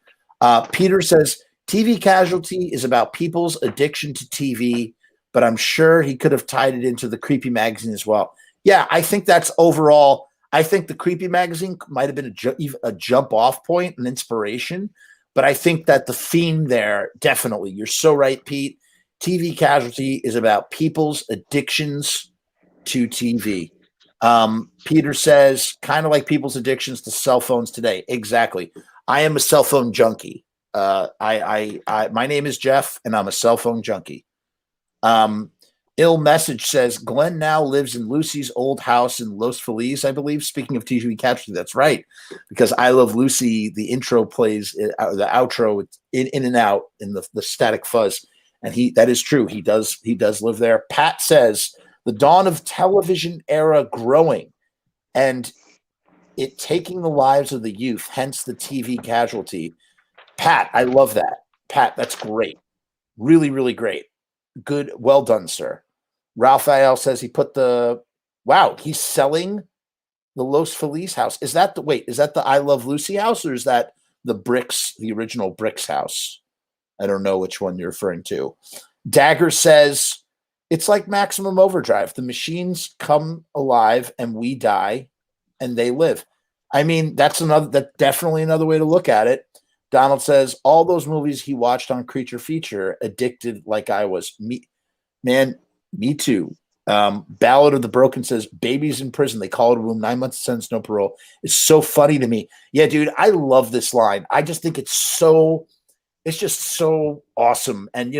Peter says, TV Casualty is about people's addiction to TV, but I'm sure he could have tied it into the Creepy magazine as well. Yeah, I think that's overall, I think the Creepy magazine might have been a jump-off point, an inspiration, but I think that the theme there, definitely, you're so right, Pete. TV Casualty is about people's addictions to TV. Peter says, kind of like people's addictions to cell phones today. Exactly. I am a cell phone junkie. My name is Jeff, and I'm a cell phone junkie. Ill Message says Glenn now lives in Lucy's old house in Los Feliz, I believe. Speaking of TV Casualty, that's right, because I Love Lucy. The intro plays the outro in and out in the static fuzz, and that is true. He does live there. Pat says the dawn of television era growing, and it taking the lives of the youth. Hence the TV Casualty. Pat, I love that. Pat, that's great. Really, really great. Good. Well done, sir. Ralph Ayel says he's selling the Los Feliz house. Is that the I Love Lucy house, or is that the original Bricks house? I don't know which one you're referring to. Dagger says it's like Maximum Overdrive. The machines come alive and we die and they live. I mean, that's definitely another way to look at it. Donald says all those movies he watched on Creature Feature, addicted like I was. Me too. Ballad of the Broken says babies in prison. They call it a room, 9 months sentence, no parole. It's so funny to me. Yeah, dude, I love this line. I just think it's just so awesome. And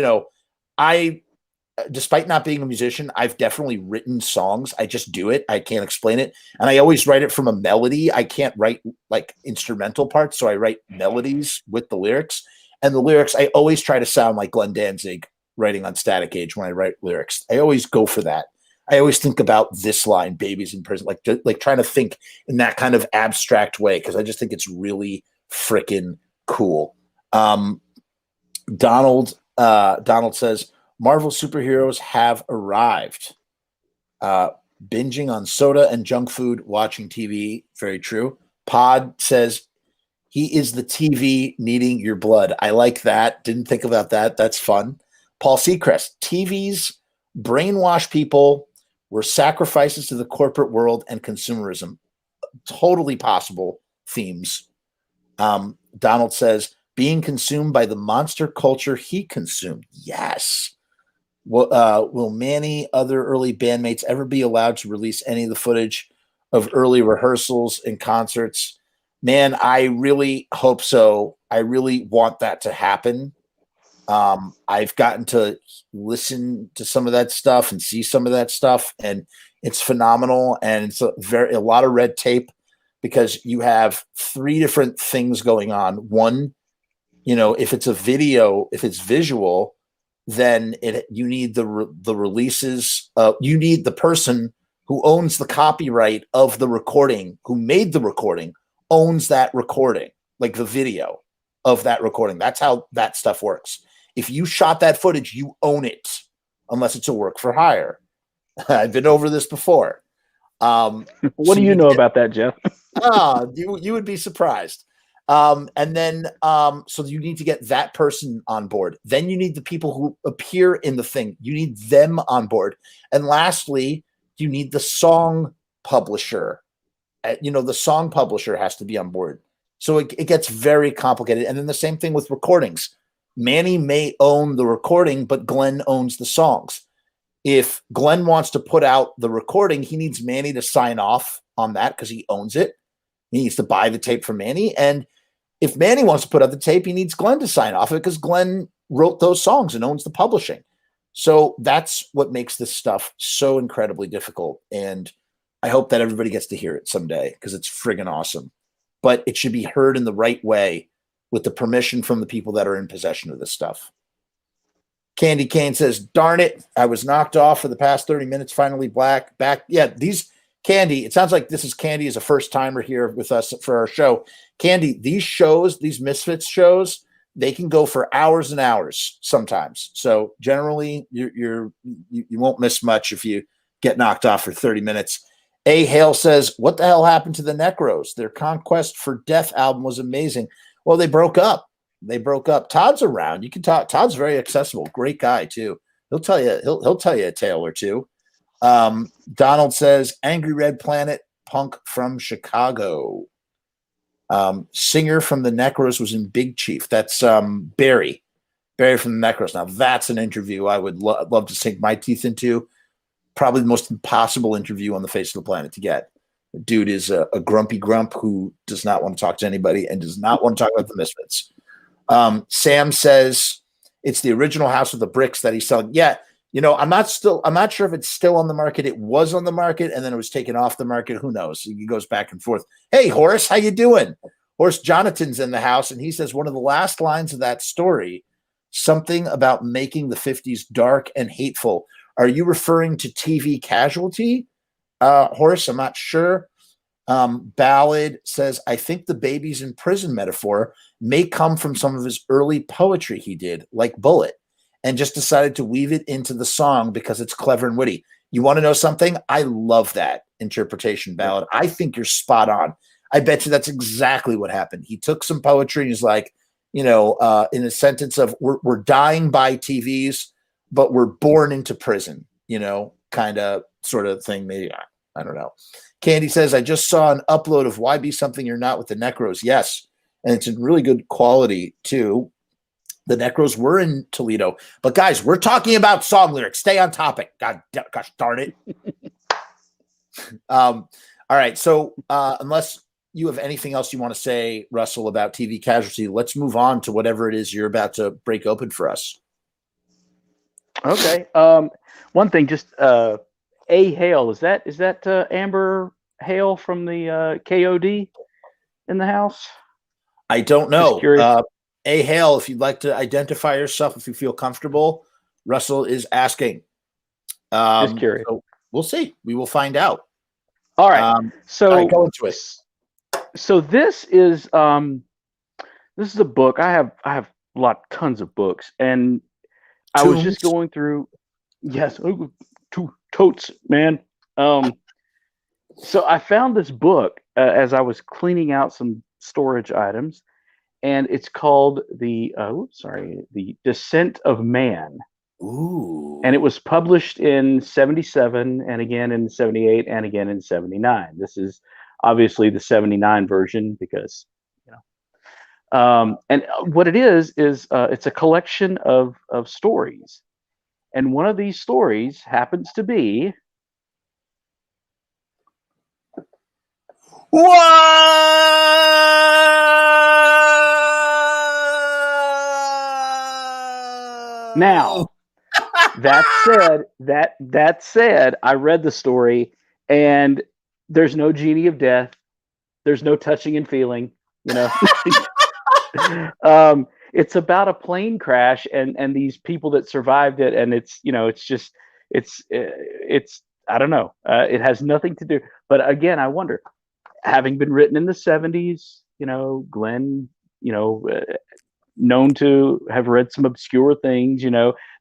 despite not being a musician, I've definitely written songs. I just do it. I can't explain it. And I always write it from a melody. I can't write like instrumental parts. So I write melodies with the lyrics. And the lyrics, I always try to sound like Glenn Danzig writing on Static Age when I write lyrics. I always go for that. I always think about this line, babies in prison, like trying to think in that kind of abstract way, because I just think it's really freaking cool. Donald says, Marvel superheroes have arrived. Binging on soda and junk food, watching TV. Very true. Pod says, he is the TV needing your blood. I like that. Didn't think about that. That's fun. Paul Seacrest, TVs brainwash people. We're sacrifices to the corporate world and consumerism. Totally possible themes. Donald says, being consumed by the monster culture he consumed. Yes. Will many other early bandmates ever be allowed to release any of the footage of early rehearsals and concerts? Man, I really hope so. I really want that to happen. I've gotten to listen to some of that stuff and see some of that stuff, and it's phenomenal. And it's a lot of red tape, because you have three different things going on. One, if it's a video, if it's visual, then you need the releases. You need the person who owns the copyright of the recording, who made the recording, owns that recording, like the video of that recording. That's how that stuff works. If you shot that footage, you own it, unless it's a work for hire. I've been over this before. What do you know about that, Jeff? You would be surprised. And then, so you need to get that person on board. Then you need the people who appear in the thing. You need them on board. And lastly, you need the song publisher. The song publisher has to be on board. So it gets very complicated. And then the same thing with recordings. Manny may own the recording, but Glenn owns the songs. If Glenn wants to put out the recording, he needs Manny to sign off on that because he owns it. He needs to buy the tape from Manny. And if Manny wants to put out the tape, he needs Glenn to sign off it, because Glenn wrote those songs and owns the publishing. So that's what makes this stuff so incredibly difficult. And I hope that everybody gets to hear it someday, because it's friggin' awesome. But it should be heard in the right way, with the permission from the people that are in possession of this stuff. Candy Cane says, darn it, I was knocked off for the past 30 minutes, finally back. Yeah, Candy, it sounds like this is Candy is a first-timer here with us for our show. Candy, these shows, these Misfits shows, they can go for hours and hours sometimes. So generally, you won't miss much if you get knocked off for 30 minutes. A. Hale says, what the hell happened to the Necros? Their Conquest for Death album was amazing. Well, they broke up. Todd's around. You can talk. Todd's very accessible. Great guy too. He'll tell you a tale or two. Donald says, Angry Red Planet punk from Chicago. Singer from the Necros was in Big Chief. That's Barry from the Necros. Now that's an interview I would love to sink my teeth into. Probably the most impossible interview on the face of the planet to get. The dude is a grumpy grump who does not want to talk to anybody and does not want to talk about the Misfits. Sam says it's the original House of the Bricks that he's selling. Yeah, I'm not sure if it's still on the market. It was on the market and then it was taken off the market. Who knows? He goes back and forth. Hey, Horace, how you doing? Horace Jonathan's in the house, and he says one of the last lines of that story, something about making the 50s dark and hateful. Are you referring to TV Casualty? Horace, I'm not sure. Ballad says, I think the babies in prison metaphor may come from some of his early poetry he did, like Bullet, and just decided to weave it into the song because it's clever and witty. You want to know something? I love that interpretation, Ballad. I think you're spot on. I bet you that's exactly what happened. He took some poetry and he's like, in a sentence of we're dying by TVs, but we're born into prison, kind of sort of thing. Maybe, I don't know. Candy says, I just saw an upload of Why Be Something You're Not with the Necros. Yes. And it's in really good quality too. The Necros were in Toledo. But guys, we're talking about song lyrics. Stay on topic. Gosh darn it. All right. So unless you have anything else you want to say, Russell, about TV Casualty, let's move on to whatever it is you're about to break open for us. Okay. One thing, just A Hale. Is that Amber Hale from the KOD in the house? I don't know. Just curious. A Hale, if you'd like to identify yourself, if you feel comfortable, Russell is asking. Just curious. So we'll see. We will find out. All right. So all right, go into it. So this is a book. I have tons of books, and I was just going through. Yes, two totes, man. So I found this book as I was cleaning out some storage items, and it's called The Descent of Man. Ooh. And it was published in 77 and again in 78 and again in 79. This is obviously the 79 version because, and what it is it's a collection of stories. And one of these stories happens to be Now, that said, I read the story, and there's no genie of death. There's no touching and feeling, It's about a plane crash and these people that survived it, and it's I don't know. It has nothing to do. But again, I wonder, having been written in the 70s, Glenn, known to have read some obscure things,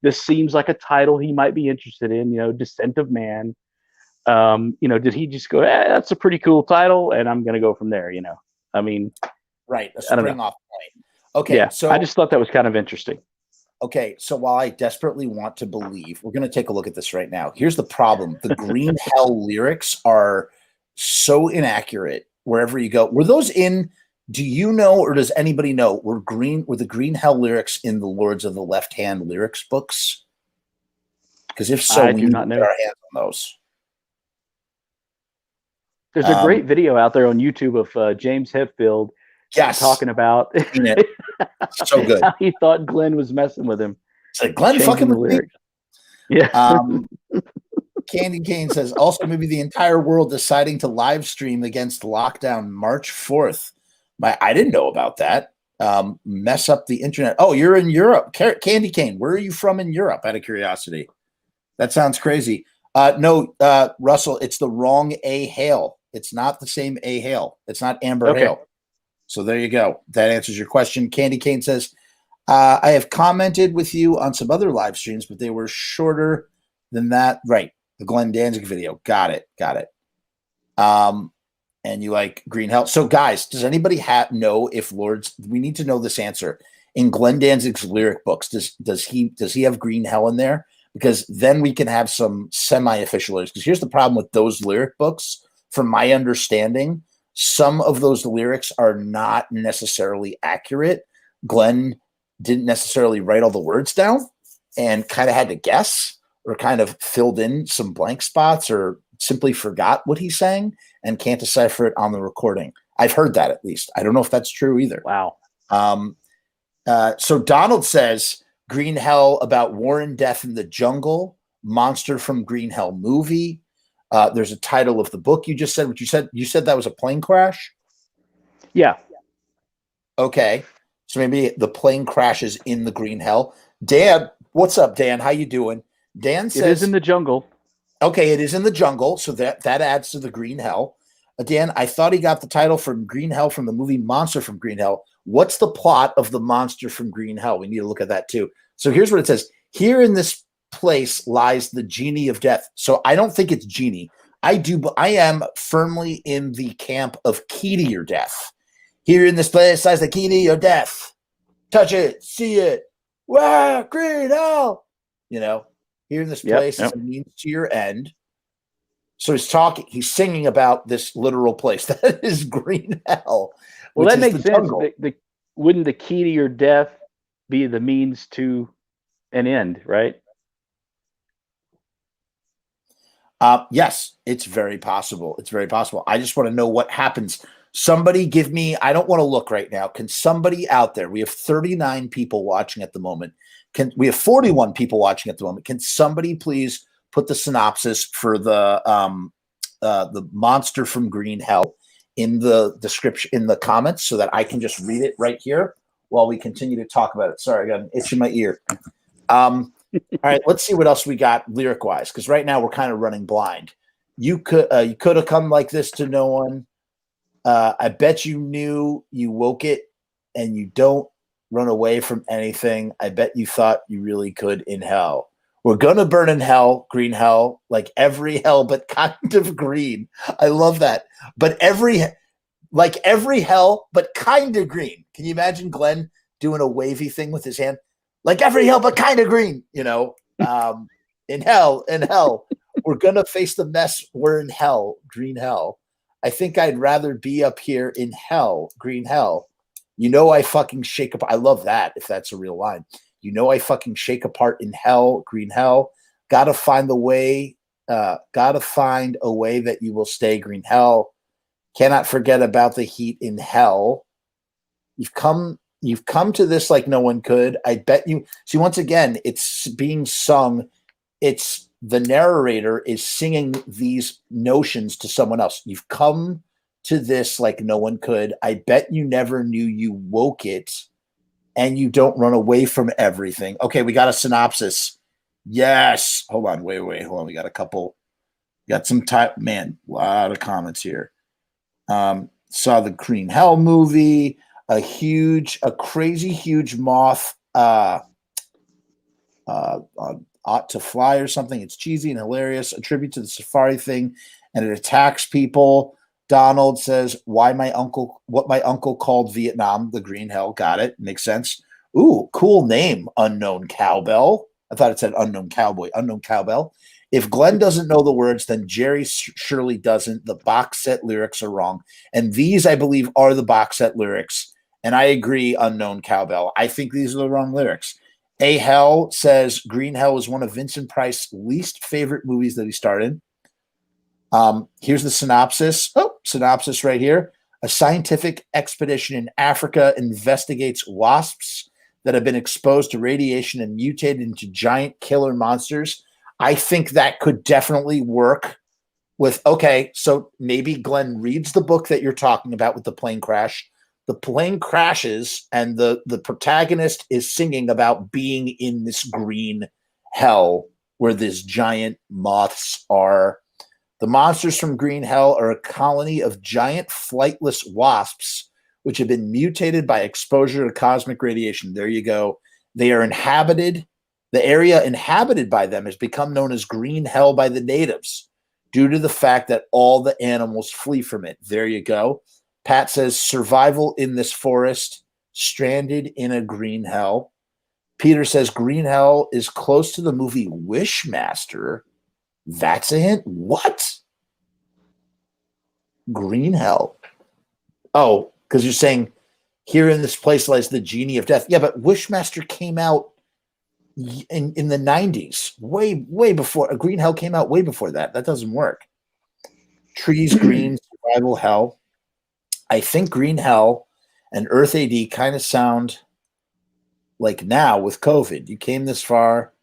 this seems like a title he might be interested in, Descent of Man. Did he just go, that's a pretty cool title, and I'm going to go from there, I mean, right. A spring off point. Okay. Yeah. So I just thought that was kind of interesting. Okay. So while I desperately want to believe, we're going to take a look at this right now. Here's the problem. The Green Hell lyrics are so inaccurate wherever you go. Were those in, do you know, or does anybody know, were the Green Hell lyrics in the Lords of the Left Hand lyrics books? Because if so, we do not need to know. get our hands on those. There's a great video out there on YouTube of James Hetfield talking about so good. how he thought Glenn was messing with him. It's like, Glenn fucking with lyrics. Yeah. Candy Cane says, also maybe the entire world deciding to live stream against lockdown March 4th. I didn't know about that. Mess up the internet. Oh, you're in Europe. Candy Cane, where are you from in Europe, out of curiosity? That sounds crazy. No, Russell, it's the wrong A Hale. It's not the same A Hale. It's not Amber Hale. So there you go. That answers your question. Candy Cane says, I have commented with you on some other live streams, but they were shorter than that. Right. The Glenn Danzig video. Got it. And you like Green Hell. So guys, does anybody know if Lords, we need to know this answer. In Glenn Danzig's lyric books, does he have Green Hell in there? Because then we can have some semi-official lyrics. Because here's the problem with those lyric books. From my understanding, some of those lyrics are not necessarily accurate. Glenn didn't necessarily write all the words down and kind of had to guess or kind of filled in some blank spots or simply forgot what he sang and can't decipher it on the recording. I've heard that, at least. I don't know if that's true either. Wow. So Donald says, Green Hell about war and death in the jungle, Monster from Green Hell movie. There's a title of the book you just said. What you said that was a plane crash? Yeah. Okay. So maybe the plane crashes in the Green Hell. Dan, what's up, Dan? How you doing? Dan says it is in the jungle. Okay, it is in the jungle, so that adds to the Green Hell. Dan, I thought he got the title from Green Hell from the movie Monster from Green Hell. What's the plot of the Monster from Green Hell? We need to look at that too. So here's what it says. Here in this place lies the genie of death. So I don't think it's genie. I am firmly in the camp of key to your death. Here in this place lies the key to your death. Touch it, see it. Wow, Green Hell. You know, here in this place is a means to your end. So he's singing about this literal place that is Green Hell. Well, that makes sense. Wouldn't the key to your death be the means to an end, right? Yes, it's very possible. It's very possible. I just want to know what happens. Somebody give me, I don't want to look right now. Can somebody out there, we have 39 people watching at the moment. We have 41 people watching at the moment. Can somebody please put the synopsis for the Monster from Green Hell in the description, in the comments, so that I can just read it right here while we continue to talk about it. Sorry, I got an itch in my ear. All right, let's see what else we got lyric wise, because right now we're kind of running blind. You could have come like this to no one. I bet you knew you woke it, and you don't run away from anything. I bet you thought you really could in hell. We're gonna burn in hell, green hell, like every hell, but kind of green. I love that. But every hell, but kind of green. Can you imagine Glenn doing a wavy thing with his hand? Like every hell, but kind of green, in hell, we're going to face the mess. We're in hell, green hell. I think I'd rather be up here in hell, green hell. I fucking shake up. I love that. If that's a real line, I fucking shake apart in hell, green hell. Gotta find a way that you will stay, green hell. Cannot forget about the heat in hell. You've come to this like no one could. I bet you. See, once again, it's being sung. It's the narrator is singing these notions to someone else. You've come to this like no one could. I bet you never knew you woke it, and you don't run away from everything. Okay, we got a synopsis. Yes. Hold on. Wait. Hold on. We got a couple. Got some time. Man, a lot of comments here. Saw the Green Hell movie. A crazy huge moth ought to fly or something. It's cheesy and hilarious. A tribute to the safari thing, and it attacks people. Donald says, what my uncle called Vietnam, the Green Hell. Got it. Makes sense. Ooh, cool name, Unknown Cowbell. I thought it said Unknown Cowboy. Unknown Cowbell. If Glenn doesn't know the words, then Jerry surely doesn't. The box set lyrics are wrong. And these, I believe, are the box set lyrics. And I agree, Unknown Cowbell. I think these are the wrong lyrics. A Hell says Green Hell is one of Vincent Price's least favorite movies that he starred in. Here's the synopsis. Synopsis right here. A scientific expedition in Africa investigates wasps that have been exposed to radiation and mutated into giant killer monsters. I think that could definitely work with, so maybe Glenn reads the book that you're talking about with the plane crash. The plane crashes, and the protagonist is singing about being in this green hell where these giant moths are. The monsters from Green Hell are a colony of giant flightless wasps which have been mutated by exposure to cosmic radiation. There you go. They are inhabited. The area inhabited by them has become known as Green Hell by the natives due to the fact that all the animals flee from it. There you go. Pat says, survival in this forest, stranded in a green hell. Peter says, Green Hell is close to the movie Wishmaster. That's a hint? What? Green Hell. Oh, because you're saying here in this place lies the genie of death. Yeah, but Wishmaster came out in the 90s, way before. Green Hell came out way before that. That doesn't work. Trees, green, survival hell. I think Green Hell and Earth AD kind of sound like now with COVID. You came this far.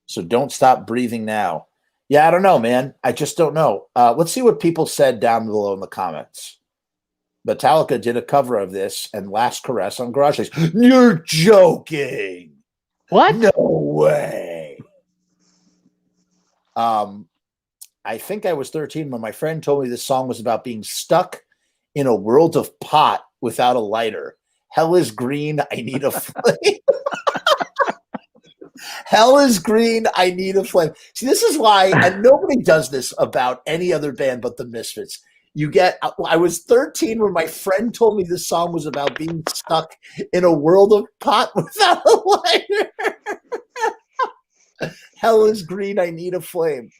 So don't stop breathing now. Yeah, I don't know, man. I just don't know. Let's see what people said down below in the comments. Metallica did a cover of this and Last Caress on Garage Days. You're joking. What? No way. I think I was 13 when my friend told me this song was about being stuck in a world of pot without a lighter. Hell is green. I need a flame. Hell is green. I need a flame. See, this is why, and nobody does this about any other band but the Misfits. I was 13 when my friend told me this song was about being stuck in a world of pot without a lighter. Hell is green. I need a flame.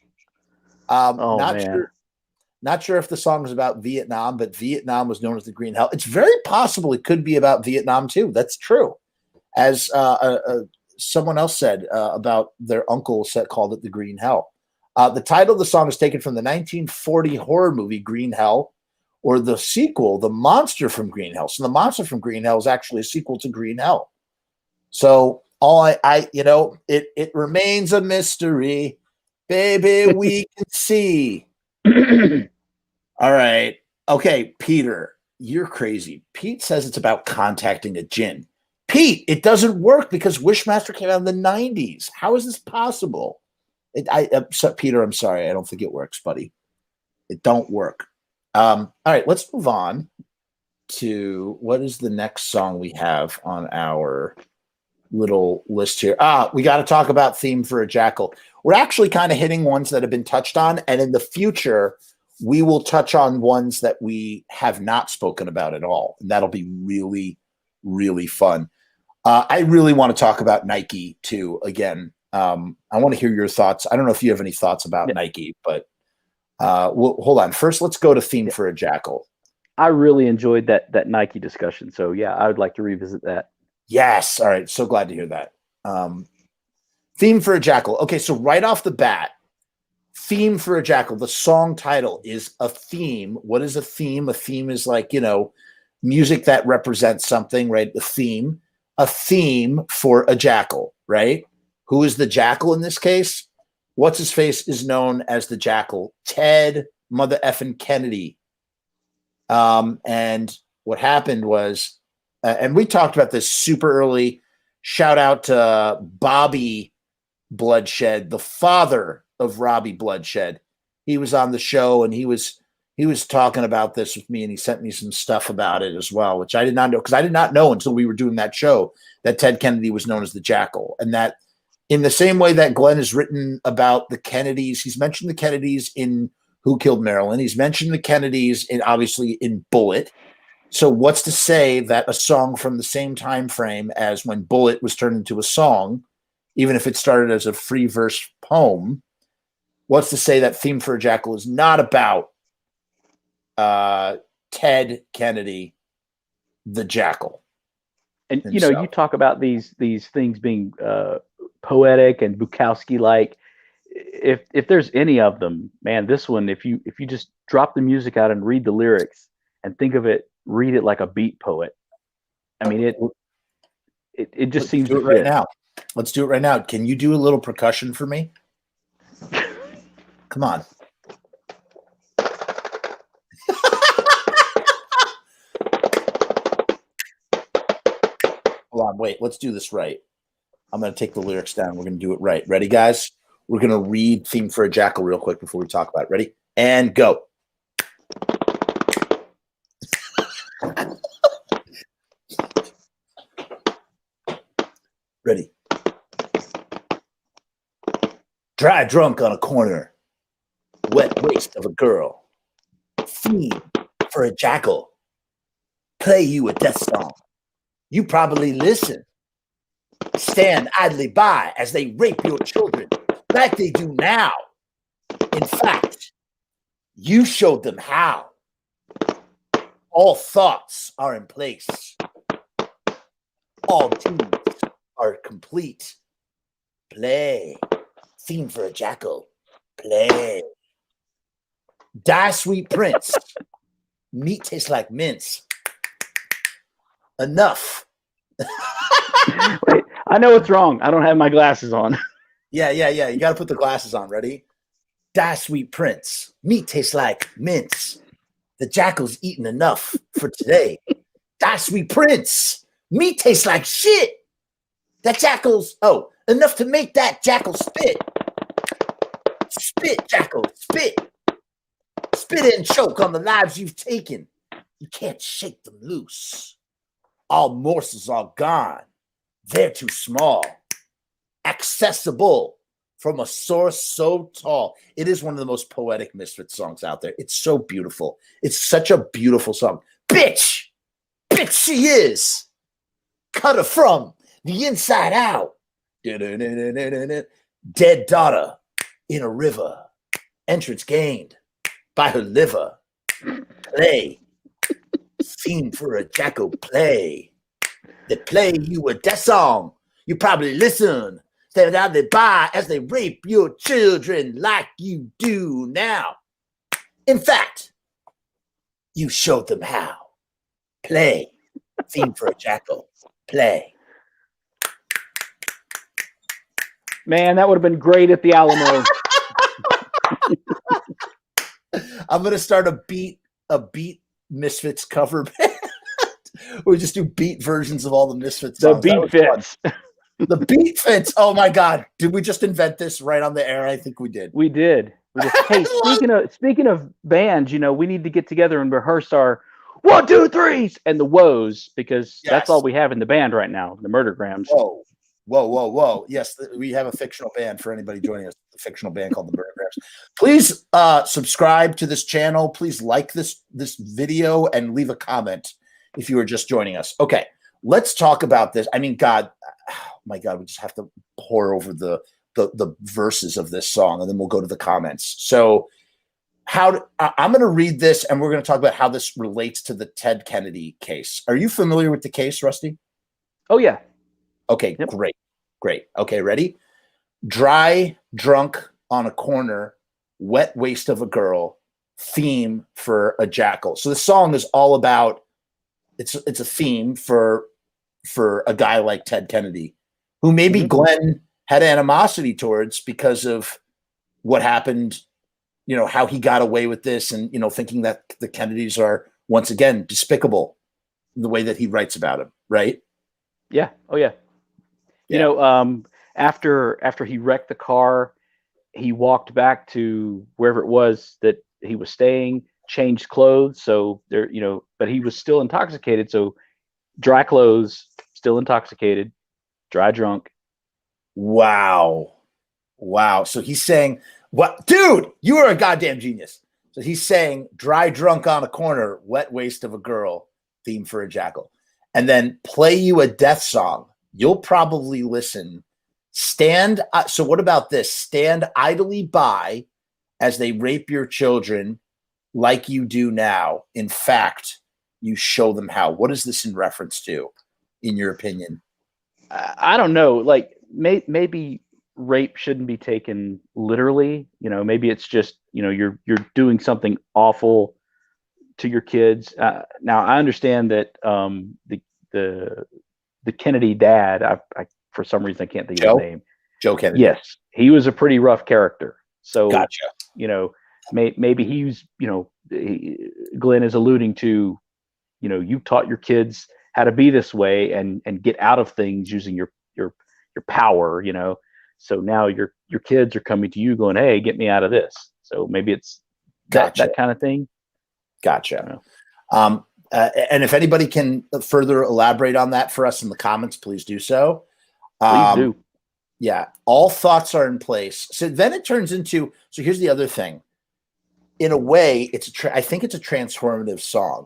Not sure if the song is about Vietnam, but Vietnam was known as the Green Hell. It's very possible it could be about Vietnam too. That's true. As someone else said about their uncle called it the Green Hell. The title of the song is taken from the 1940 horror movie Green Hell, or the sequel, The Monster from Green Hell. So The Monster from Green Hell is actually a sequel to Green Hell. So it remains a mystery. Baby, we can see. All right. Okay, Peter, you're crazy. Pete says it's about contacting a djinn. Pete, it doesn't work because Wishmaster came out in the 90s. How is this possible? Peter, I'm sorry. I don't think it works, buddy. It don't work. All right, let's move on to what is the next song we have on our little list here. We got to talk about Theme for a Jackal. We're actually kind of hitting ones that have been touched on, and in the future, we will touch on ones that we have not spoken about at all. And that'll be really, really fun. I really want to talk about Nike too. Again, I want to hear your thoughts. I don't know if you have any thoughts about Nike, but hold on. First, let's go to Theme for a Jackal. I really enjoyed that Nike discussion. So yeah, I would like to revisit that. Yes. All right. So glad to hear that. Theme for a Jackal. Okay. So right off the bat, Theme for a Jackal, the song title is a theme. What is a theme? A theme is like, music that represents something, right? A theme for a jackal, right? Who is the jackal in this case? What's his face is known as the Jackal, Ted Mother effing Kennedy. And what happened was, and we talked about this super early. Shout out to Bobby Bloodshed, the father of Robbie Bloodshed. He was on the show and he was talking about this with me, and he sent me some stuff about it as well, which I did not know, because I did not know until we were doing that show that Ted Kennedy was known as the Jackal, and that in the same way that Glenn has written about the Kennedys, he's mentioned the Kennedys in Who Killed Marilyn. He's mentioned the Kennedys obviously in Bullet. So what's to say that a song from the same time frame as when Bullet was turned into a song, even if it started as a free verse poem, what's to say that Theme for a Jackal is not about Ted Kennedy, the Jackal? And himself. You talk about these things being poetic and Bukowski-like. If there's any of them, man, this one, if you just drop the music out and read the lyrics and think of it, read it like a beat poet. I mean, it just seems to fit. Right now. Let's do it right now. Can you do a little percussion for me? Come on. Hold on, wait. Let's do this right. I'm going to take the lyrics down. We're going to do it right. Ready, guys? We're going to read Theme for a Jackal real quick before we talk about it. Ready? And go. Ready? Dry drunk on a corner. Wet waist of a girl. Theme for a jackal. Play you a death song. You probably listen. Stand idly by as they rape your children like they do now. In fact, you showed them how. All thoughts are in place. All tunes are complete. Play. Theme for a jackal. Play. Die, sweet prince. Meat tastes like mince. Enough. Wait, I know what's wrong. I don't have my glasses on. Yeah. You got to put the glasses on. Ready? Die, sweet prince. Meat tastes like mince. The jackal's eaten enough for today. Die, sweet prince. Meat tastes like shit. That jackal's, enough to make that jackal spit. Spit, jackal, spit. Spit and choke on the lives you've taken. You can't shake them loose. All morsels are gone. They're too small. Accessible from a source so tall. It is one of the most poetic Misfits songs out there. It's so beautiful. It's such a beautiful song. Bitch! Bitch she is! Cut her from the inside out. Dead daughter in a river. Entrance gained by her liver. Play. Theme for a jackal play. They play you a death song. You probably listen. Stand out they by as they rape your children like you do now. In fact, you showed them how. Play. Theme for a jackal. Play. Man, that would have been great at the Alamo. I'm gonna start a beat Misfits cover band. We just do beat versions of all the Misfits songs. The beat fits. The beat fits. Oh my God! Did we just invent this right on the air? I think we did. We did. Hey, speaking of bands, we need to get together and rehearse our 1, 2, 3s and the woes, because that's all we have in the band right now. The Murdergrams. Whoa. Yes, we have a fictional band for anybody joining us. A fictional band called the Murdergrams. Please subscribe to this channel. Please like this video and leave a comment if you are just joining us. Okay, let's talk about this. I mean, God, oh my God, we just have to pour over the verses of this song, and then we'll go to the comments. So I'm going to read this, and we're going to talk about how this relates to the Ted Kennedy case. Are you familiar with the case, Rusty? Oh, yeah. Okay, yep. Great. Okay, ready? Dry, drunk on a corner, wet waste of a girl, theme for a jackal. So the song is all about, it's a theme for a guy like Ted Kennedy, who maybe Glenn had animosity towards because of what happened, how he got away with this, and, thinking that the Kennedys are, once again, despicable in the way that he writes about him, right? Yeah. Oh, yeah. After he wrecked the car, he walked back to wherever it was that he was staying, changed clothes. So there, but he was still intoxicated. So dry clothes, still intoxicated, dry drunk. Wow. So he's saying, what, dude, you are a goddamn genius. So he's saying dry drunk on a corner, wet waste of a girl, theme for a jackal, and then play you a death song. You'll probably listen. So what about this? Stand idly by as they rape your children like you do now. In fact, you show them how. What is this in reference to, in your opinion? I don't know. Like maybe rape shouldn't be taken literally. Maybe it's just, you're doing something awful to your kids. Now I understand that the Kennedy dad, I for some reason I can't think of his name. Joe Kennedy. Yes, he was a pretty rough character. So gotcha. Maybe he was, Glenn is alluding to, you taught your kids how to be this way and get out of things using your power, So now your kids are coming to you going, hey, get me out of this. So maybe it's that kind of thing. Gotcha. And if anybody can further elaborate on that for us in the comments, please do so. Please do. Yeah. All thoughts are in place. So then it turns into, so here's the other thing. In a way, I think it's a transformative song.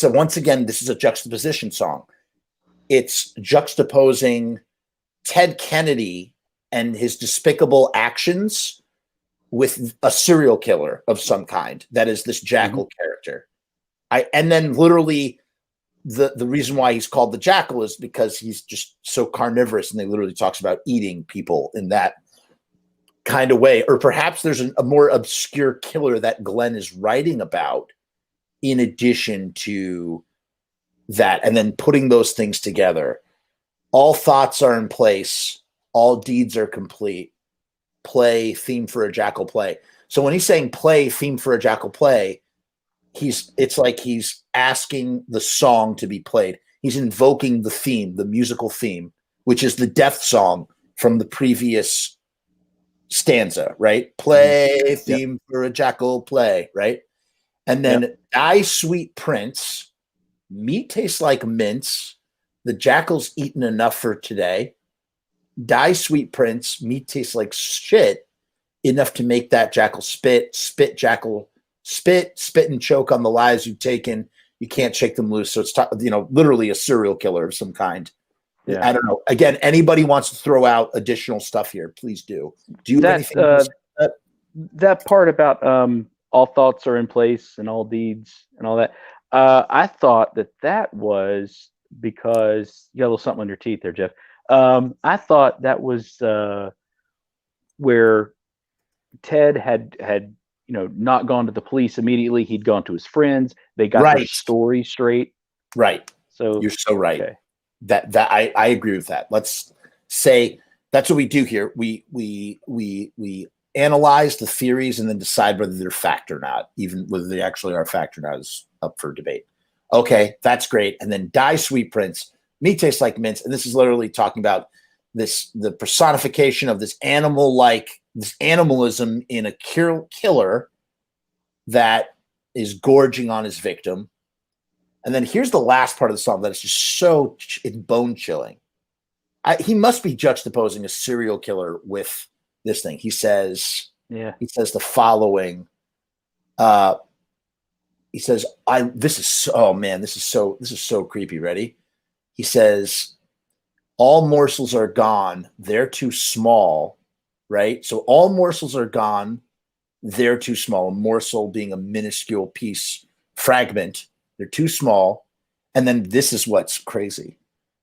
Once again, this is a juxtaposition song. It's juxtaposing Ted Kennedy and his despicable actions with a serial killer of some kind. That is this jackal character. And then literally the reason why he's called the Jackal is because he's just so carnivorous, and they literally talks about eating people in that kind of way. Or perhaps there's a more obscure killer that Glenn is writing about in addition to that, and then putting those things together. All thoughts are in place. all deeds are complete. Play, theme for a jackal play. So when he's saying play, theme for a jackal play, it's like he's asking the song to be played. He's invoking the theme, the musical theme, which is the death song from the previous stanza, right? Play, theme for a jackal play, right? And then Die Sweet Prince, meat tastes like mince, the jackal's eaten enough for today. Die Sweet Prince, meat tastes like shit, enough to make that jackal spit, jackal, spit and choke on the lives you've taken. You can't shake them loose. So it's, literally a serial killer of some kind. Yeah. I don't know. Again, anybody wants to throw out additional stuff here, please do. Do you have anything? That part about all thoughts are in place and all deeds and all that. I thought that was because you got a little something on your teeth there, Jeff. I thought that was where Ted had not gone to the police immediately. He'd gone to his friends. They got their story straight. Right. So you're so right. Okay. That I agree with that. Let's say that's what we do here. We analyze the theories and then decide whether they're fact or not. Even whether they actually are fact or not is up for debate. Okay, that's great. And then Die Sweet Prince, meat tastes like mince. And this is literally talking about the personification of this this animalism in a killer that is gorging on his victim. And then here's the last part of the song that is just it's bone chilling. He must be juxtaposing a serial killer with this thing. He says the following. He says, this is so creepy. Ready? He says, all morsels are gone. They're too small. Right. So all morsels are gone. They're too small. A morsel being a minuscule piece, fragment. They're too small. And then this is what's crazy.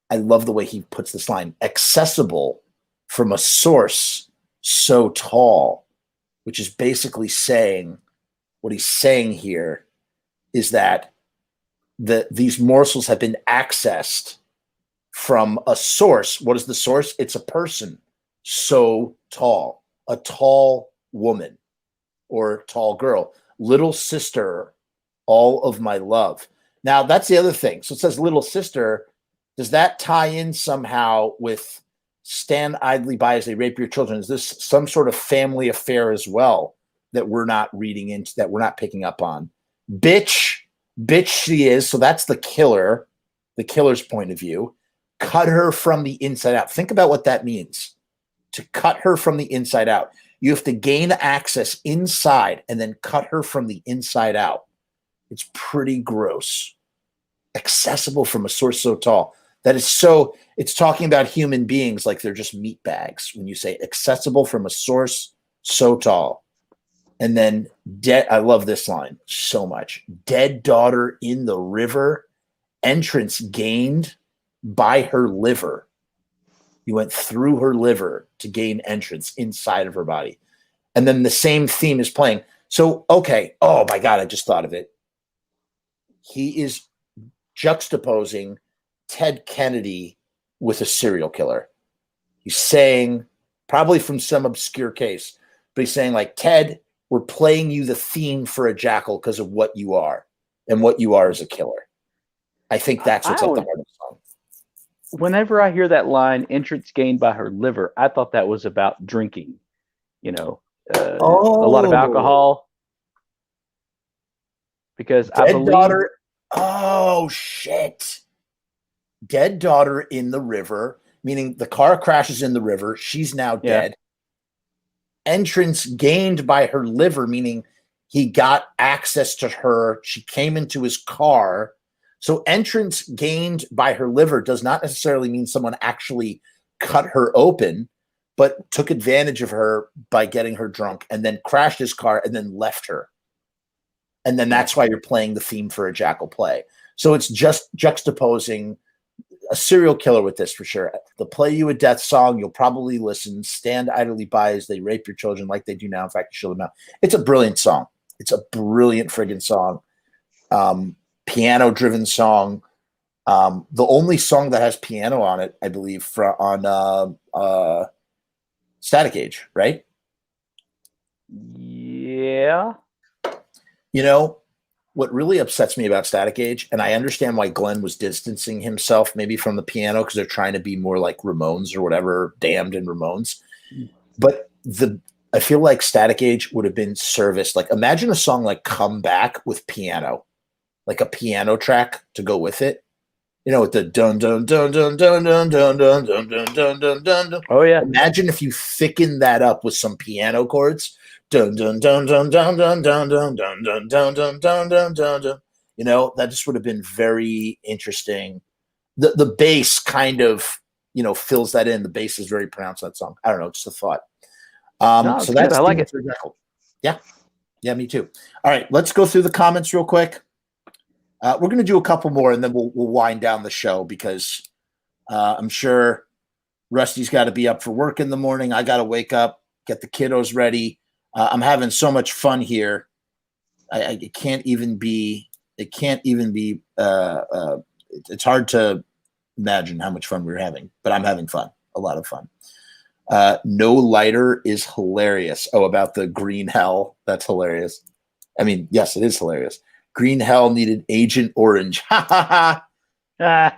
I love the way he puts this line, accessible from a source so tall, which is basically saying, what he's saying here is that these morsels have been accessed from a source. What is the source? It's a person so tall, a tall woman or tall girl, little sister, all of my love. Now that's the other thing. So it says little sister. Does that tie in somehow with stand idly by as they rape your children? Is this some sort of family affair as well that we're not reading into, that we're not picking up on? Bitch she is. So that's the killer's point of view. Cut her from the inside out. Think about what that means. To cut her from the inside out. You have to gain access inside and then cut her from the inside out. It's pretty gross. Accessible from a source so tall. That is so, it's talking about human beings like they're just meat bags when you say accessible from a source so tall. And then I love this line so much. Dead daughter in the river, entrance gained by her liver. You went through her liver to gain entrance inside of her body. And then the same theme is playing. So, okay. Oh my God, I just thought of it. He is juxtaposing Ted Kennedy with a serial killer. He's saying, probably from some obscure case, but he's saying like, Ted, we're playing you the theme for a jackal because of what you are and what you are as a killer. I think that's what's at the heart of the song. Whenever I hear that line, entrance gained by her liver, I thought that was about drinking, a lot of alcohol. Because I believe... daughter. Oh, shit. Dead daughter in the river, meaning the car crashes in the river. She's now dead. Entrance gained by her liver, meaning he got access to her. She came into his car. So entrance gained by her liver does not necessarily mean someone actually cut her open, but took advantage of her by getting her drunk and then crashed his car and then left her. And then that's why you're playing the theme for a jackal play. So it's just juxtaposing a serial killer with this for sure. They'll play you a death song. You'll probably listen, stand idly by as they rape your children like they do now. In fact, you show them out. It's a brilliant song. It's a brilliant friggin' song. Piano driven song. The only song that has piano on it, I believe, on Static Age, right? Yeah. You know, what really upsets me about Static Age, and I understand why Glenn was distancing himself maybe from the piano because they're trying to be more like Ramones or whatever, Damned and Ramones. But I feel like Static Age would have been serviced. Like, imagine a song like Come Back with piano, like a piano track to go with it. You know, with the dun dun dun dun dun dun dun dun dun dun dun dun dun. Oh yeah. Imagine if you thicken that up with some piano chords. Dun dun dun dun dun dun dun dun dun dun dun dun dun dun dun dun. You know, that just would have been very interesting. The bass kind of, you know, fills that in. The bass is very pronounced in that song. I don't know, just a thought. No, So good. that's I like it. Jackal. Yeah. Yeah, me too. All right, let's go through the comments real quick. We're going to do a couple more, and then we'll wind down the show because I'm sure Rusty's got to be up for work in the morning. I got to wake up, get the kiddos ready. I'm having so much fun here. It can't even be. It can't even be. It's hard to imagine how much fun we're having, but I'm having fun. A lot of fun. No lighter is hilarious. Oh, about the green hell. That's hilarious. I mean, yes, it is hilarious. Green hell needed Agent Orange. Ha ha ha.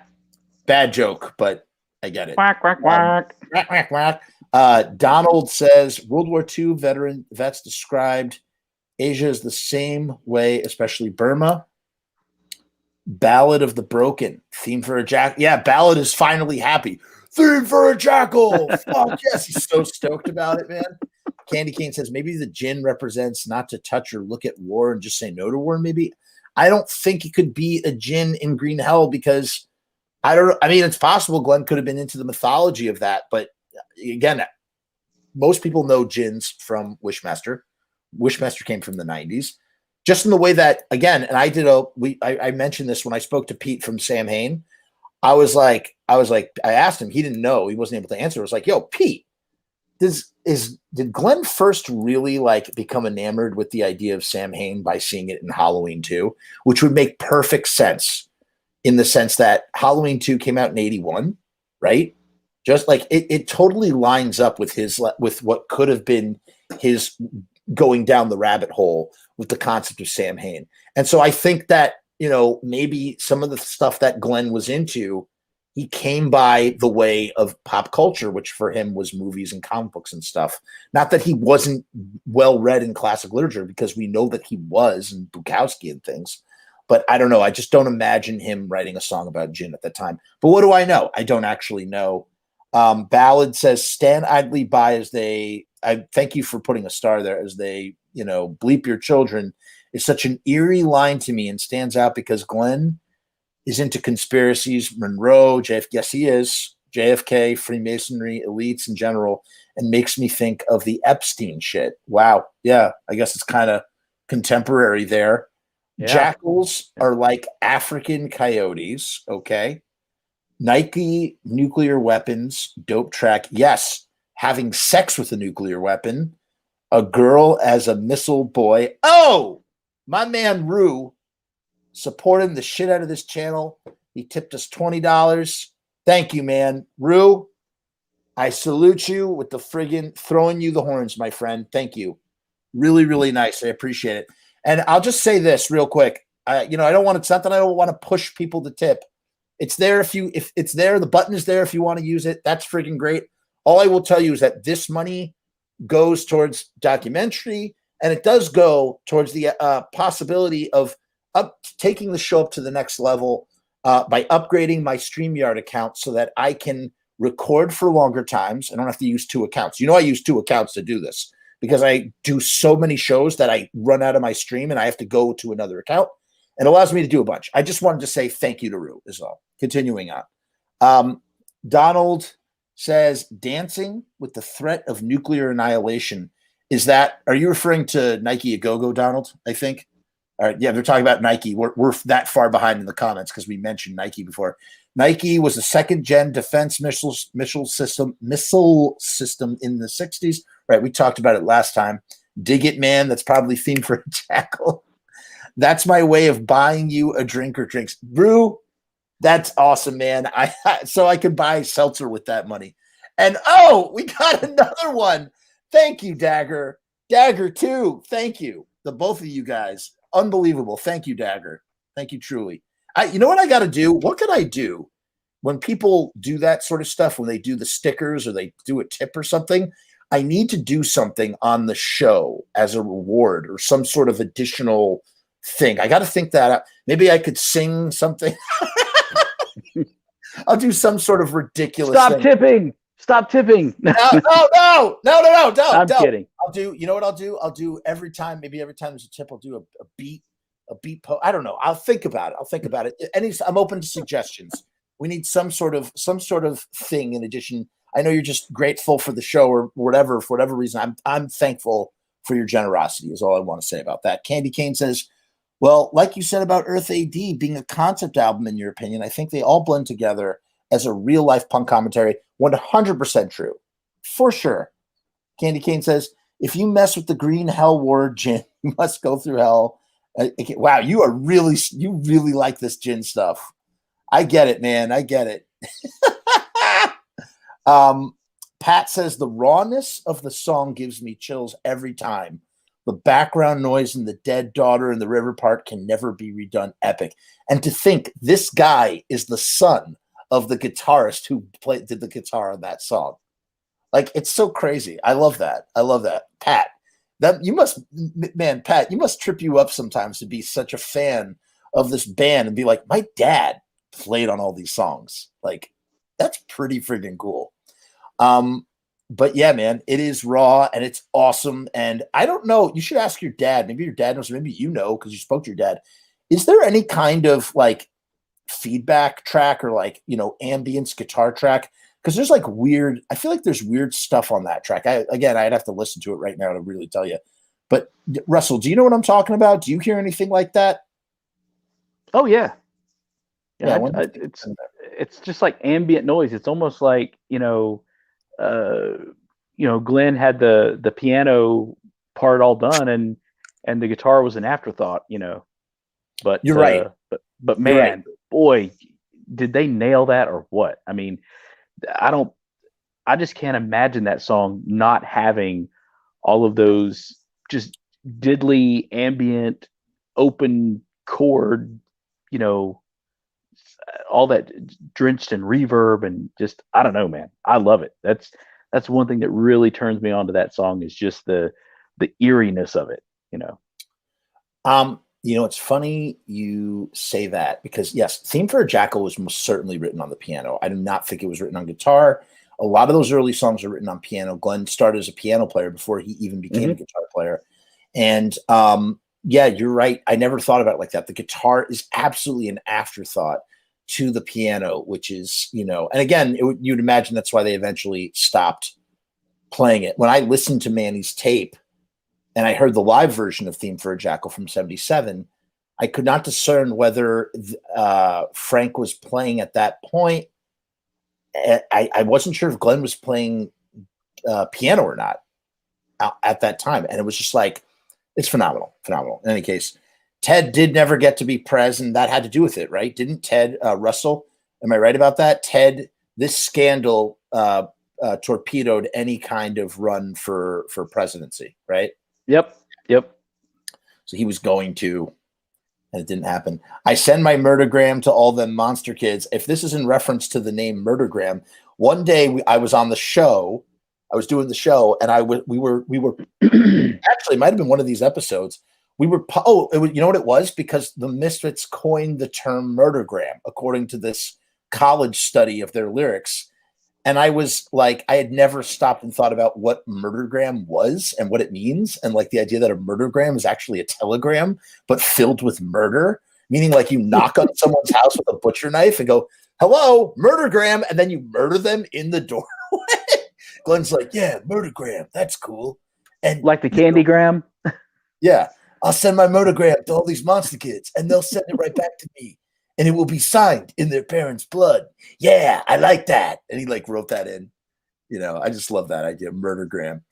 Bad joke, but I get it. Quack, quack, quack. Quack, quack, quack. Donald says World War II vets described Asia as the same way, especially Burma. Ballad of the Broken. Theme for a Jackal. Yeah, Ballad is finally happy. Theme for a Jackal. Fuck yes. He's so stoked about it, man. Candy Cane says maybe the gin represents not to touch or look at war and just say no to war, maybe. I don't think it could be a gin in Green Hell because I mean, it's possible Glenn could have been into the mythology of that, but again, most people know gins from Wishmaster. Wishmaster came from the 90s. Just in the way that, again, and I mentioned this when I spoke to Pete from Samhain. I asked him, he didn't know, he wasn't able to answer. I was like, yo, Pete, did Glenn first really like become enamored with the idea of Samhain by seeing it in Halloween 2, which would make perfect sense in the sense that Halloween 2 came out in 81, right? Just like it totally lines up with with what could have been his going down the rabbit hole with the concept of Samhain. And so I think that, you know, maybe some of the stuff that Glenn was into, he came by the way of pop culture, which for him was movies and comic books and stuff. Not that he wasn't well read in classic literature, because we know that he was, and Bukowski and things. But I don't know. I just don't imagine him writing a song about gin at the time. But what do I know? I don't actually know. Ballad says, stand idly by as I thank you for putting a star there, as they, you know, bleep your children, is such an eerie line to me and stands out because Glenn is into conspiracies, Monroe, JFK, yes, he is, JFK, Freemasonry, elites in general, and makes me think of the Epstein shit. Wow. Yeah, I guess it's kind of contemporary there. Yeah. Jackals are like African coyotes, okay? Nike, nuclear weapons, dope track. Yes, having sex with a nuclear weapon. A girl as a missile boy. Oh, my man Rue supporting the shit out of this channel. He tipped us $20. Thank you, man. Rue, I salute you with the friggin' throwing you the horns, my friend. Thank you. Really, really nice. I appreciate it. And I'll just say this real quick. You know, it's not that I don't want to push people to tip. It's there if it's there, the button is there if you want to use it. That's freaking great. All I will tell you is that this money goes towards documentary, and it does go towards the possibility of taking the show up to the next level by upgrading my StreamYard account so that I can record for longer times. I don't have to use 2 accounts. You know, I use 2 accounts to do this because I do so many shows that I run out of my stream and I have to go to another account. It allows me to do a bunch. I just wanted to say thank you to Rue as well. Continuing on. Donald says, dancing with the threat of nuclear annihilation. Are you referring to Nike A Go-Go, Donald, I think? All right, yeah, they're talking about Nike. We're that far behind in the comments because we mentioned Nike before. Nike was a second-gen defense missile system in the 60s. Right, we talked about it last time. Dig it, man. That's probably themed for a Jackal. That's my way of buying you a drink or drinks. Brew, that's awesome, man. So I could buy seltzer with that money. And oh, we got another one. Thank you, Dagger. Dagger too. Thank you. The both of you guys. Unbelievable. Thank you, Dagger. Thank you, truly. You know what I got to do? What can I do when people do that sort of stuff, when they do the stickers or they do a tip or something? I need to do something on the show as a reward or some sort of additional thing. I got to think that out. Maybe I could sing something. I'll do some sort of ridiculous Stop tipping. Stop tipping. No, I'm don't. kidding. I'll do, you know what I'll do? I'll do every time there's a tip, I'll do a beat I don't know. I'll think about it. I'm open to suggestions. We need some sort of thing in addition. I know you're just grateful for the show or whatever, for whatever reason. I'm thankful for your generosity is all I want to say about that. Candy Cane says, well, like you said about Earth AD being a concept album, in your opinion, I think they all blend together as a real life punk commentary. 100% true. For sure. Candy Cane says, if you mess with the green hell ward gin, you must go through hell. Wow, you really like this gin stuff. I get it, man. I get it. Pat says the rawness of the song gives me chills every time. The background noise and the dead daughter in the river part can never be redone. Epic. And to think this guy is the son of the guitarist who did the guitar on that song. Like, it's so crazy. I love that. Pat, Pat, you must trip you up sometimes to be such a fan of this band and be like, my dad played on all these songs. Like, that's pretty friggin' cool. But yeah, man, it is raw and it's awesome. And I don't know, you should ask your dad. Maybe your dad knows, maybe you know, because you spoke to your dad. Is there any kind of like feedback track or like, ambience guitar track? Because there's like weird, I feel like there's weird stuff on that track. I'd have to listen to it right now to really tell you. But Russell, do you know what I'm talking about? Do you hear anything like that? Oh yeah. Yeah, it's just like ambient noise. It's almost like, Glenn had the piano part all done and the guitar was an afterthought, But you're right. But man, right. Boy, did they nail that or what? I mean, I just can't imagine that song not having all of those just diddly ambient open chord, all that drenched in reverb and just, I don't know, man. I love it. That's one thing that really turns me on to that song is just the eeriness of it, It's funny you say that because yes, Theme for a Jackal was most certainly written on the piano. I do not think it was written on guitar. A lot of those early songs are written on piano. Glenn started as a piano player before he even became a guitar player. And yeah, you're right. I never thought about it like that. The guitar is absolutely an afterthought to the piano, which is, and again, you'd imagine that's why they eventually stopped playing it. When I listened to Manny's tape and I heard the live version of Theme for a Jackal from 77, I could not discern whether Frank was playing at that point. I wasn't sure if Glenn was playing piano or not at that time. And it was just like, it's phenomenal. In any case, Ted did never get to be pres, and that had to do with it, right? Didn't Ted, Russell, am I right about that? Ted, this scandal torpedoed any kind of run for presidency, right? Yep. So he was going to, and it didn't happen. I send my murdergram to all them monster kids. If this is in reference to the name Murdergram, one day I was on the show. I was doing the show, and we were actually, it might have been one of these episodes. You know what it was? Because the Misfits coined the term murdergram according to this college study of their lyrics. And I was like, I had never stopped and thought about what murdergram was and what it means. And like the idea that a murdergram is actually a telegram, but filled with murder, meaning like you knock on someone's house with a butcher knife and go, hello, murdergram. And then you murder them in the doorway. Glenn's like, yeah, murdergram. That's cool. And like the candygram. Yeah. I'll send my murdergram to all these monster kids and they'll send it right back to me. And it will be signed in their parents' blood. Yeah, I like that. And he like wrote that in. I just love that idea, murdergram.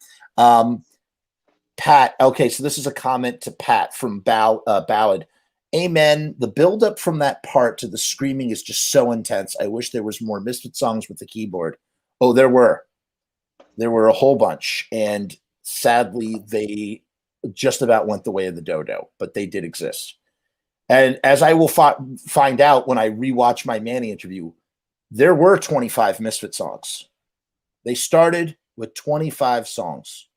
Pat, okay, so this is a comment to Pat from Ballad. Amen. The buildup from that part to the screaming is just so intense. I wish there was more Misfit songs with the keyboard. Oh, there were. There were a whole bunch, and sadly, they just about went the way of the dodo, but they did exist. And as I will find out when I rewatch my Manny interview, there were 25 Misfit songs. They started with 25 songs,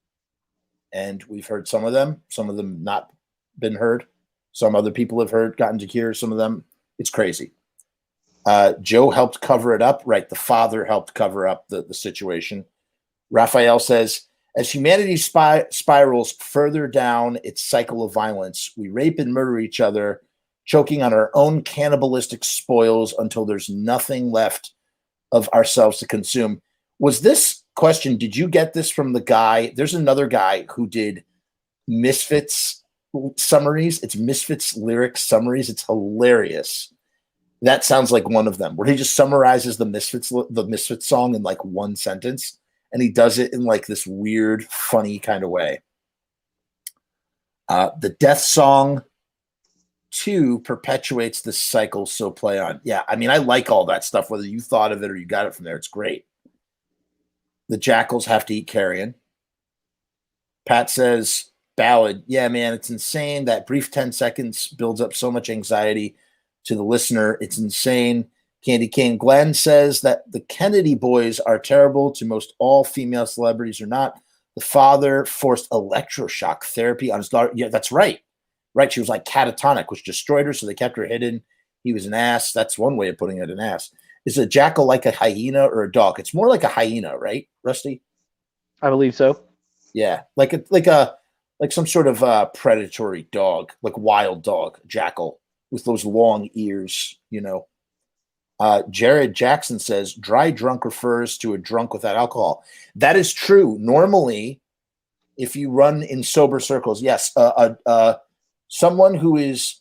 and we've heard some of them not been heard. Some other people have gotten to hear some of them. It's crazy. Joe helped cover it up, right? The father helped cover up the situation. Raphael says, as humanity spirals further down its cycle of violence, we rape and murder each other, choking on our own cannibalistic spoils until there's nothing left of ourselves to consume. Was this question, did you get this from the guy? There's another guy who did Misfits summaries. It's Misfits lyric summaries. It's hilarious. That sounds like one of them, where he just summarizes the Misfits song in like one sentence, and he does it in like this weird, funny kind of way. The death song 2 perpetuates this cycle, so play on. Yeah, I mean, I like all that stuff, whether you thought of it or you got it from there. It's great. The Jackals have to eat carrion. Pat says, ballad. Yeah, man, it's insane. That brief 10 seconds builds up so much anxiety to the listener. It's insane. Candy Cane Glenn says that the Kennedy boys are terrible to most all female celebrities or not. The father forced electroshock therapy on his daughter. Yeah, that's right. Right. She was like catatonic, which destroyed her. So they kept her hidden. He was an ass. That's one way of putting it, an ass. Is a jackal like a hyena or a dog? It's more like a hyena, right, Rusty? I believe so. Yeah, like some sort of predatory dog, like wild dog, jackal with those long ears, you know. Jared Jackson says dry drunk refers to a drunk without alcohol. That is true. Normally, if you run in sober circles, yes, someone who is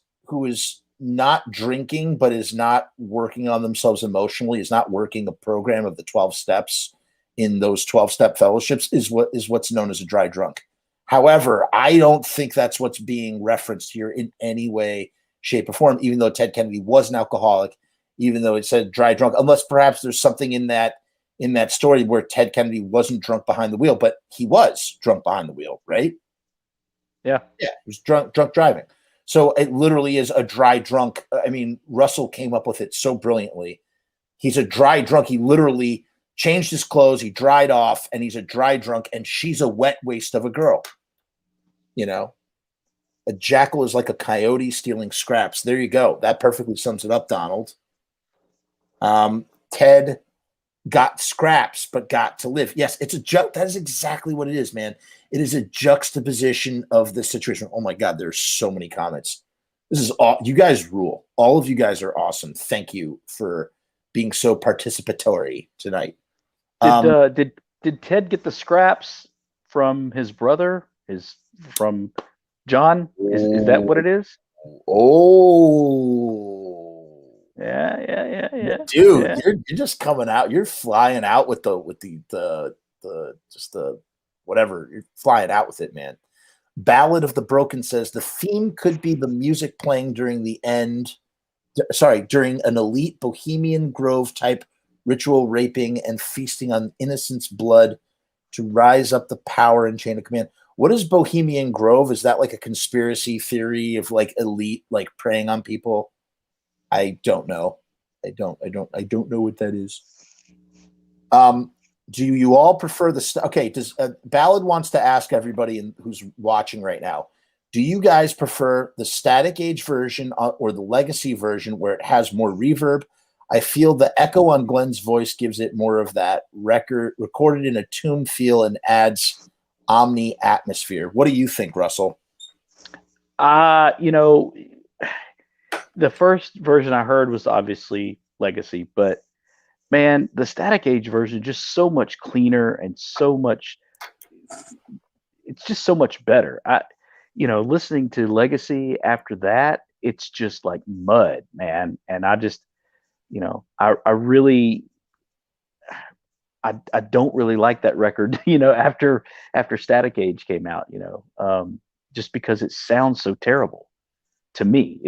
not drinking but is not working on themselves emotionally, is not working a program of the 12 steps in those 12-step fellowships is what's known as a dry drunk. However, I don't think that's what's being referenced here in any way, shape, or form, even though Ted Kennedy was an alcoholic, even though it said dry drunk, unless perhaps there's something in that story where Ted Kennedy wasn't drunk behind the wheel, but he was drunk behind the wheel, right? Yeah. Yeah, he was drunk driving. So it literally is a dry drunk. I mean, Russell came up with it so brilliantly. He's a dry drunk. He literally changed his clothes, he dried off, and he's a dry drunk, and she's a wet waste of a girl. You know? A jackal is like a coyote stealing scraps. There you go. That perfectly sums it up, Donald. Ted got scraps, but got to live. Yes, it's that is exactly what it is, man. It is a juxtaposition of the situation. Oh my God, there's so many comments. This is all you guys rule. All of you guys are awesome. Thank you for being so participatory tonight. Did Ted get the scraps from his brother? From John? Is that what it is? Oh, yeah. Dude, yeah. You're just coming out. You're flying out with the whatever. You're flying out with it, man. Ballad of the Broken says the theme could be the music playing during during an elite Bohemian Grove type ritual raping and feasting on innocents' blood to rise up the power and chain of command. What is Bohemian Grove? Is that like a conspiracy theory of like elite like preying on people? I don't know. I don't know what that is. Do you all prefer okay, does Ballad wants to ask everybody who's watching right now, do you guys prefer the Static Age version or the Legacy version where it has more reverb? I feel the echo on Glenn's voice gives it more of that recorded in a tomb feel and adds omni atmosphere. What do you think, Russell? The first version I heard was obviously Legacy, but man, the Static Age version just so much cleaner and it's just so much better. Listening to Legacy after that, it's just like mud, man. And I just, I really, I don't really like that record, after Static Age came out, just because it sounds so terrible to me.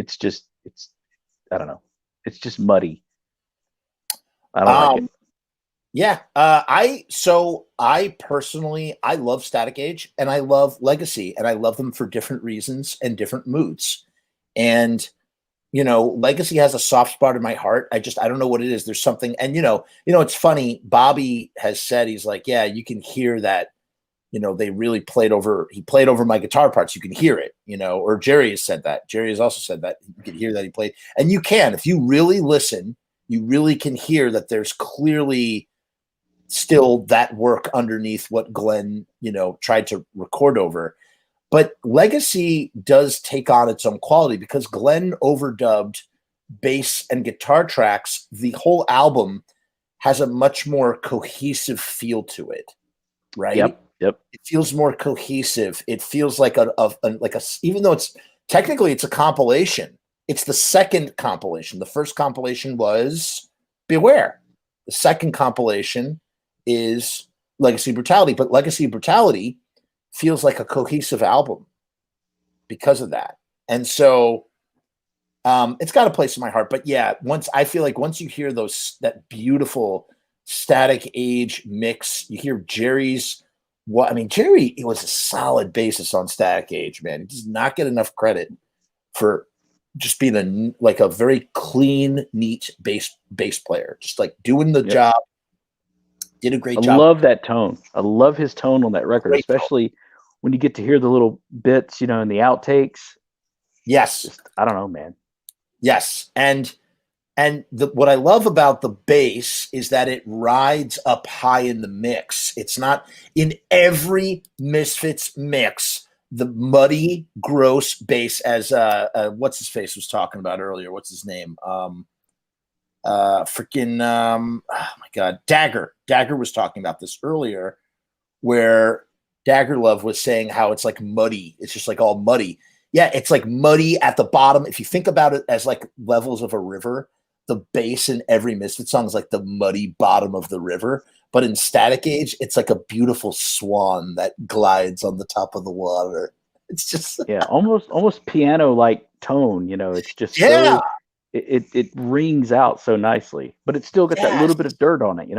I don't know. It's just muddy. I don't like it. Yeah. I personally, I love Static Age and I love Legacy, and I love them for different reasons and different moods. And Legacy has a soft spot in my heart. I don't know what it is. There's something, and it's funny. Bobby has said, he's like, yeah, you can hear that, they really he played over my guitar parts. You can hear it, or Jerry has said that. Jerry has also said that you can hear that he played, and you can, if you really listen, you really can hear that there's clearly still that work underneath what Glenn, tried to record over. But Legacy does take on its own quality because Glenn overdubbed bass and guitar tracks. The whole album has a much more cohesive feel to it, right? Yep. It feels more cohesive. It feels like even though it's a compilation. It's the second compilation. The first compilation was Beware. The second compilation is Legacy Brutality, but Legacy Brutality feels like a cohesive album because of that. And so it's got a place in my heart. But yeah, once you hear that beautiful Static Age mix, you hear Jerry's Jerry, he was a solid bassist on Static Age, man. He does not get enough credit for just being a very clean, neat bass player, just like doing the job. Did a great job. I love that tone. I love his tone on that record, Great especially when you get to hear the little bits, in the outtakes. Yes. I don't know, man. Yes. And what I love about the bass is that it rides up high in the mix. It's not in every Misfits mix. The muddy, gross bass, as what's his face was talking about earlier. What's his name? Oh my God, Dagger was talking about this earlier, where Dagger Love was saying how it's like muddy. It's just like all muddy. Yeah, it's like muddy at the bottom. If you think about it as like levels of a river, the bass in every Misfit song is like the muddy bottom of the river. But in Static Age, it's like a beautiful swan that glides on the top of the water. It's just almost piano like tone. It's just so it rings out so nicely, but it's still got that little bit of dirt on it.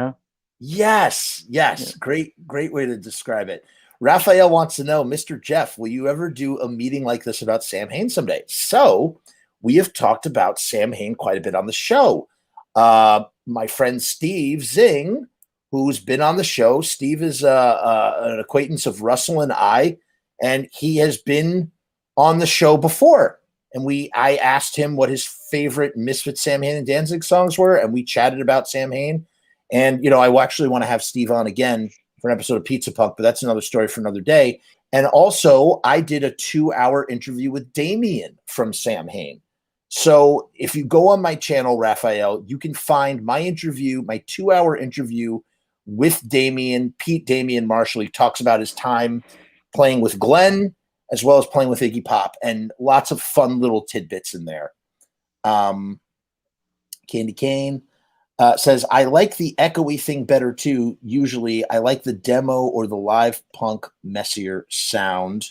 Yes. Yeah. Great way to describe it. Raphael wants to know, Mr. Jeff, will you ever do a meeting like this about Samhain someday? So we have talked about Samhain quite a bit on the show. My friend Steve Zing, who's been on the show, Steve is an acquaintance of Russell and I, and he has been on the show before. And I asked him what his favorite Misfits, Samhain and Danzig songs were, and we chatted about Samhain. And, I actually want to have Steve on again for an episode of Pizza Punk, but that's another story for another day. And also, I did a 2-hour interview with Damien from Samhain. So if you go on my channel, Raphael, you can find my 2-hour interview with Damien, Pete Damien Marshall. He talks about his time playing with Glenn as well as playing with Iggy Pop, and lots of fun little tidbits in there. Candy Cane says, I like the echoey thing better too. Usually I like the demo or the live punk messier sound.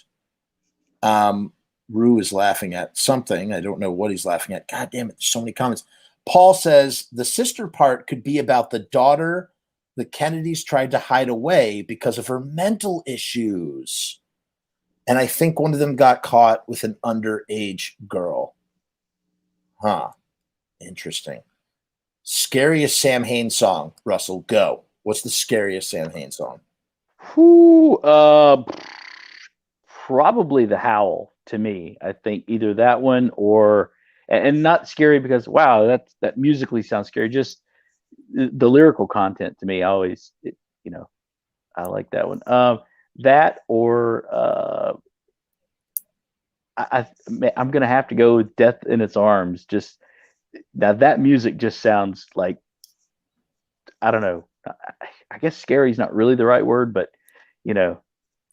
Rue is laughing at something. I don't know what he's laughing at. God damn it. There's so many comments. Paul says the sister part could be about the daughter the Kennedys tried to hide away because of her mental issues. And I think one of them got caught with an underage girl. Huh. Interesting. Scariest Samhain song, Russell, go. What's the scariest Samhain song? Probably The Howl to me. I think either that one or, and not scary because, wow, that musically sounds scary. Just the lyrical content to me, I like that one. That or I'm going to have to go with Death in Its Arms. Just now that music just sounds like, I don't know. I guess scary is not really the right word, but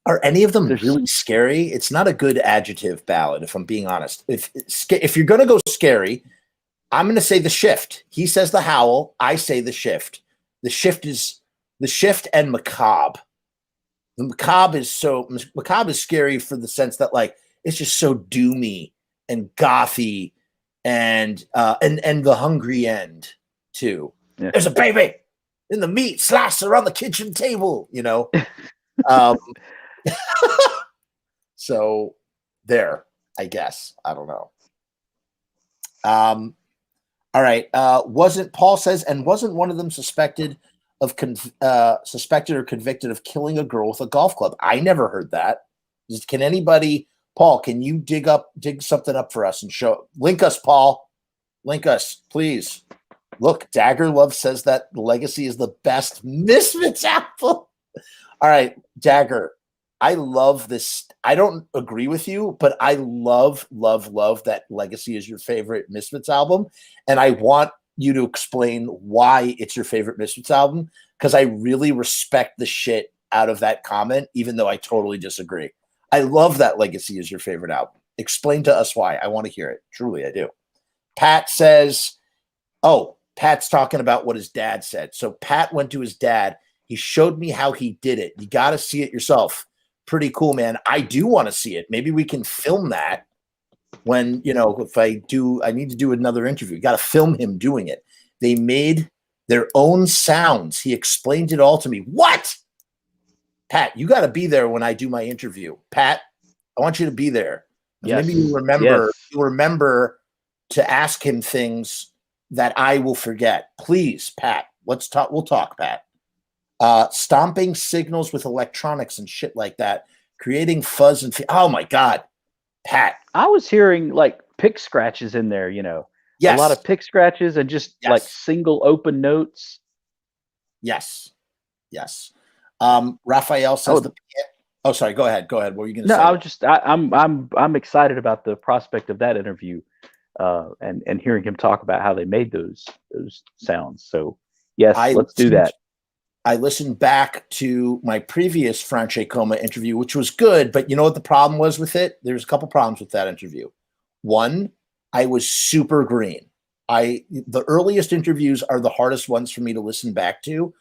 are any of them really scary? It's not a good adjective ballad, if I'm being honest. If you're going to go scary, I'm going to say The Shift. He says The Howl. I say The Shift. The Shift and Macabre. The Macabre is scary for the sense that like it's just so doomy and gothy and the hungry end too. Yeah. There's a baby. in the meat slice around the kitchen table, you know. Um, so there, I guess. I don't know. All right. Wasn't Paul says, and wasn't one of them suspected or convicted of killing a girl with a golf club? I never heard that. Can anybody, Paul? Can you dig something up for us and link us, Paul? Link us, please. Look, Dagger Love says that Legacy is the best Misfits album. All right, Dagger. I love this. I don't agree with you, but I love that Legacy is your favorite Misfits album. And I want you to explain why it's your favorite Misfits album, because I really respect the shit out of that comment, even though I totally disagree. I love that Legacy is your favorite album. Explain to us why. I want to hear it. Truly, I do. Pat says, Pat's talking about what his dad said. So Pat went to his dad. He showed me how he did it. You got to see it yourself. Pretty cool, man. I do want to see it. Maybe we can film that when, if I need to do another interview. You got to film him doing it. They made their own sounds. He explained it all to me. What? Pat, you got to be there when I do my interview. Pat, I want you to be there. Yes. Maybe you remember to ask him things that I will forget. Please, Pat, let's talk. We'll talk, Pat. Stomping signals with electronics and shit like that, creating fuzz and oh my God, Pat. I was hearing like pick scratches in there, yes. A lot of pick scratches and just like single open notes. Yes. Raphael says sorry, go ahead. What were you going to say? I'm excited about the prospect of that interview, and hearing him talk about how they made those sounds. So yes, let's do that. I listened back to my previous Francescoma interview, which was good, but you know what the problem was with it? There's a couple problems with that interview. One, I was super green. The earliest interviews are the hardest ones for me to listen back to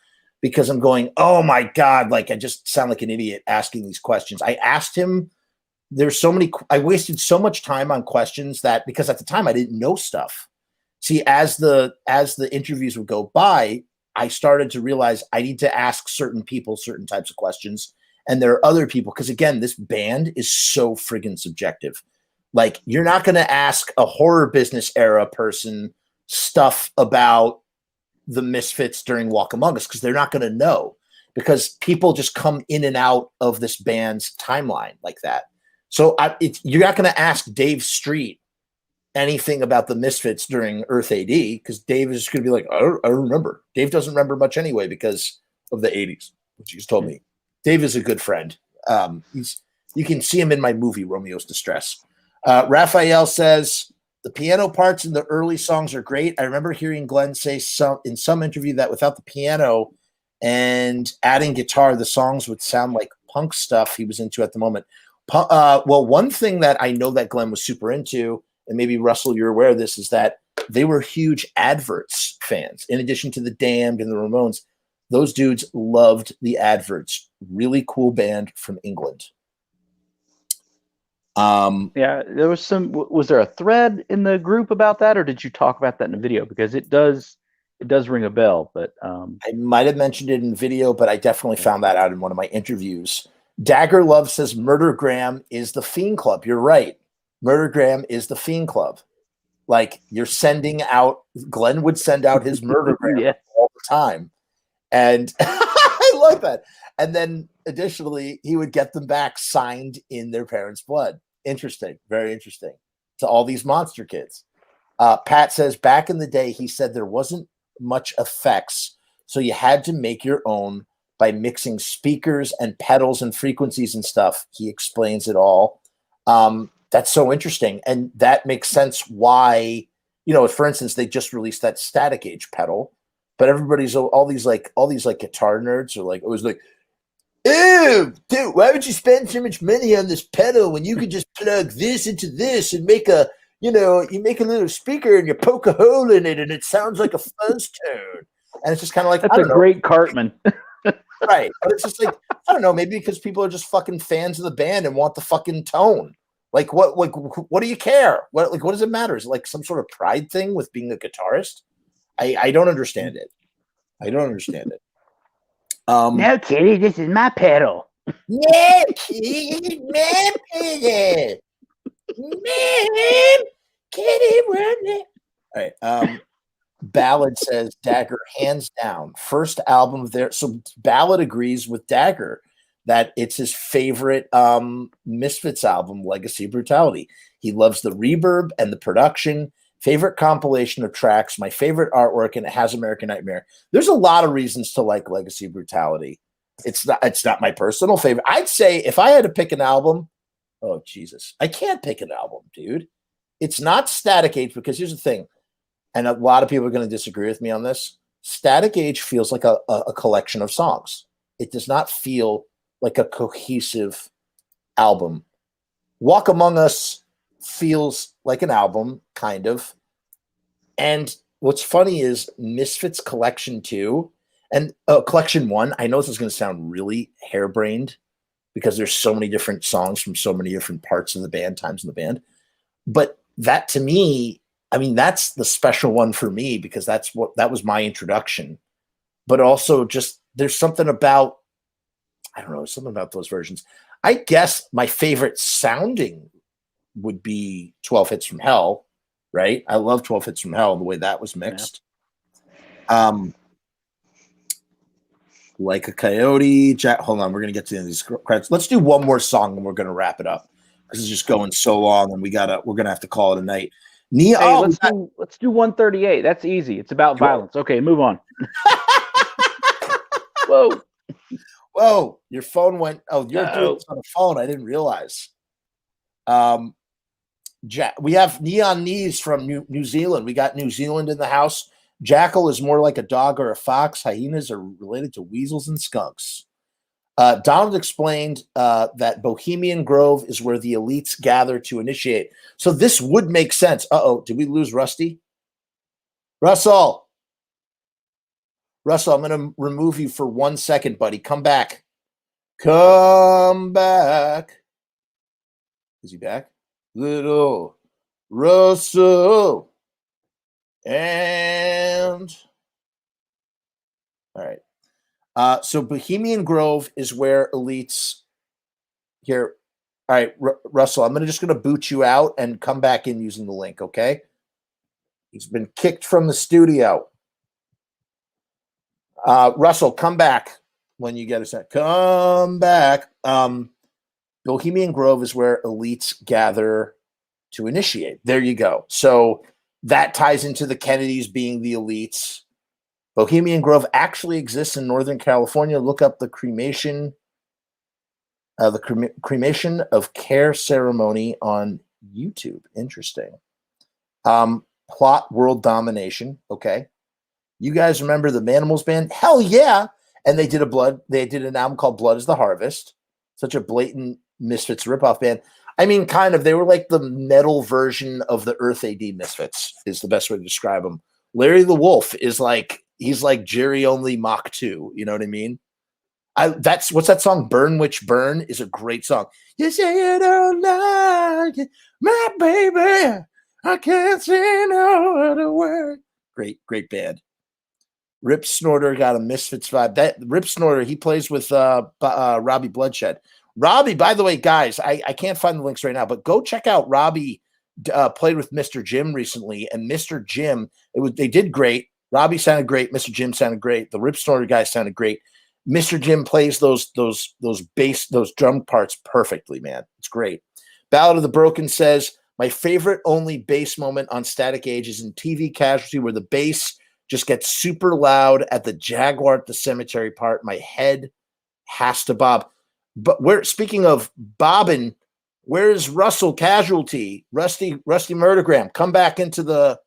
because I'm going, oh my God, like I just sound like an idiot asking these questions. I asked him, I wasted so much time on questions because at the time I didn't know stuff. See, as the interviews would go by, I started to realize I need to ask certain people certain types of questions. And there are other people, because again, this band is so friggin' subjective. Like, you're not going to ask a horror business era person stuff about the Misfits during Walk Among Us, because they're not going to know, because people just come in and out of this band's timeline like that. So you're not going to ask Dave Street anything about the Misfits during Earth AD, because Dave is just going to be like, I don't remember. Dave doesn't remember much anyway because of the 80s, which he's told me. Dave is a good friend. You can see him in my movie, Romeo's Distress. Raphael says, the piano parts in the early songs are great. I remember hearing Glenn say in some interview that without the piano and adding guitar, the songs would sound like punk stuff he was into at the moment. Well, one thing that I know that Glenn was super into, and maybe Russell, you're aware of this, is that they were huge Adverts fans. In addition to the Damned and the Ramones, those dudes loved the Adverts. Really cool band from England. Yeah, there was was there a thread in the group about that, or did you talk about that in the video? Because it does ring a bell, but I might have mentioned it in video, but I definitely found that out in one of my interviews. Dagger Love says Murdergram is the Fiend Club. You're right. Murdergram is the Fiend Club. Like, you're sending out, Glenn would send out his Murdergram all the time. And I love that. And then additionally, he would get them back signed in their parents' blood. Interesting. Very interesting. To all these monster kids. Pat says, back in the day, he said there wasn't much effects, so you had to make your own by mixing speakers and pedals and frequencies and stuff. He explains it all. That's so interesting. And that makes sense why, for instance, they just released that Static Age pedal, but everybody's all these guitar nerds are like, it was like, ew, dude, why would you spend so much money on this pedal when you could just plug this into this and make you make a little speaker and you poke a hole in it and it sounds like a fuzz tone. And it's just kind of like, that's great Cartman. Right. But it's just like, I don't know, maybe because people are just fucking fans of the band and want the fucking tone. Like, what do you care? What does it matter? Is it like some sort of pride thing with being a guitarist? I don't understand it. I don't understand it. No, kitty, this is my pedal. No, kitty, my pedal. Man, kitty, all right. Ballad says Dagger hands down first album of their. So Ballad agrees with Dagger that it's his favorite Misfits album, Legacy of Brutality. He loves the reverb and the production. Favorite compilation of tracks, my favorite artwork, and it has American Nightmare. There's a lot of reasons to like Legacy of Brutality. It's not my personal favorite. I'd say if I had to pick an album, oh Jesus, I can't pick an album, dude. It's not Static Age because here's the thing, and a lot of people are going to disagree with me on this. Static Age feels like a collection of songs. It does not feel like a cohesive album. Walk Among Us feels like an album, kind of. And what's funny is Misfits Collection 2 and Collection 1, I know this is going to sound really harebrained because there's so many different songs from so many different parts of the band, times in the band. But that to me, I mean, that's the special one for me because that was my introduction. But also just there's something about, I don't know, something about those versions. I guess my favorite sounding would be 12 Hits from Hell, right? I love 12 Hits from Hell, the way that was mixed. Yeah. Like a Coyote, hold on, we're going to get to the end of these credits. Let's do one more song and we're going to wrap it up because it's just going so long and we're going to have to call it a night. Let's do 138. That's easy. It's about violence. Okay, move on. Whoa, your phone went. Oh, you're doing this on a phone. I didn't realize. We have Neon Knees from New Zealand. We got New Zealand in the house. Jackal is more like a dog or a fox. Hyenas are related to weasels and skunks. Donald explained that Bohemian Grove is where the elites gather to initiate. So this would make sense. Uh-oh, did we lose Rusty? Russell, I'm going to remove you for 1 second, buddy. Come back. Come back. Is he back? Little Russell. And all right. So Bohemian Grove is where elites here. All right, Russell, I'm just going to boot you out and come back in using the link, okay? He's been kicked from the studio. Russell, come back when you get a sec. Come back. Bohemian Grove is where elites gather to initiate. There you go. So that ties into the Kennedys being the elites. Bohemian Grove actually exists in Northern California. Look up the cremation of care ceremony on YouTube. Interesting. Plot world domination. Okay. You guys remember the Manimals band? Hell yeah. And they did an album called Blood is the Harvest. Such a blatant Misfits ripoff band. I mean, kind of. They were like the metal version of the Earth AD Misfits is the best way to describe them. Larry the Wolf is he's like Jerry only Mach 2. You know what I mean? What's that song? Burn Witch Burn is a great song. You say you don't like it, my baby. I can't say no other word. Great band. Rip Snorter got a Misfits vibe. That Rip Snorter, he plays with Robbie Bloodshed. Robbie, by the way, guys, I can't find the links right now, but go check out Robbie. Played with Mr. Jim recently, and Mr. Jim, they did great. Robbie sounded great. Mr. Jim sounded great. The Rip Snorter guy sounded great. Mr. Jim plays those bass, those drum parts perfectly, man. It's great. Ballad of the Broken says, my favorite only bass moment on Static Age is in TV Casualty, where the bass just gets super loud at the Jaguar at the Cemetery part. My head has to bob. But speaking of bobbing, where's Russell Casualty? Rusty Murdergram, come back into the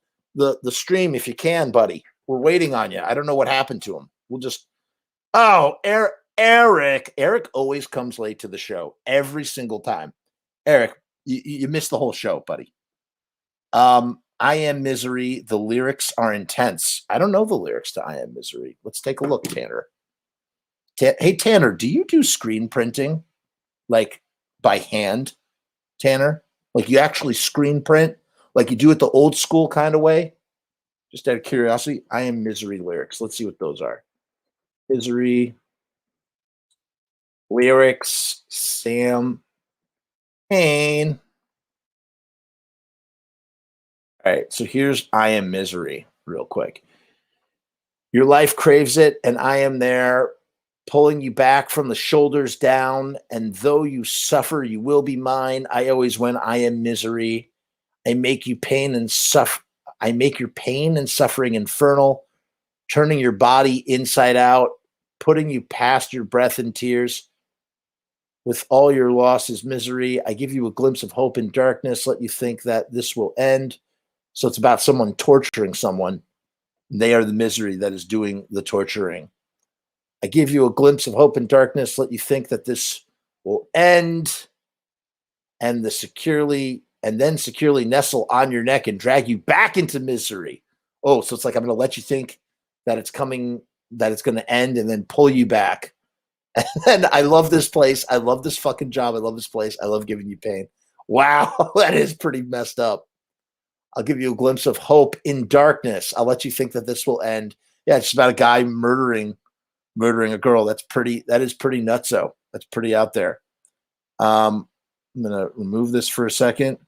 stream if you can, buddy. We're waiting on you. I don't know what happened to him. We'll just Eric always comes late to the show every single time. Eric, you missed the whole show, buddy. I Am Misery. The lyrics are intense. I don't know the lyrics to I Am Misery. Let's take a look, Tanner. Hey, Tanner, do you do screen printing like by hand, Tanner? Like you actually screen print? Like you do it the old school kind of way? Just out of curiosity, I Am Misery lyrics. Let's see what those are. Misery lyrics, Sam Hain. All right, so here's I Am Misery real quick. Your life craves it, and I am there, pulling you back from the shoulders down. And though you suffer, you will be mine. I always win. I am misery. I make you pain and suffer. I make your pain and suffering infernal, turning your body inside out, putting you past your breath and tears. With all your losses, misery, I give you a glimpse of hope in darkness, let you think that this will end. So it's about someone torturing someone. They are the misery that is doing the torturing. I give you a glimpse of hope in darkness, let you think that this will end, and then securely nestle on your neck and drag you back into misery. Oh, so it's like I'm going to let you think that it's coming, that it's going to end, and then pull you back. And I love this place. I love this fucking job. I love this place. I love giving you pain. Wow, that is pretty messed up. I'll give you a glimpse of hope in darkness. I'll let you think that this will end. Yeah, it's about a guy murdering a girl. That is pretty nutso. That's pretty out there. I'm gonna remove this for a second.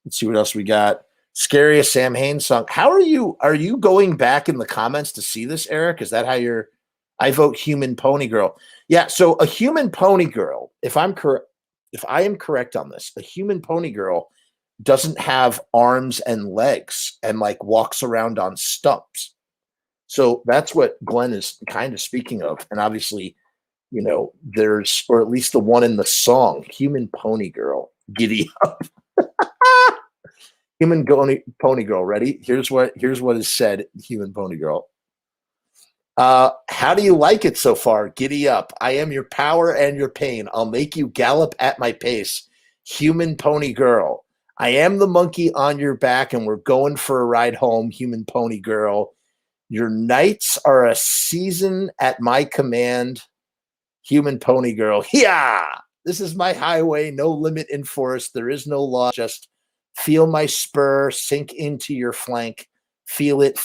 Let's see what else we got. Scariest Sam Hain song. How are you? Are you going back in the comments to see this, Eric? Is that how you're? I vote Human Pony Girl. Yeah, so a Human Pony Girl, if I am correct on this, a Human Pony Girl doesn't have arms and legs and like walks around on stumps. So that's what Glenn is kind of speaking of. And obviously, you know, there's, or at least the one in the song, Human Pony Girl, giddy up. Human Pony Girl, ready? Here's what is said, Human Pony Girl. How do you like it so far? Giddy up. I am your power and your pain. I'll make you gallop at my pace. Human Pony Girl. I am the monkey on your back, and we're going for a ride home, Human Pony Girl. Your nights are a season at my command, Human Pony Girl. Yeah, this is my highway, no limit in forest. There is no law. Just feel my spur sink into your flank. Feel it,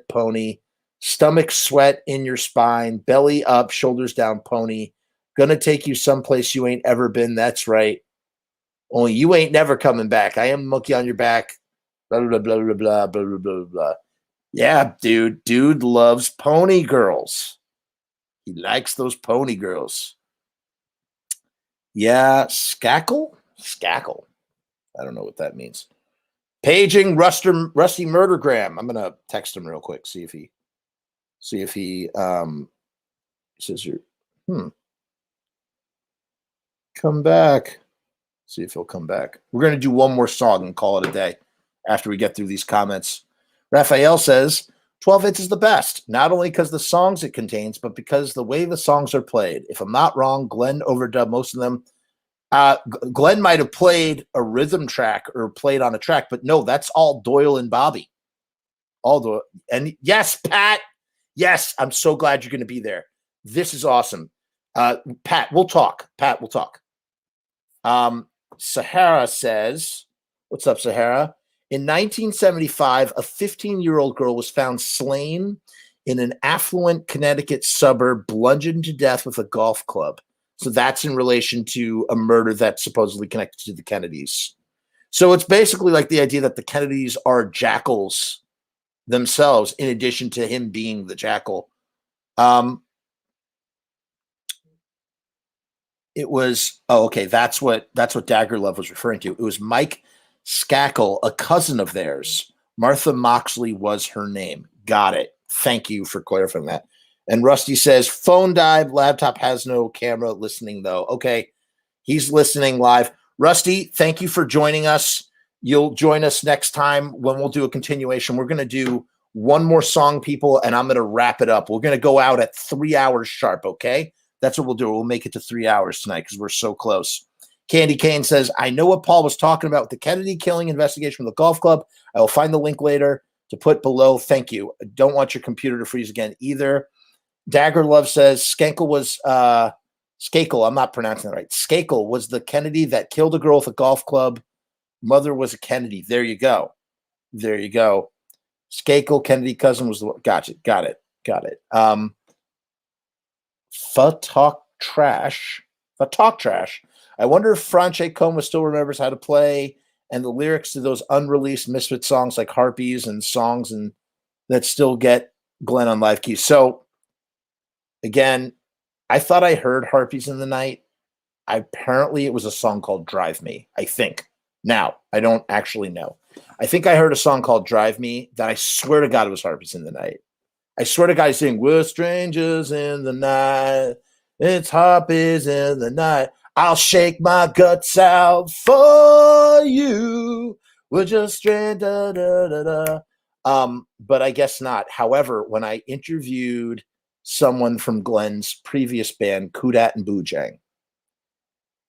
pony. Stomach sweat in your spine, belly up, shoulders down, pony. Gonna take you someplace you ain't ever been. That's right. Only you ain't never coming back. I am monkey on your back. Blah, blah, blah, blah, blah, blah, blah, blah, blah. Yeah, dude. Dude loves pony girls. He likes those pony girls. Yeah, Skackle? Skackle. I don't know what that means. Paging Rusty Murdergram. I'm gonna text him real quick, see if he says you're come back. See if he'll come back. We're gonna do one more song and call it a day after we get through these comments. Raphael says 12 hits is the best, not only because the songs it contains, but because the way the songs are played. If I'm not wrong, Glenn overdubbed most of them. Glenn might have played a rhythm track or played on a track, but no, that's all Doyle and Bobby. All Doyle. And yes, Pat. Yes, I'm so glad you're going to be there. This is awesome. Pat, we'll talk. Sahara says, what's up, Sahara? In 1975, a 15-year-old girl was found slain in an affluent Connecticut suburb, bludgeoned to death with a golf club. So that's in relation to a murder that's supposedly connected to the Kennedys. So it's basically like the idea that the Kennedys are jackals themselves, in addition to him being the jackal. It was, okay, that's what Dagger Love was referring to. It was Mike Skackle, a cousin of theirs. Martha Moxley was her name. Got it. Thank you for clarifying that. And Rusty says, phone died, laptop has no camera, listening though. Okay, he's listening live. Rusty, thank you for joining us. You'll join us next time when we'll do a continuation. We're going to do one more song, people, and I'm going to wrap it up. We're going to go out at 3 hours sharp, okay? That's what we'll do. We'll make it to 3 hours tonight because we're so close. Candy Kane says, I know what Paul was talking about with the Kennedy killing investigation from the golf club. I will find the link later to put below. Thank you. I don't want your computer to freeze again either. Dagger Love says, Skakel was, Skakel, I'm not pronouncing it right. Skakel was the Kennedy that killed a girl with a golf club. Mother was a Kennedy. There you go. There you go. Skakel, Kennedy cousin was the one. Gotcha. Got it. Fatalk Trash. I wonder if Franche Coma still remembers how to play and the lyrics to those unreleased Misfit songs like Harpies and songs and that still get Glenn on live keys. So again, I thought I heard Harpies in the Night. Apparently it was a song called Drive Me, I think. Now, I don't actually know. I think I heard a song called Drive Me that I swear to God it was Harpies in the Night. I swear to God he's saying, we're strangers in the night. It's Harpies in the night. I'll shake my guts out for you. We're just strangers. But I guess not. However, when I interviewed someone from Glenn's previous band, Kudat and Boojang,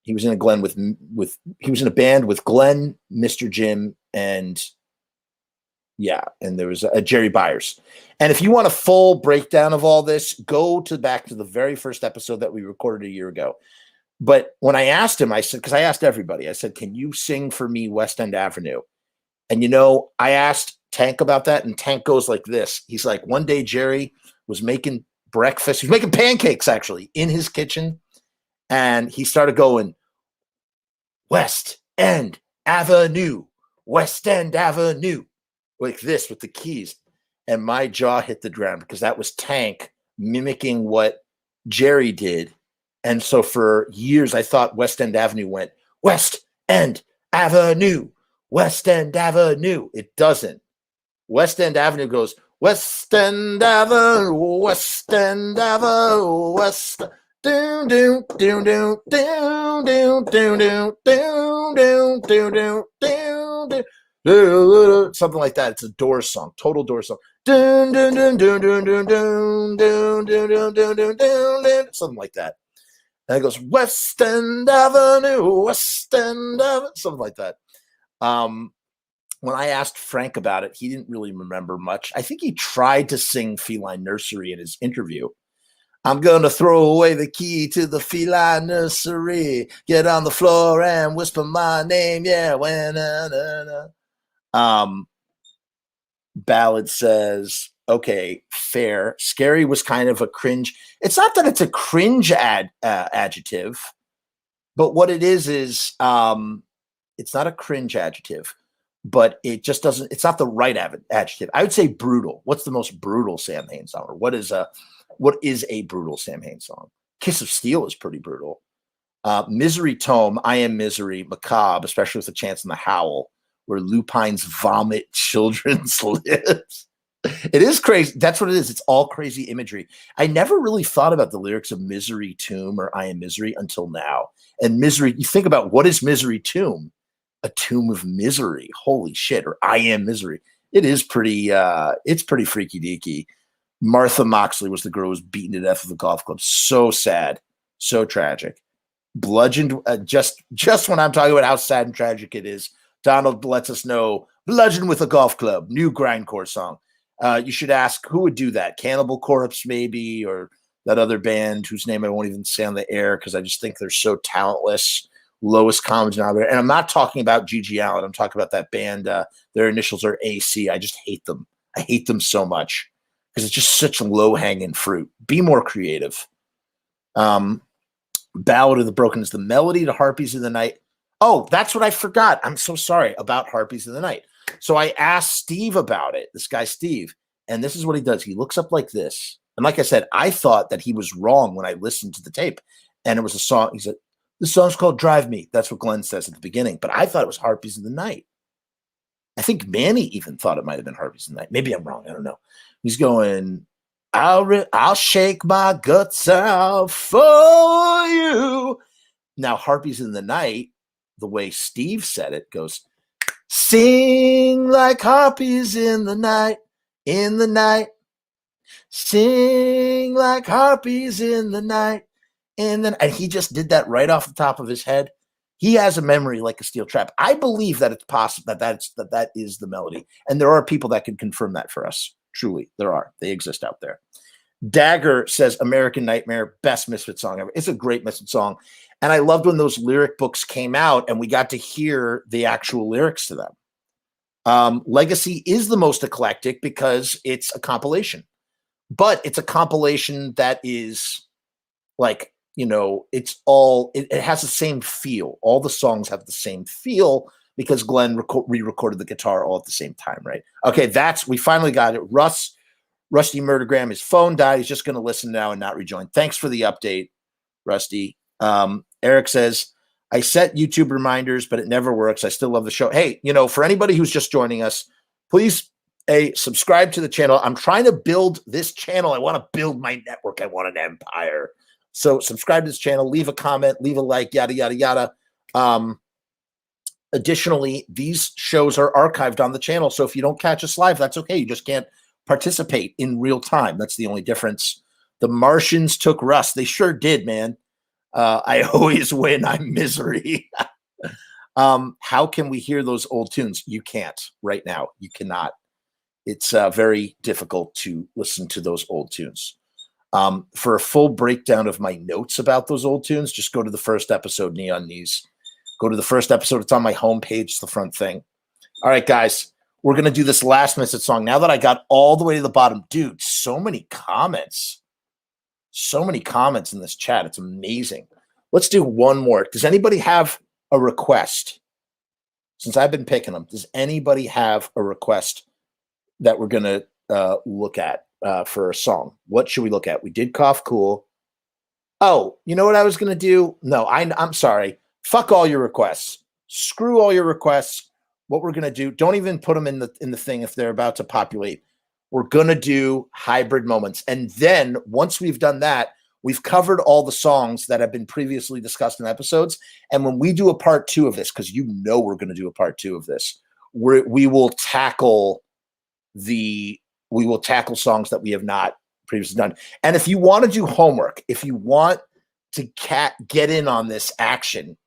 he was in a band with Glenn, Mr. Jim, and there was a Jerry Byers. And if you want a full breakdown of all this, go back to the very first episode that we recorded a year ago. But when I asked him, I said, because I asked everybody, I said, can you sing for me West End Avenue? And, I asked Tank about that, and Tank goes like this. He's like, one day Jerry was making breakfast. He was making pancakes, actually, in his kitchen. And he started going, West End Avenue, West End Avenue, like this with the keys. And my jaw hit the ground because that was Tank mimicking what Jerry did. And so for years, I thought West End Avenue went, West End Avenue, West End Avenue. It doesn't. West End Avenue goes, West End Avenue, West End Avenue, West. Doom doom doom doom doom doom doom doom doom doom doom doom doom, something like that. It's a Doors song, total Doors song. Doom doom doom doom doom doom doom doom doom doom doom doom, something like that. And it goes West End Avenue, West End Avenue, something like that. When I asked Frank about it, he didn't really remember much. I think he tried to sing Feline Nursery in his interview. I'm going to throw away the key to the feline nursery, get on the floor and whisper my name. Yeah. Ballad says, okay, fair. Scary was kind of a cringe. It's not that it's a cringe adjective, but what it is it's not a cringe adjective, but it just doesn't, it's not the right adjective. I would say brutal. What's the most brutal Samhain song? Or what is a brutal Samhain song? Kiss of Steel is pretty brutal. Misery Tome, I Am Misery, macabre, especially with a chance in the howl, where lupines vomit children's lips. It is crazy. That's what it is. It's all crazy imagery. I never really thought about the lyrics of Misery Tomb or I Am Misery until now. And misery, you think about what is Misery Tomb? A tomb of misery. Holy shit. Or I Am Misery. It is pretty, it's pretty freaky deaky. Martha Moxley was the girl who was beaten to death at the golf club. So sad. So tragic. Bludgeoned, just when I'm talking about how sad and tragic it is, Donald lets us know, bludgeoned with a golf club, new grindcore song. You should ask who would do that. Cannibal Corpse, maybe, or that other band whose name I won't even say on the air because I just think they're so talentless. Lowest common denominator. And I'm not talking about G.G. Allen. I'm talking about that band. Their initials are AC. I just hate them. I hate them so much because it's just such low-hanging fruit. Be more creative. Ballad of the Broken is the melody to Harpies in the Night. Oh, that's what I forgot. I'm so sorry about Harpies in the Night. So I asked Steve about it, this guy Steve, and this is what he does. He looks up like this. And like I said, I thought that he was wrong when I listened to the tape. And it was a song. He said, the song's called Drive Me. That's what Glenn says at the beginning. But I thought it was Harpies in the Night. I think Manny even thought it might have been Harpies in the Night. Maybe I'm wrong. I don't know. He's going, I'll shake my guts out for you. Now, Harpies in the Night, the way Steve said it, goes, sing like harpies in the night, sing like harpies in the night, and he just did that right off the top of his head. He has a memory like a steel trap. I believe that it's possible that is the melody, and there are people that can confirm that for us. Truly, there are. They exist out there. Dagger says American Nightmare, best Misfit song ever. It's a great Misfit song. And I loved when those lyric books came out and we got to hear the actual lyrics to them. Legacy is the most eclectic because it's a compilation, but it's a compilation that is like, it has the same feel. All the songs have the same feel because Glenn re-recorded the guitar all at the same time, right? Okay, we finally got it. Rusty Murdergram, his phone died. He's just going to listen now and not rejoin. Thanks for the update, Rusty. Eric says, I set YouTube reminders, but it never works. I still love the show. Hey, for anybody who's just joining us, please subscribe to the channel. I'm trying to build this channel. I want to build my network. I want an empire. So subscribe to this channel, leave a comment, leave a like, yada, yada, yada. Additionally, these shows are archived on the channel. So if you don't catch us live, that's okay. You just can't participate in real time. That's the only difference. The Martians took Rust. They sure did, man. I always win. I'm misery. How can we hear those old tunes? You can't right now. You cannot. It's very difficult to listen to those old tunes. For a full breakdown of my notes about those old tunes, just go to the first episode, Neon Knees. Go to the first episode. It's on my homepage. It's the front thing. All right, guys. We're going to do this last Misfits song. Now that I got all the way to the bottom, dude, so many comments. So many comments in this chat. It's amazing. Let's do one more. Does anybody have a request? Since I've been picking them, does anybody have a request that we're going to look at for a song? What should we look at? We did Cough Cool. Oh, you know what I was going to do? No, I'm sorry. Fuck all your requests. Screw all your requests. What we're going to do, don't even put them in the thing if they're about to populate. We're going to do hybrid moments. And then once we've done that, we've covered all the songs that have been previously discussed in episodes. And when we do a part 2 of this, because we're going to do a part 2 of this, we will tackle songs that we have not previously done. And if you want to do homework, if you want to get in on this action,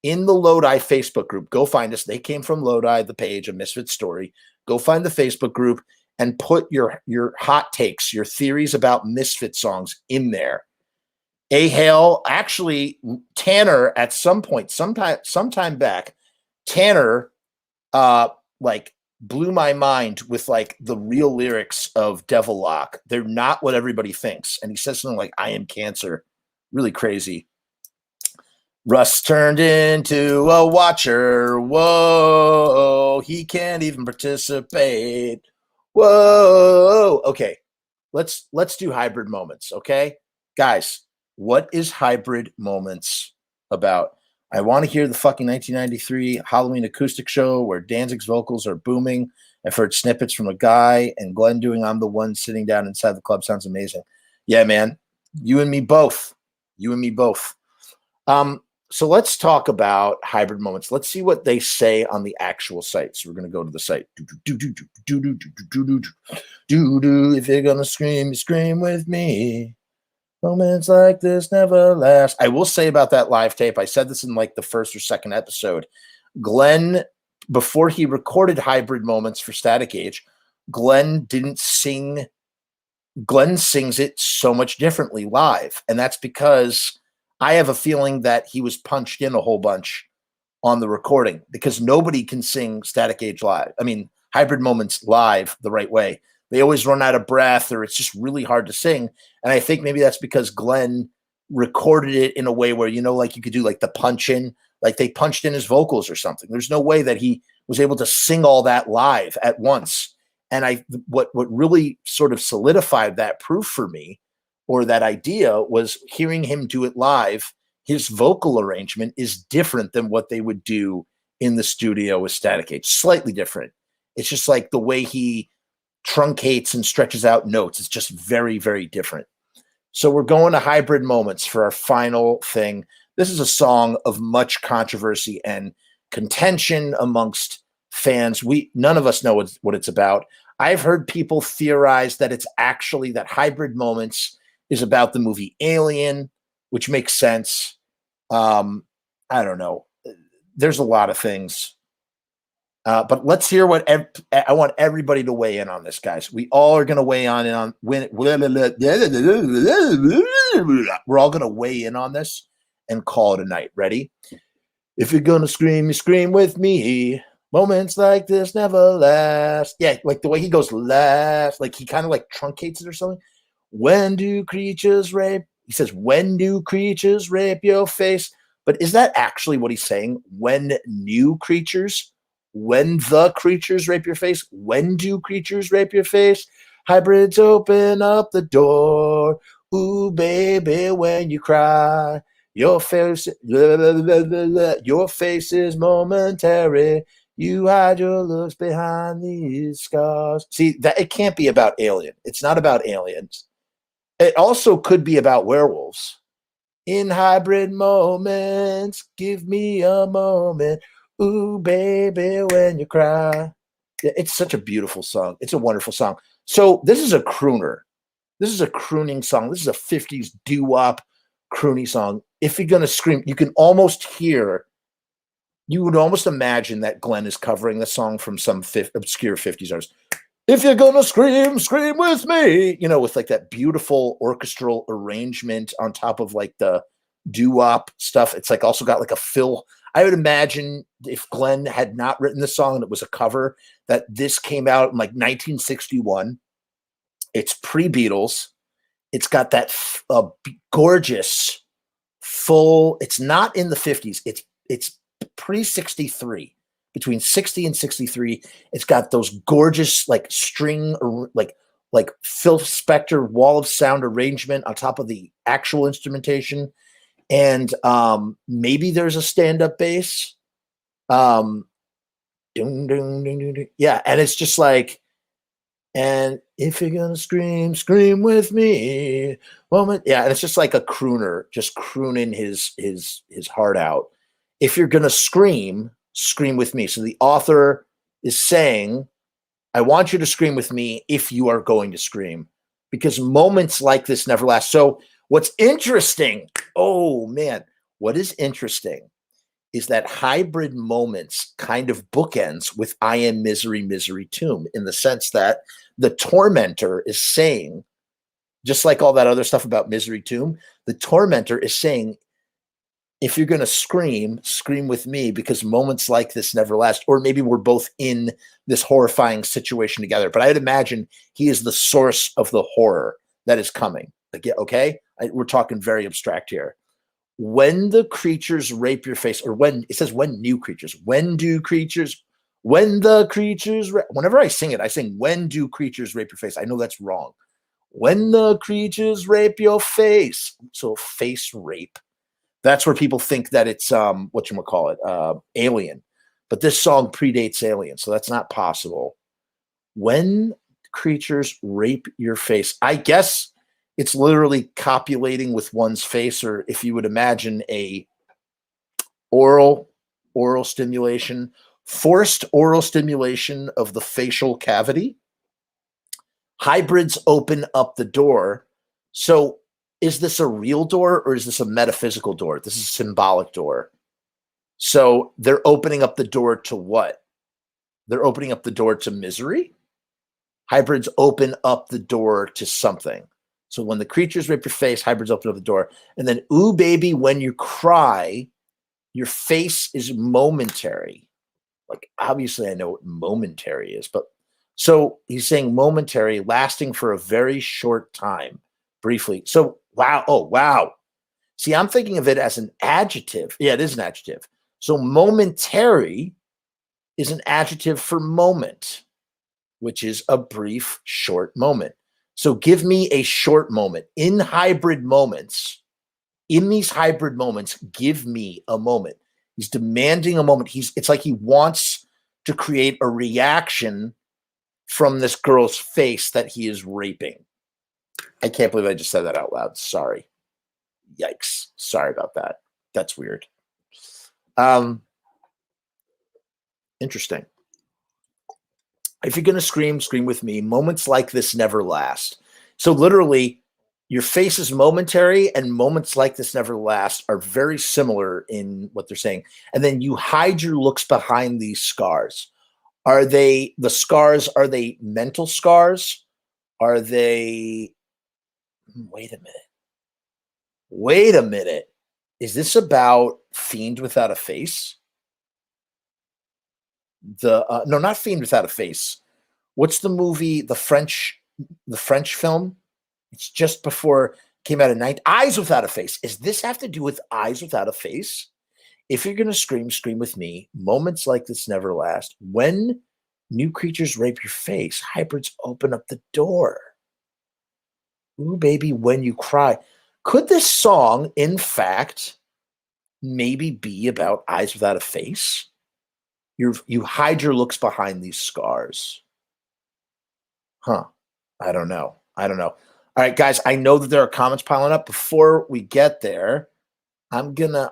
in the Lodi Facebook group, go find us. They came from Lodi, the page, A Misfits Story. Go find the Facebook group and put your hot takes, your theories about Misfit songs in there. Ahale, actually, Tanner, at some point, sometime back, Tanner blew my mind with the real lyrics of Devil Lock. They're not what everybody thinks. And he says something like, I am cancer. Really crazy. Russ turned into a watcher. Whoa, he can't even participate. Whoa. Okay, let's do hybrid moments, okay? Guys, what is hybrid moments about? I want to hear the fucking 1993 Halloween acoustic show where Danzig's vocals are booming. I've heard snippets from a guy, and Glenn doing I'm the One sitting down inside the club sounds amazing. Yeah, man. You and me both. So let's talk about hybrid moments. Let's see what they say on the actual site. So we're going to go to the site. If you're going to scream, you scream with me. Moments like this never last. I will say about that live tape, I said this in the first or second episode. Glenn, before he recorded hybrid moments for Static Age, Glenn didn't sing. Glenn sings it so much differently live. And that's because I have a feeling that he was punched in a whole bunch on the recording because nobody can sing Static Age live. I mean, hybrid moments live the right way. They always run out of breath or it's just really hard to sing. And I think maybe that's because Glenn recorded it in a way where, you could do the punch in, they punched in his vocals or something. There's no way that he was able to sing all that live at once. And what really sort of solidified that proof for me, or that idea, was hearing him do it live. His vocal arrangement is different than what they would do in the studio with Static Age. Slightly different. It's just the way he truncates and stretches out notes. It's just very, very different. So we're going to hybrid moments for our final thing. This is a song of much controversy and contention amongst fans. None of us know what it's about. I've heard people theorize that it's actually that hybrid moments is about the movie Alien, which makes sense. I don't know. There's a lot of things. But let's hear what I want everybody to weigh in on this, guys. We all are going to weigh on when we're all going to weigh in on this and call it a night. Ready? If you're going to scream, you scream with me. Moments like this never last. Yeah, like the way he goes last, like he kind of like truncates it or something. When do creatures rape? He says, when do creatures rape your face? But is that actually what he's saying? When new creatures? When the creatures rape your face? When do creatures rape your face? Hybrids open up the door. Ooh, baby, when you cry, your face is momentary. You hide your looks behind these scars. See, that it can't be about alien. It's not about aliens. It also could be about werewolves. In hybrid moments, give me a moment. Ooh, baby, when you cry. It's such a beautiful song. It's a wonderful song. So this is a crooner. This is a crooning song. This is a 50s doo-wop croony song. If you're going to scream, you can almost hear, you would almost imagine that Glenn is covering the song from some obscure 50s artist. If you're gonna scream, scream with me, you know, with like that beautiful orchestral arrangement on top of like the doo-wop stuff. It's like also got like a fill. I would imagine if Glenn had not written the song and it was a cover, that this came out in like 1961. It's pre-Beatles. It's got that gorgeous full. It's not in the 50s. It's pre-63. Between 60 and 63, it's got those gorgeous like string or like Phil Spector wall of sound arrangement on top of the actual instrumentation, and maybe there's a stand-up bass. Ding, ding, ding, ding, ding. Yeah, and it's just like, and if you're gonna scream, scream with me. Moment, yeah, and it's just like a crooner, just crooning his heart out. If you're gonna scream, scream with me. So the author is saying, I want you to scream with me if you are going to scream, because moments like this never last. So what's interesting, oh man, what is interesting is that hybrid moments kind of bookends with I Am Misery, Misery Tomb, in the sense that the tormentor is saying, just like all that other stuff about Misery Tomb, the tormentor is saying, if you're going to scream, scream with me, because moments like this never last. Or maybe we're both in this horrifying situation together. But I'd imagine he is the source of the horror that is coming. Like, yeah, okay? We're talking very abstract here. When the creatures rape your face, or when it says when new creatures, when do creatures, when the creatures, whenever I sing it, I sing when do creatures rape your face. I know that's wrong. When the creatures rape your face. So face rape. That's where people think that it's Alien. But this song predates Alien, so that's not possible. When creatures rape your face, I guess it's literally copulating with one's face, or if you would imagine a oral stimulation, forced oral stimulation of the facial cavity. Hybrids open up the door. So is this a real door or is this a metaphysical door? This is a symbolic door. So they're opening up the door to what? They're opening up the door to misery. Hybrids open up the door to something. So when the creatures rip your face, hybrids open up the door. And then, ooh, baby, when you cry, your face is momentary. Like, obviously, I know what momentary is, but so he's saying momentary, lasting for a very short time, briefly. So, wow. Oh, wow. See, I'm thinking of it as an adjective. Yeah, it is an adjective. So momentary is an adjective for moment, which is a brief, short moment. So give me a short moment. In these hybrid moments, give me a moment. He's demanding a moment. It's like he wants to create a reaction from this girl's face that he is raping. I can't believe I just said that out loud. Sorry. Yikes. Sorry about that. That's weird. Interesting. If you're going to scream, scream with me. Moments like this never last. So literally, your face is momentary, and moments like this never last are very similar in what they're saying. And then you hide your looks behind these scars. Are they the scars? Are they mental scars? Are they? Wait a minute. Wait a minute. Is this about Fiend Without a Face? no, not Fiend Without a Face. What's the movie? The French film. It's just before came out of night. Eyes Without a Face. Does this have to do with Eyes Without a Face? If you're gonna scream, scream with me. Moments like this never last. When new creatures rape your face, hybrids open up the door. Ooh, baby, when you cry. Could this song, in fact, maybe be about Eyes Without a Face? You hide your looks behind these scars. Huh. I don't know. All right, guys, I know that there are comments piling up. Before we get there, I'm gonna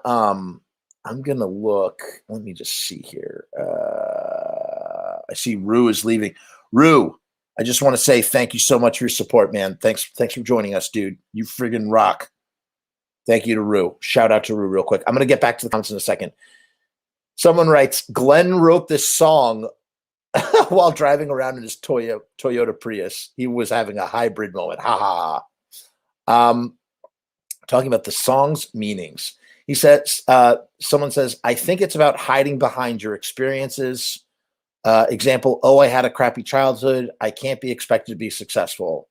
look. Let me just see here. I see Rue is leaving. Rue, I just want to say thank you so much for your support, man. Thanks for joining us, dude. You friggin' rock. Thank you to Rue. Shout out to Rue real quick. I'm gonna get back to the comments in a second. Someone writes, Glenn wrote this song while driving around in his Toyota Prius. He was having a hybrid moment. Ha ha. Talking about the song's meanings. He says, someone says, I think it's about hiding behind your experiences. Example, oh, I had a crappy childhood. I can't be expected to be successful.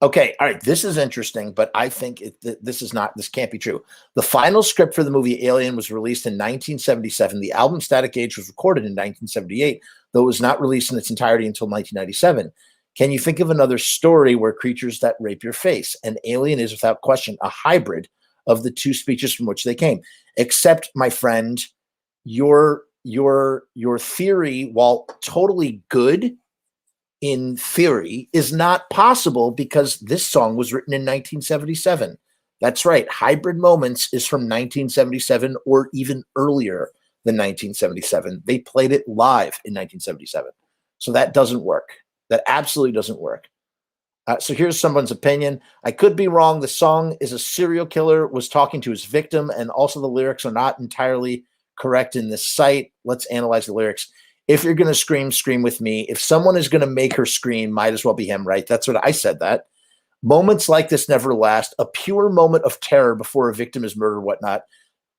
Okay, all right, this is interesting, but I think this can't be true. The final script for the movie Alien was released in 1977. The album Static Age was recorded in 1978, though it was not released in its entirety until 1997. Can you think of another story where creatures that rape your face? An alien is, without question, a hybrid of the two species from which they came. Except, my friend, your theory, while totally good in theory, is not possible because this song was written in 1977. That's right. Hybrid Moments is from 1977 or even earlier than 1977. They played it live in 1977. So that doesn't work. That absolutely doesn't work. So here's someone's opinion. I could be wrong. The song is a serial killer was talking to his victim, and also the lyrics are not entirely correct in this site. Let's analyze the lyrics. If you're going to scream, scream with me. If someone is going to make her scream, might as well be him, right? That's what I said that. Moments like this never last. A pure moment of terror before a victim is murdered, whatnot.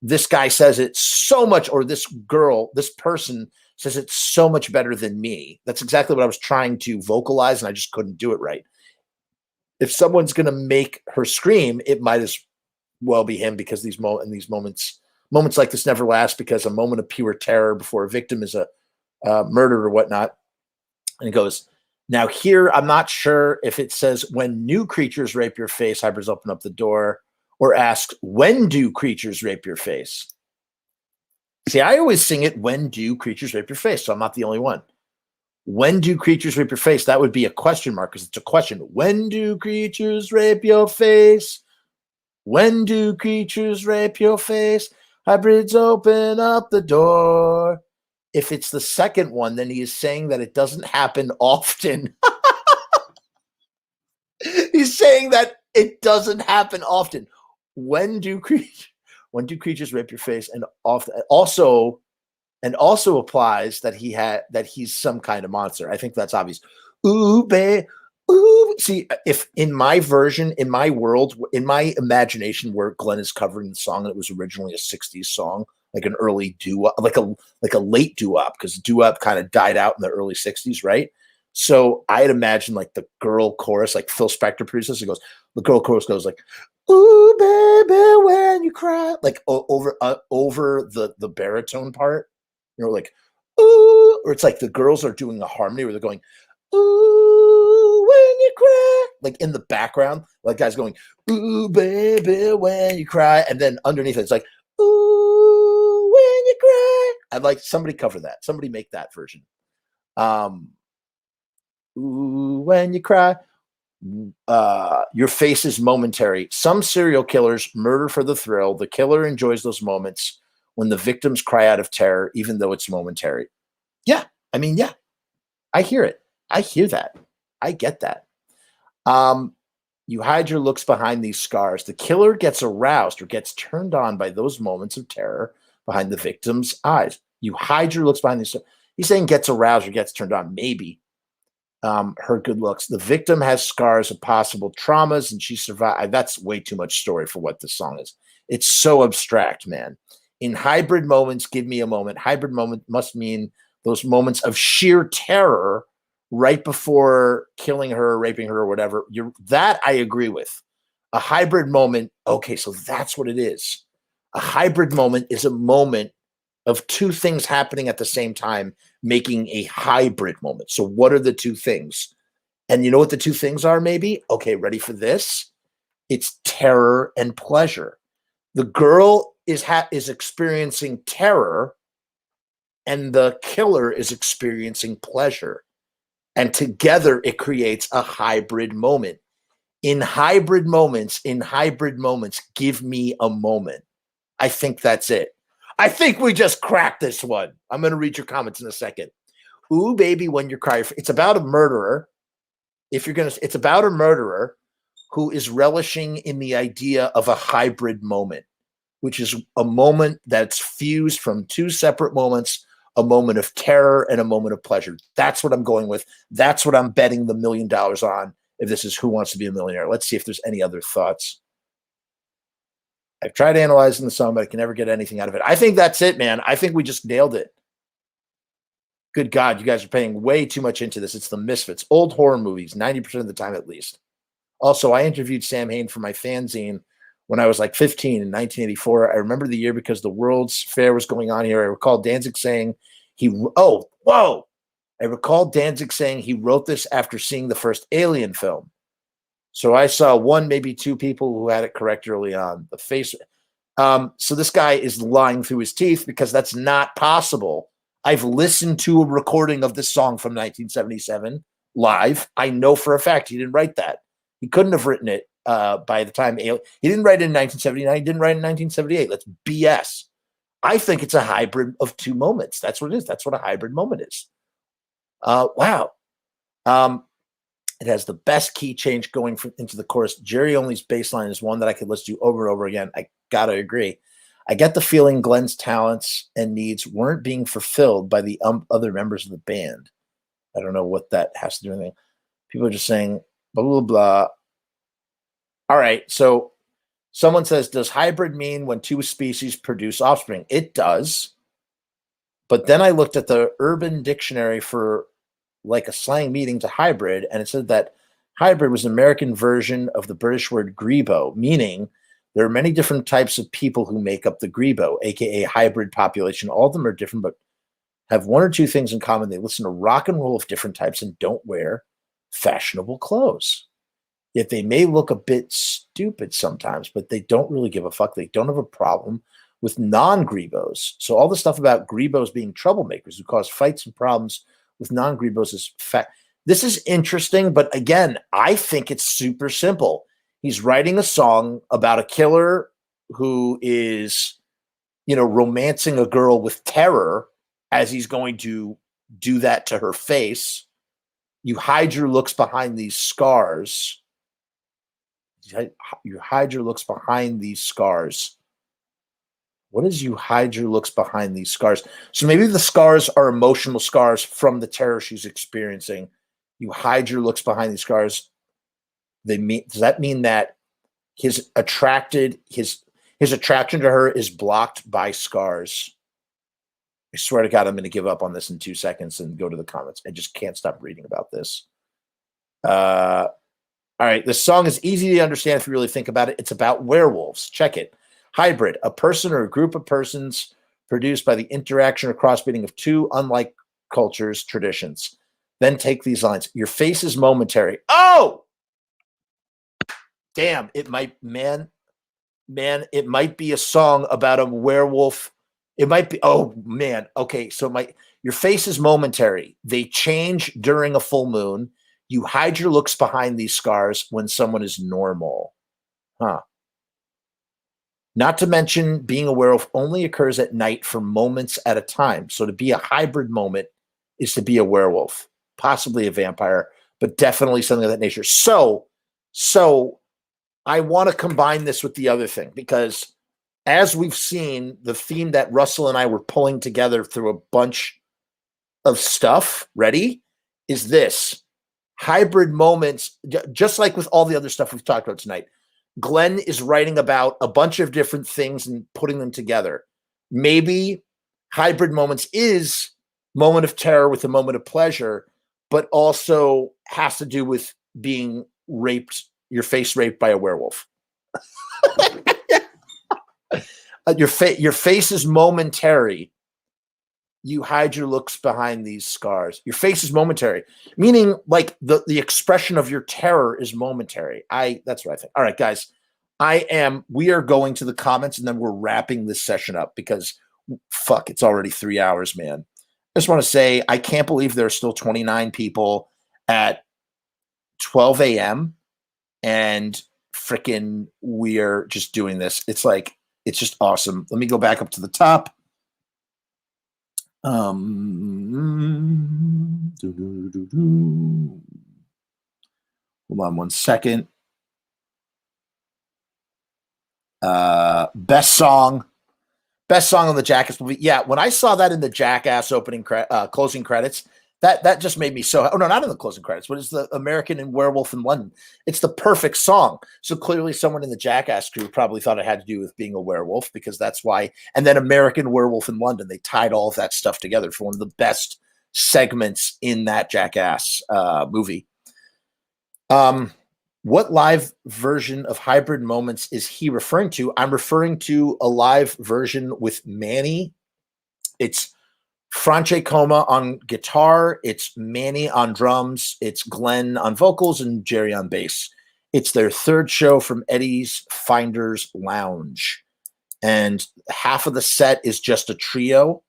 This guy says it so much, or this girl, this person says it so much better than me. That's exactly what I was trying to vocalize, and I just couldn't do it right. If someone's going to make her scream, it might as well be him because these moments like this never last because a moment of pure terror before a victim is a murder or whatnot. And it goes, now here, I'm not sure if it says when new creatures rape your face, hybrids open up the door, or asks, when do creatures rape your face? See, I always sing it, when do creatures rape your face? So I'm not the only one. When do creatures rape your face? That would be a question mark because it's a question. When do creatures rape your face? When do creatures rape your face? Hybrids open up the door. If it's the second one, then he is saying that it doesn't happen often. He's saying that it doesn't happen often. When do creatures rape your face? And also applies that he's some kind of monster. I think that's obvious. Ooh, babe. Ooh. See, if in my version, in my world, in my imagination, where Glenn is covering the song, and it was originally a 60s song, like an early doo-wop, like a late doo-wop, because doo-wop kind of died out in the early 60s, right? So I had imagined like the girl chorus, like Phil Spector produces, the girl chorus goes like, ooh, baby, when you cry, like over the baritone part, like, ooh, or it's like the girls are doing a harmony where they're going, ooh, when you cry, like in the background, like guys going, ooh, baby, when you cry, and then underneath it, it's like, ooh, when you cry. I'd like somebody cover that. Somebody make that version. Ooh, when you cry. Your face is momentary. Some serial killers murder for the thrill. The killer enjoys those moments when the victims cry out of terror, even though it's momentary. Yeah, I mean, yeah, I hear it. I hear that. I get that. You hide your looks behind these scars. The killer gets aroused or gets turned on by those moments of terror behind the victim's eyes. You hide your looks behind these. He's saying gets aroused or gets turned on. Maybe. Her good looks. The victim has scars of possible traumas and she survived. That's way too much story for what this song is. It's so abstract, man. In hybrid moments, give me a moment. Hybrid moment must mean those moments of sheer terror right before killing her, raping her, or whatever. That I agree with. A hybrid moment, okay, so that's what it is. A hybrid moment is a moment of two things happening at the same time, making a hybrid moment. So what are the two things? And you know what the two things are, maybe? Okay, ready for this? It's terror and pleasure. The girl is experiencing terror, and the killer is experiencing pleasure. And together it creates a hybrid moment. In hybrid moments, give me a moment. I think that's it. I think we just cracked this one. I'm going to read your comments in a second. Ooh, baby, when you're crying. It's about a murderer. It's about a murderer who is relishing in the idea of a hybrid moment, which is a moment that's fused from two separate moments, a moment of terror and a moment of pleasure. That's what I'm going with. That's what I'm betting the $1 million on if this is Who Wants to Be a Millionaire. Let's see if there's any other thoughts. I've tried analyzing the song, but I can never get anything out of it. I think that's it, man. I think we just nailed it. Good God, you guys are paying way too much into this. It's the Misfits. Old horror movies, 90% of the time at least. Also, I interviewed Samhain for my fanzine when I was like 15 in 1984. I remember the year because the World's Fair was going on here. I recall Danzig saying I recall Danzig saying he wrote this after seeing the first Alien film. So I saw one, maybe two people who had it correct early on. The face. So this guy is lying through his teeth because that's not possible. I've listened to a recording of this song from 1977 live. I know for a fact he didn't write that. He couldn't have written it by the time he didn't write it in 1979. He didn't write it in 1978. That's BS. I think it's a hybrid of two moments. That's what it is. That's what a hybrid moment is. Wow. It has the best key change going into the chorus. Jerry Only's bass line is one that I could listen to over and over again. I gotta agree. I get the feeling Glenn's talents and needs weren't being fulfilled by the other members of the band. I don't know what that has to do with anything. People are just saying blah, blah, blah. All right. So someone says, does hybrid mean when two species produce offspring? It does. But then I looked at the Urban Dictionary for like a slang meaning to hybrid, and it said that hybrid was an American version of the British word grebo, meaning there are many different types of people who make up the grebo, aka hybrid population. All of them are different, but have one or two things in common. They listen to rock and roll of different types and don't wear fashionable clothes. Yet they may look a bit stupid sometimes, but they don't really give a fuck. They don't have a problem with non-grebos. So all the stuff about grebos being troublemakers who cause fights and problems with non-grebos is fact. This is interesting, but again, I think it's super simple. He's writing a song about a killer who is, romancing a girl with terror as he's going to do that to her face. You hide your looks behind these scars. You hide your looks behind these scars. What is you hide your looks behind these scars? So maybe the scars are emotional scars from the terror she's experiencing. You hide your looks behind these scars. Does that mean that his attraction to her is blocked by scars? I swear to God, I'm going to give up on this in 2 seconds and go to the comments. I just can't stop reading about this. All right. This song is easy to understand if you really think about it. It's about werewolves. Check it. Hybrid, a person or a group of persons produced by the interaction or crossbreeding of two unlike cultures, traditions. Then take these lines. Your face is momentary. Oh! Damn, it might be a song about a werewolf. It might be, oh man. Okay, so your face is momentary. They change during a full moon. You hide your looks behind these scars when someone is normal. Huh. Not to mention, being a werewolf only occurs at night for moments at a time. So to be a hybrid moment is to be a werewolf, possibly a vampire, but definitely something of that nature. So I want to combine this with the other thing, because as we've seen, the theme that Russell and I were pulling together through a bunch of stuff, ready, is this. Hybrid moments, just like with all the other stuff we've talked about tonight. Glenn is writing about a bunch of different things and putting them together. maybe hybrid moments is moment of terror with a moment of pleasure, but also has to do with being raped, your face raped by a werewolf. Your face is momentary. You hide your looks behind these scars. Your face is momentary, meaning like the expression of your terror is momentary. That's what I think. All right, guys, we are going to the comments and then we're wrapping this session up because fuck, it's already 3 hours, man. I just want to say, I can't believe there are still 29 people at 12 a.m. and freaking we're just doing this. It's like, it's just awesome. Let me go back up to the top. Hold on one second. Best song on the Jackass movie. Yeah, when I saw that in the Jackass opening closing credits, that just made me so. Oh no, not in the closing credits, but it's the American and Werewolf in London. It's the perfect song. So clearly, someone in the Jackass crew probably thought it had to do with being a werewolf because that's why. And then American Werewolf in London, they tied all of that stuff together for one of the best segments in that Jackass movie. What live version of Hybrid Moments is he referring to? I'm referring to a live version with Manny. It's Franche Coma on guitar, it's Manny on drums, it's Glenn on vocals, and Jerry on bass. It's their third show from Eddie's Finders Lounge. And half of the set is just a trio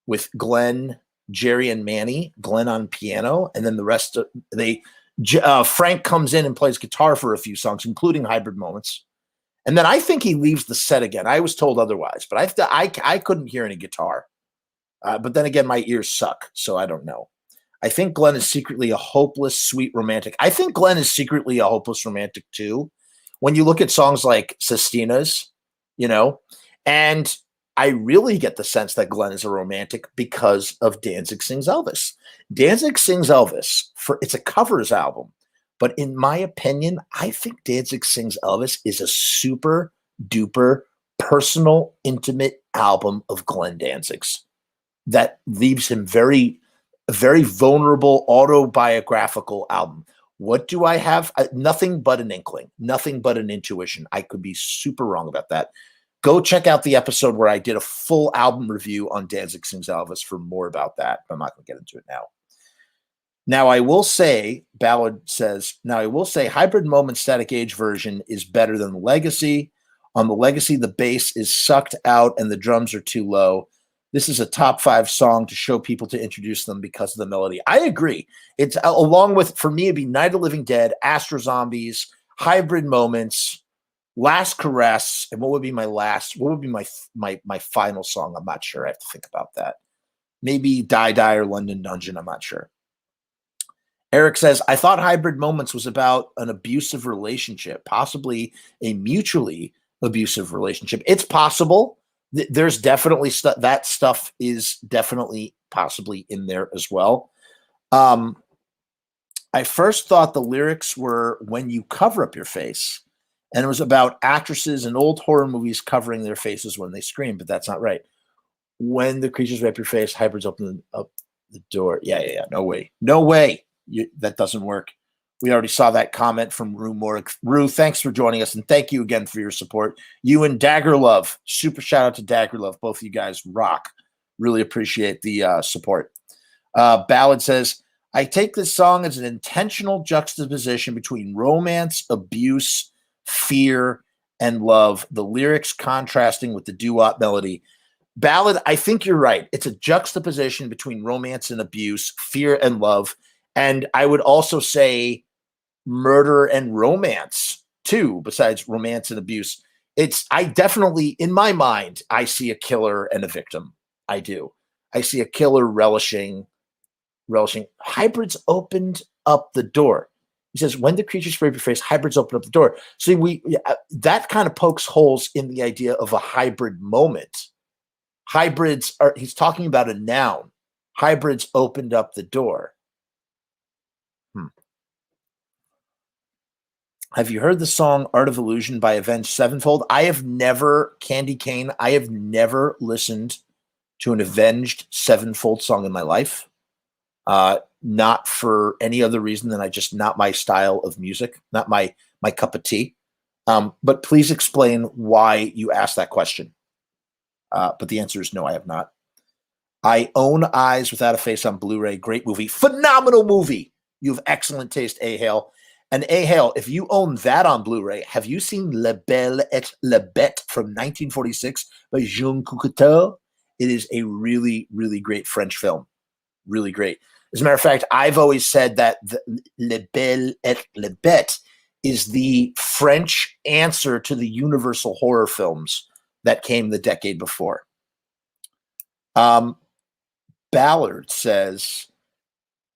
with Glenn, Jerry, and Manny, Glenn on piano, and then the rest of Frank comes in and plays guitar for a few songs, including Hybrid Moments. And then I think he leaves the set again. I was told otherwise, but I couldn't hear any guitar. But then again, my ears suck, so I don't know. I think Glenn is secretly a hopeless, sweet romantic. I think Glenn is secretly a hopeless romantic, too. When you look at songs like Sistina's, and I really get the sense that Glenn is a romantic because of Danzig Sings Elvis. Danzig Sings Elvis, it's a covers album. But in my opinion, I think Danzig Sings Elvis is a super duper personal, intimate album of Glenn Danzig's that leaves him very, very vulnerable, autobiographical album. What do I have? Nothing but an inkling, nothing but an intuition. I could be super wrong about that. Go check out the episode where I did a full album review on Danzig Sings Elvis for more about that. I'm not going to get into it now. Now, I will say, Ballard says, Hybrid Moment Static Age version is better than the Legacy. On the Legacy, the bass is sucked out and the drums are too low. This is a top 5 song to show people to introduce them because of the melody. I agree. It's along with, for me, it'd be Night of the Living Dead, Astro Zombies, Hybrid Moments, Last Caress, and what would be my final song? I'm not sure. I have to think about that. Maybe Die Die or London Dungeon. I'm not sure. Eric says, I thought Hybrid Moments was about an abusive relationship, possibly a mutually abusive relationship. It's possible. There's definitely that stuff is definitely possibly in there as well. I first thought the lyrics were when you cover up your face, and it was about actresses in old horror movies covering their faces when they scream, but that's not right. When the creatures rape your face, hybrids open up the door. Yeah. No way. That doesn't work. We already saw that comment from Rue Morik. Rue, thanks for joining us, and thank you again for your support. You and Dagger Love, super shout out to Dagger Love. Both of you guys rock. Really appreciate the support. Ballad says, I take this song as an intentional juxtaposition between romance, abuse, fear, and love, the lyrics contrasting with the doo-wop melody. Ballad, I think you're right. It's a juxtaposition between romance and abuse, fear and love. And I would also say murder and romance too, besides romance and abuse. I definitely, in my mind, I see a killer and a victim. I do. I see a killer relishing. Hybrids opened up the door. He says, when the creatures rape your face, hybrids open up the door. So that kind of pokes holes in the idea of a hybrid moment. He's talking about a noun. Hybrids opened up the door. Have you heard the song Art of Illusion by Avenged Sevenfold? I have never, Candy Cane, I have never listened to an Avenged Sevenfold song in my life. Not for any other reason than not my style of music, not my cup of tea. But please explain why you asked that question. But the answer is no, I have not. I own Eyes Without a Face on Blu-ray. Great movie. Phenomenal movie. You have excellent taste, A-Hale. And A-Hale, if you own that on Blu-ray, have you seen La Belle et la Bête from 1946 by Jean Cocteau? It is a really, really great French film. Really great. As a matter of fact, I've always said that La Belle et la Bête is the French answer to the Universal horror films that came the decade before. Ballard says,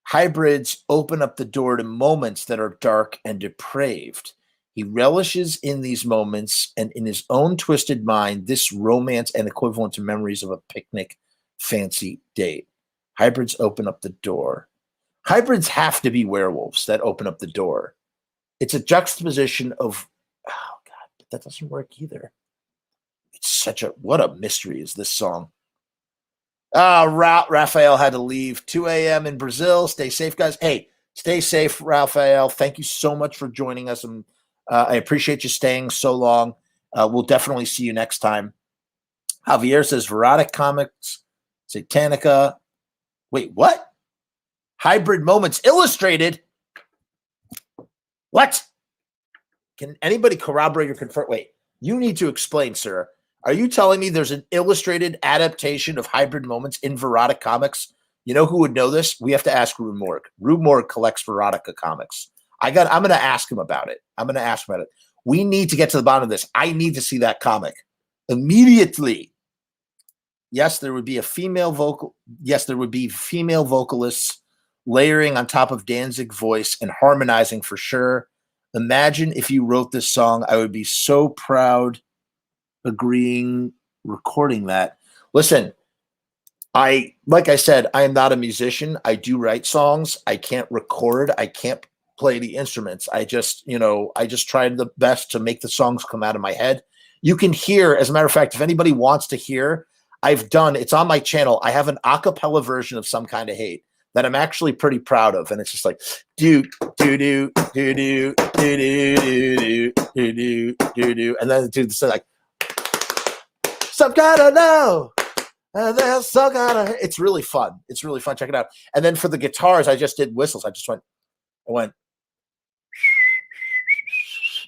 hybrids open up the door to moments that are dark and depraved. He relishes in these moments, and in his own twisted mind, this romance and equivalent to memories of a picnic fancy date. Hybrids open up the door. Hybrids have to be werewolves that open up the door. It's a juxtaposition of, oh God, but that doesn't work either. It's what a mystery is this song. Raphael had to leave. 2 a.m. in Brazil. Stay safe, guys. Hey, stay safe, Raphael. Thank you so much for joining us. And I appreciate you staying so long. We'll definitely see you next time. Javier says, Verotik Comics, Satanica. Wait, what? Hybrid Moments Illustrated? What? Can anybody corroborate or confirm? Wait, you need to explain, sir. Are you telling me there's an illustrated adaptation of Hybrid Moments in Verotik Comics? You know who would know this? We have to ask Rube Morg. Rube Morg collects Verotica comics. I'm going to ask him about it. We need to get to the bottom of this. I need to see that comic immediately. Yes, there would be female vocalists layering on top of Danzig voice and harmonizing for sure. Imagine if you wrote this song. I would be so proud. Agreeing, recording that. Listen, like I said, I am not a musician. I do write songs. I can't record. I can't play the instruments. I just tried the best to make the songs come out of my head. You can hear, as a matter of fact, if anybody wants to hear, it's on my channel. I have an a cappella version of Some Kind of Hate that I'm actually pretty proud of. And it's just like, do, do, do, do, do, do, do, do, do, do, do. And then the dude's like, some kind of know. And there's some kind of. It's really fun. Check it out. And then for the guitars, I just did whistles. I went.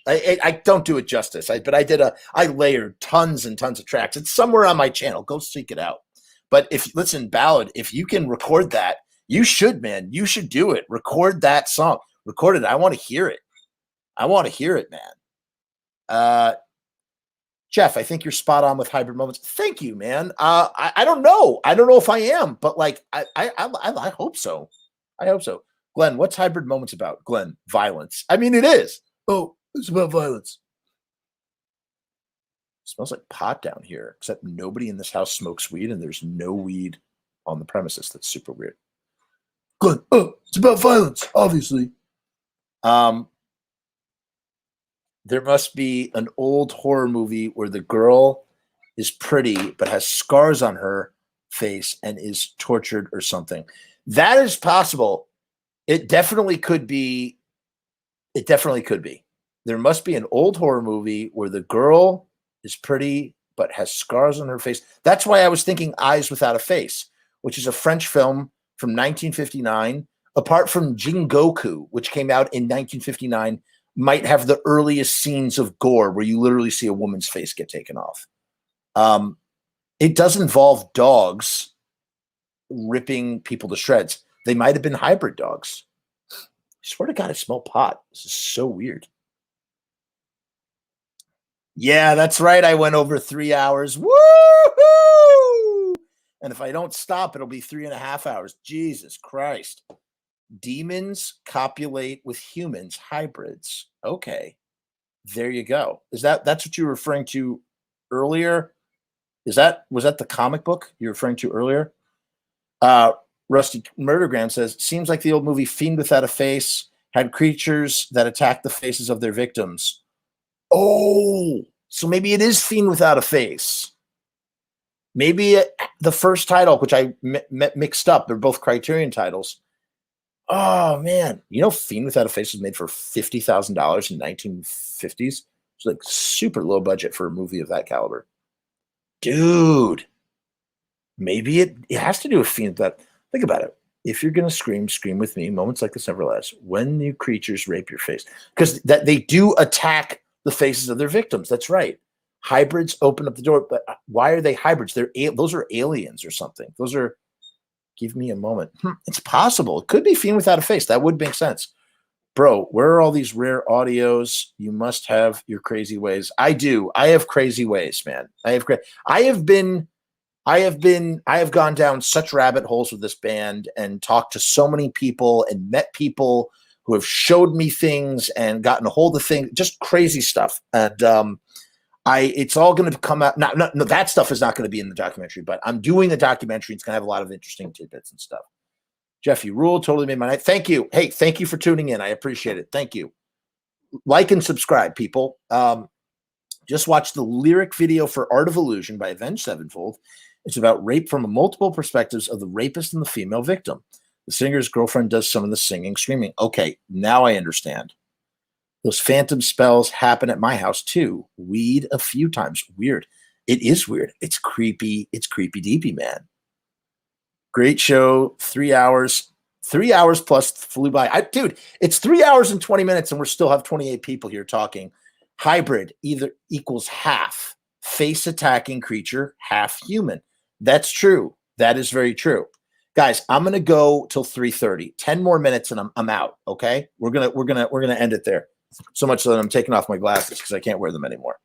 I don't do it justice. But I layered tons and tons of tracks. It's somewhere on my channel. Go seek it out. But listen, Ballad, if you can record that, you should, man. You should do it. Record that song. Record it. I want to hear it. Man. Jeff, I think you're spot on with Hybrid Moments. Thank you, man. I don't know. I don't know if I am, but like I hope so. Glenn, what's Hybrid Moments about? Glenn, violence. I mean, it is. Oh, it's about violence. It smells like pot down here, except nobody in this house smokes weed, and there's no weed on the premises. That's super weird. Glenn, it's about violence, obviously. There must be an old horror movie where the girl is pretty but has scars on her face and is tortured or something. That is possible. It definitely could be. There must be an old horror movie where the girl is pretty but has scars on her face. That's why I was thinking Eyes Without a Face, which is a French film from 1959. Apart from Jingoku, which came out in 1959, might have the earliest scenes of gore where you literally see a woman's face get taken off. It does involve dogs ripping people to shreds. They might have been hybrid dogs. I swear to God, I smell pot. This is so weird. Yeah, that's right. I went over 3 hours. Woo-hoo! And if I don't stop, it'll be 3.5 hours. Jesus Christ. Demons copulate with humans, hybrids. Okay. There you go. That's what you were referring to earlier? Was that the comic book you were referring to earlier? Rusty Murdergram says, seems like the old movie Fiend Without a Face had creatures that attack the faces of their victims. Oh, so maybe it is Fiend Without a Face. Maybe the first title, which I mixed up, they're both Criterion titles. Oh man, you know, Fiend Without a Face was made for $50,000 in 1950s. It's like super low budget for a movie of that caliber. Dude, maybe it has to do with Fiend. That think about it. If you're gonna scream, scream with me. Moments like this never last. When new creatures rape your face, because that they do attack the faces of their victims. That's right. Hybrids open up the door, but why are they hybrids? Those are aliens or something. Those are. Give me a moment. It's possible. It could be Fiend Without a Face. That would make sense. Bro, where are all these rare audios? You must have your crazy ways. I do. I have crazy ways, man. I have gone down such rabbit holes with this band and talked to so many people and met people who have showed me things and gotten a hold of things, just crazy stuff. And it's all going to come out. No, that stuff is not going to be in the documentary, but I'm doing the documentary. It's going to have a lot of interesting tidbits and stuff. Jeff, you rule. Totally made my night. Thank you. Hey, thank you for tuning in. I appreciate it. Thank you. Like and subscribe, people. Just watch the lyric video for Art of Illusion by Avenged Sevenfold. It's about rape from multiple perspectives of the rapist and the female victim. The singer's girlfriend does some of the singing, screaming. Okay, now I understand. Those phantom spells happen at my house too. Weed a few times. Weird. It is weird. It's creepy. It's creepy deepy, man. Great show. 3 hours. 3 hours plus flew by. Dude, it's 3 hours and 20 minutes and we still have 28 people here talking. Hybrid either equals half face attacking creature, half human. That's true. That is very true. Guys, I'm going to go till 3:30. 10 more minutes and I'm out, okay? We're going to end it there. So much so that I'm taking off my glasses because I can't wear them anymore.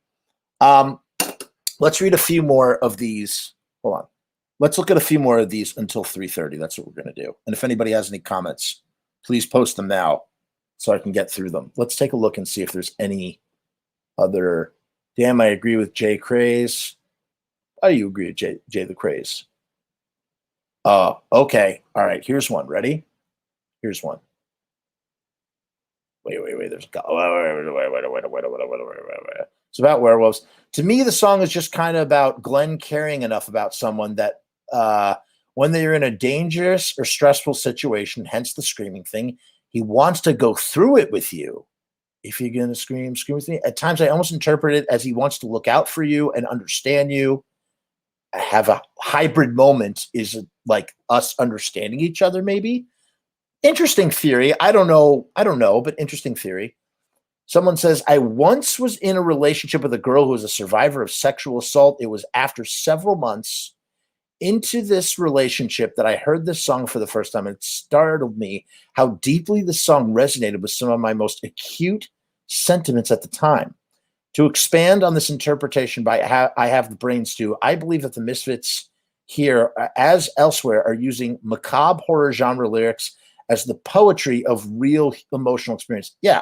Let's read a few more of these. Hold on. Let's look at a few more of these until 3:30. That's what we're going to do. And if anybody has any comments, please post them now so I can get through them. Let's take a look and see if there's any other. Damn, I agree with Jay Craze. How do you agree with Jay the Craze? Okay. All right. Here's one. Ready? Here's one. Wait. There's it's about werewolves. To me, the song is just kind of about Glenn caring enough about someone that when they're in a dangerous or stressful situation, hence the screaming thing, he wants to go through it with you. If you're going to scream with me. At times, I almost interpret it as he wants to look out for you and understand you. Have a hybrid moment is like us understanding each other, maybe. Interesting theory. I don't know, but interesting theory. Someone says, I once was in a relationship with a girl who was a survivor of sexual assault. It was after several months into this relationship that I heard this song for the first time. It startled me how deeply the song resonated with some of my most acute sentiments at the time. To expand on this interpretation by I Have the Brains to, I believe that the Misfits here, as elsewhere, are using macabre horror genre lyrics as the poetry of real emotional experience. Yeah,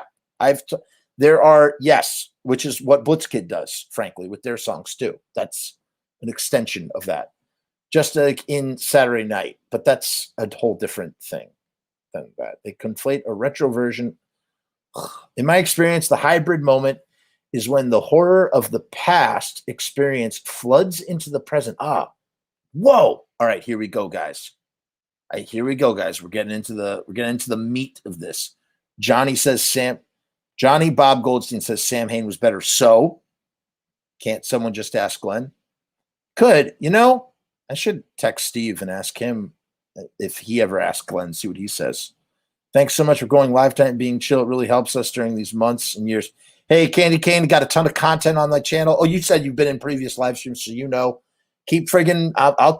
there are, yes, which is what Blitzkid does, frankly, with their songs too. That's an extension of that. Just like in Saturday Night, but that's a whole different thing than that. They conflate a retro version. In my experience, the hybrid moment is when the horror of the past experience floods into the present. Whoa. All right, here we go, guys. We're getting into the meat of this. Johnny Bob Goldstein says Samhain was better. So can't someone just ask Glenn? Could, I should text Steve and ask him if he ever asked Glenn, see what he says. Thanks so much for going live tonight and being chill. It really helps us during these months and years. Hey, Candy Cane, got a ton of content on my channel. Oh, you said you've been in previous live streams, so keep friggin'. I'll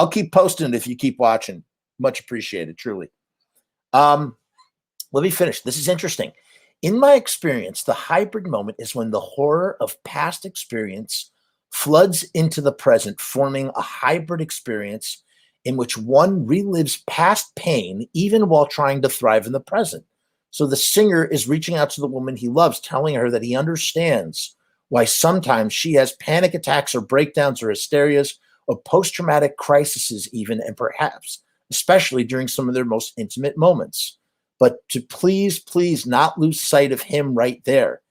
keep posting it if you keep watching. Much appreciated, truly. Let me finish. This is interesting. In my experience, the hybrid moment is when the horror of past experience floods into the present, forming a hybrid experience in which one relives past pain even while trying to thrive in the present. So the singer is reaching out to the woman he loves, telling her that he understands why sometimes she has panic attacks or breakdowns or hysterias or post-traumatic crises even, and perhaps especially during some of their most intimate moments. but to please not lose sight of him right there.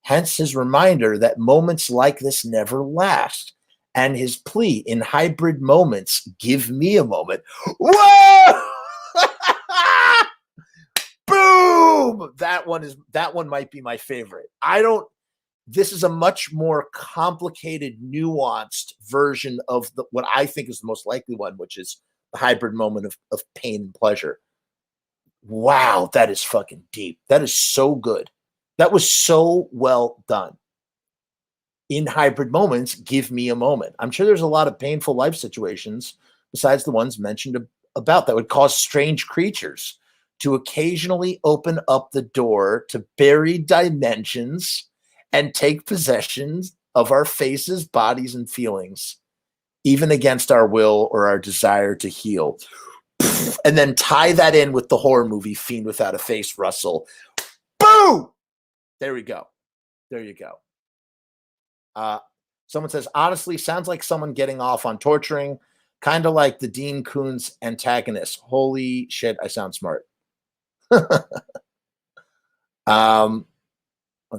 Hence his reminder that moments like this never last. And his plea in hybrid moments, give me a moment. Whoa! Boom! That one might be my favorite. This is a much more complicated, nuanced version of what I think is the most likely one, which is the hybrid moment of pain and pleasure. Wow, that is fucking deep. That is so good. That was so well done. In hybrid moments, give me a moment. I'm sure there's a lot of painful life situations besides the ones mentioned about that would cause strange creatures to occasionally open up the door to buried dimensions and take possession of our faces, bodies, and feelings, even against our will or our desire to heal. And then tie that in with the horror movie Fiend Without a Face, Russell. Boom! There we go. There you go. Someone says, honestly, sounds like someone getting off on torturing, kind of like the Dean Koontz antagonist. Holy shit, I sound smart. Let's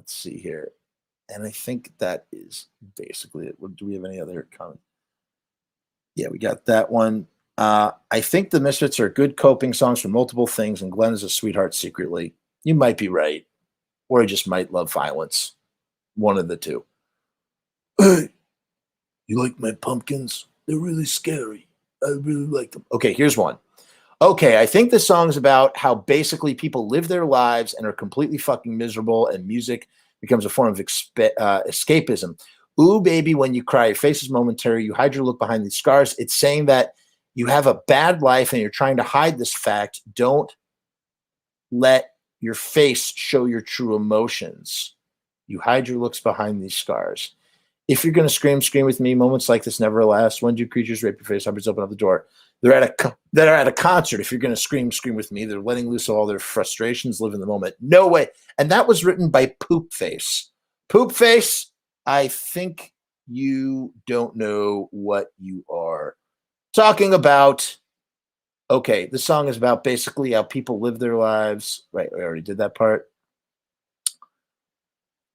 see here. And I think that is basically it. Do we have any other comments? Yeah, we got that one. I think the Misfits are good coping songs for multiple things, and Glenn is a sweetheart secretly. You might be right. Or he just might love violence. One of the two. Hey, you like my pumpkins? They're really scary. I really like them. Okay, here's one. Okay, I think this song is about how basically people live their lives and are completely fucking miserable, and music becomes a form of escapism. Ooh, baby, when you cry, your face is momentary. You hide your look behind these scars. It's saying that you have a bad life and you're trying to hide this fact. Don't let your face show your true emotions. You hide your looks behind these scars. If you're going to scream, scream with me. Moments like this never last. When do creatures rape your face? Hybrids open up the door. They're at a concert. If you're going to scream, scream with me. They're letting loose all their frustrations. Live in the moment. No way. And that was written by Poop Face. Poop Face, I think you don't know what you are talking about. Okay, the song is about basically how people live their lives. Right, we already did that part.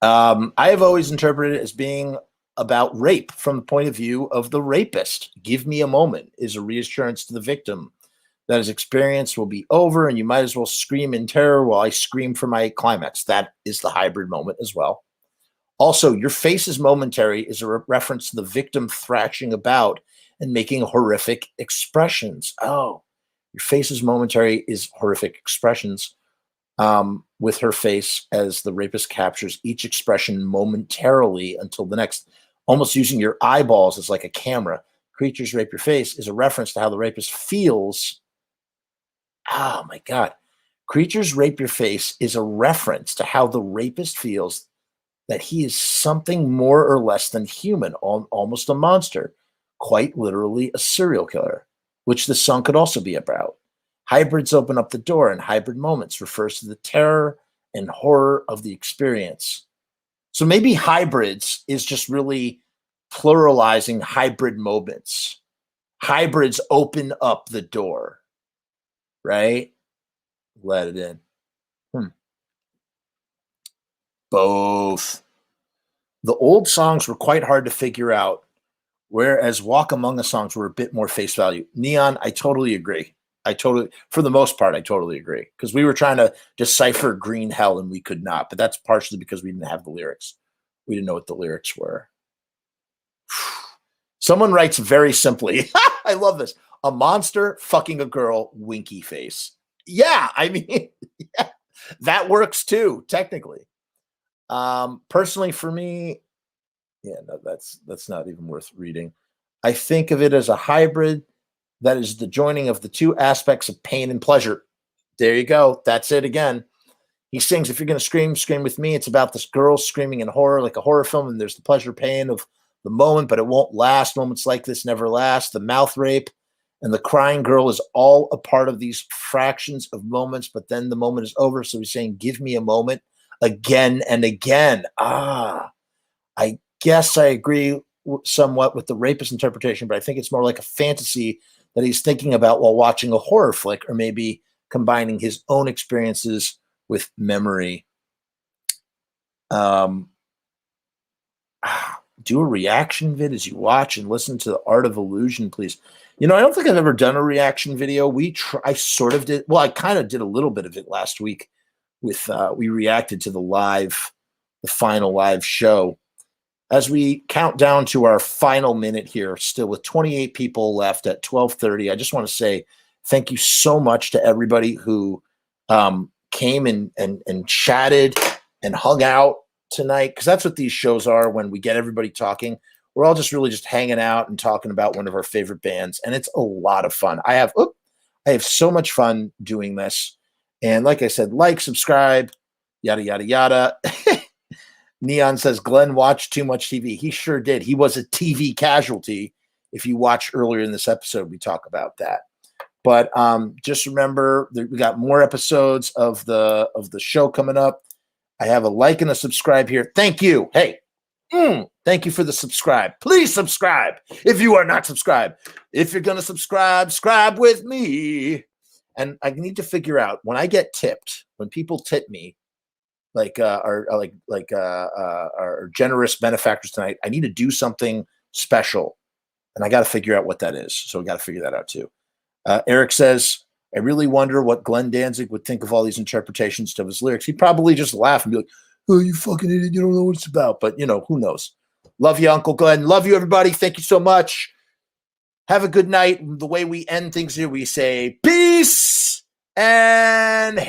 I have always interpreted it as being about rape from the point of view of the rapist. Give me a moment is a reassurance to the victim that his experience will be over and you might as well scream in terror while I scream for my climax. That is the hybrid moment as well. Also, your face is momentary is a reference to the victim thrashing about and making horrific expressions. Oh, your face is momentary is horrific expressions. With her face as the rapist captures each expression momentarily until the next, almost using your eyeballs as like a camera. Creatures rape your face is a reference to how the rapist feels. Oh my God. Creatures rape your face is a reference to how the rapist feels that he is something more or less than human, almost a monster, quite literally a serial killer, which the song could also be about. Hybrids open up the door, and hybrid moments refers to the terror and horror of the experience. So maybe hybrids is just really pluralizing hybrid moments. Hybrids open up the door, right? Let it in. Both. The old songs were quite hard to figure out, whereas Walk Among Us songs were a bit more face value. Neon, I totally agree. For the most part, I totally agree. Because we were trying to decipher Green Hell and we could not. But that's partially because we didn't have the lyrics. We didn't know what the lyrics were. Someone writes very simply, I love this. A monster fucking a girl, winky face. Yeah, I mean, yeah, that works too, technically. Personally, for me, yeah, no, that's not even worth reading. I think of it as a hybrid. That is the joining of the two aspects of pain and pleasure. There you go. That's it again. He sings, if you're going to scream, scream with me. It's about this girl screaming in horror, like a horror film, and there's the pleasure, pain of the moment, but it won't last. Moments like this never last. The mouth rape and the crying girl is all a part of these fractions of moments, but then the moment is over. So he's saying, give me a moment again and again. I guess I agree somewhat with the rapist interpretation, but I think it's more like a fantasy that he's thinking about while watching a horror flick, or maybe combining his own experiences with memory. Do a reaction vid as you watch and listen to the Art of Illusion, please. I don't think I've ever done a reaction video. I sort of did. Well, I kind of did a little bit of it last week with we reacted to the final live show. As we count down to our final minute here, still with 28 people left at 12:30, I just want to say thank you so much to everybody who came and chatted and hung out tonight, because that's what these shows are. When we get everybody talking, we're all just really just hanging out and talking about one of our favorite bands, and it's a lot of fun. I have so much fun doing this, and like I said, subscribe, yada yada yada. Neon says Glenn watched too much TV. He sure did. He was a TV casualty. If you watch earlier in this episode, we talk about that. But just remember that we got more episodes of the show coming up. I have a like and a subscribe here. Thank you. Hey, thank you for the subscribe. Please subscribe if you are not subscribed. If you're going to subscribe with me. And I need to figure out, when I get tipped, when people tip me, our generous benefactors tonight, I need to do something special. And I got to figure out what that is. So we got to figure that out too. Eric says, I really wonder what Glenn Danzig would think of all these interpretations of his lyrics. He'd probably just laugh and be like, oh, you fucking idiot. You don't know what it's about. But, who knows? Love you, Uncle Glenn. Love you, everybody. Thank you so much. Have a good night. The way we end things here, we say peace and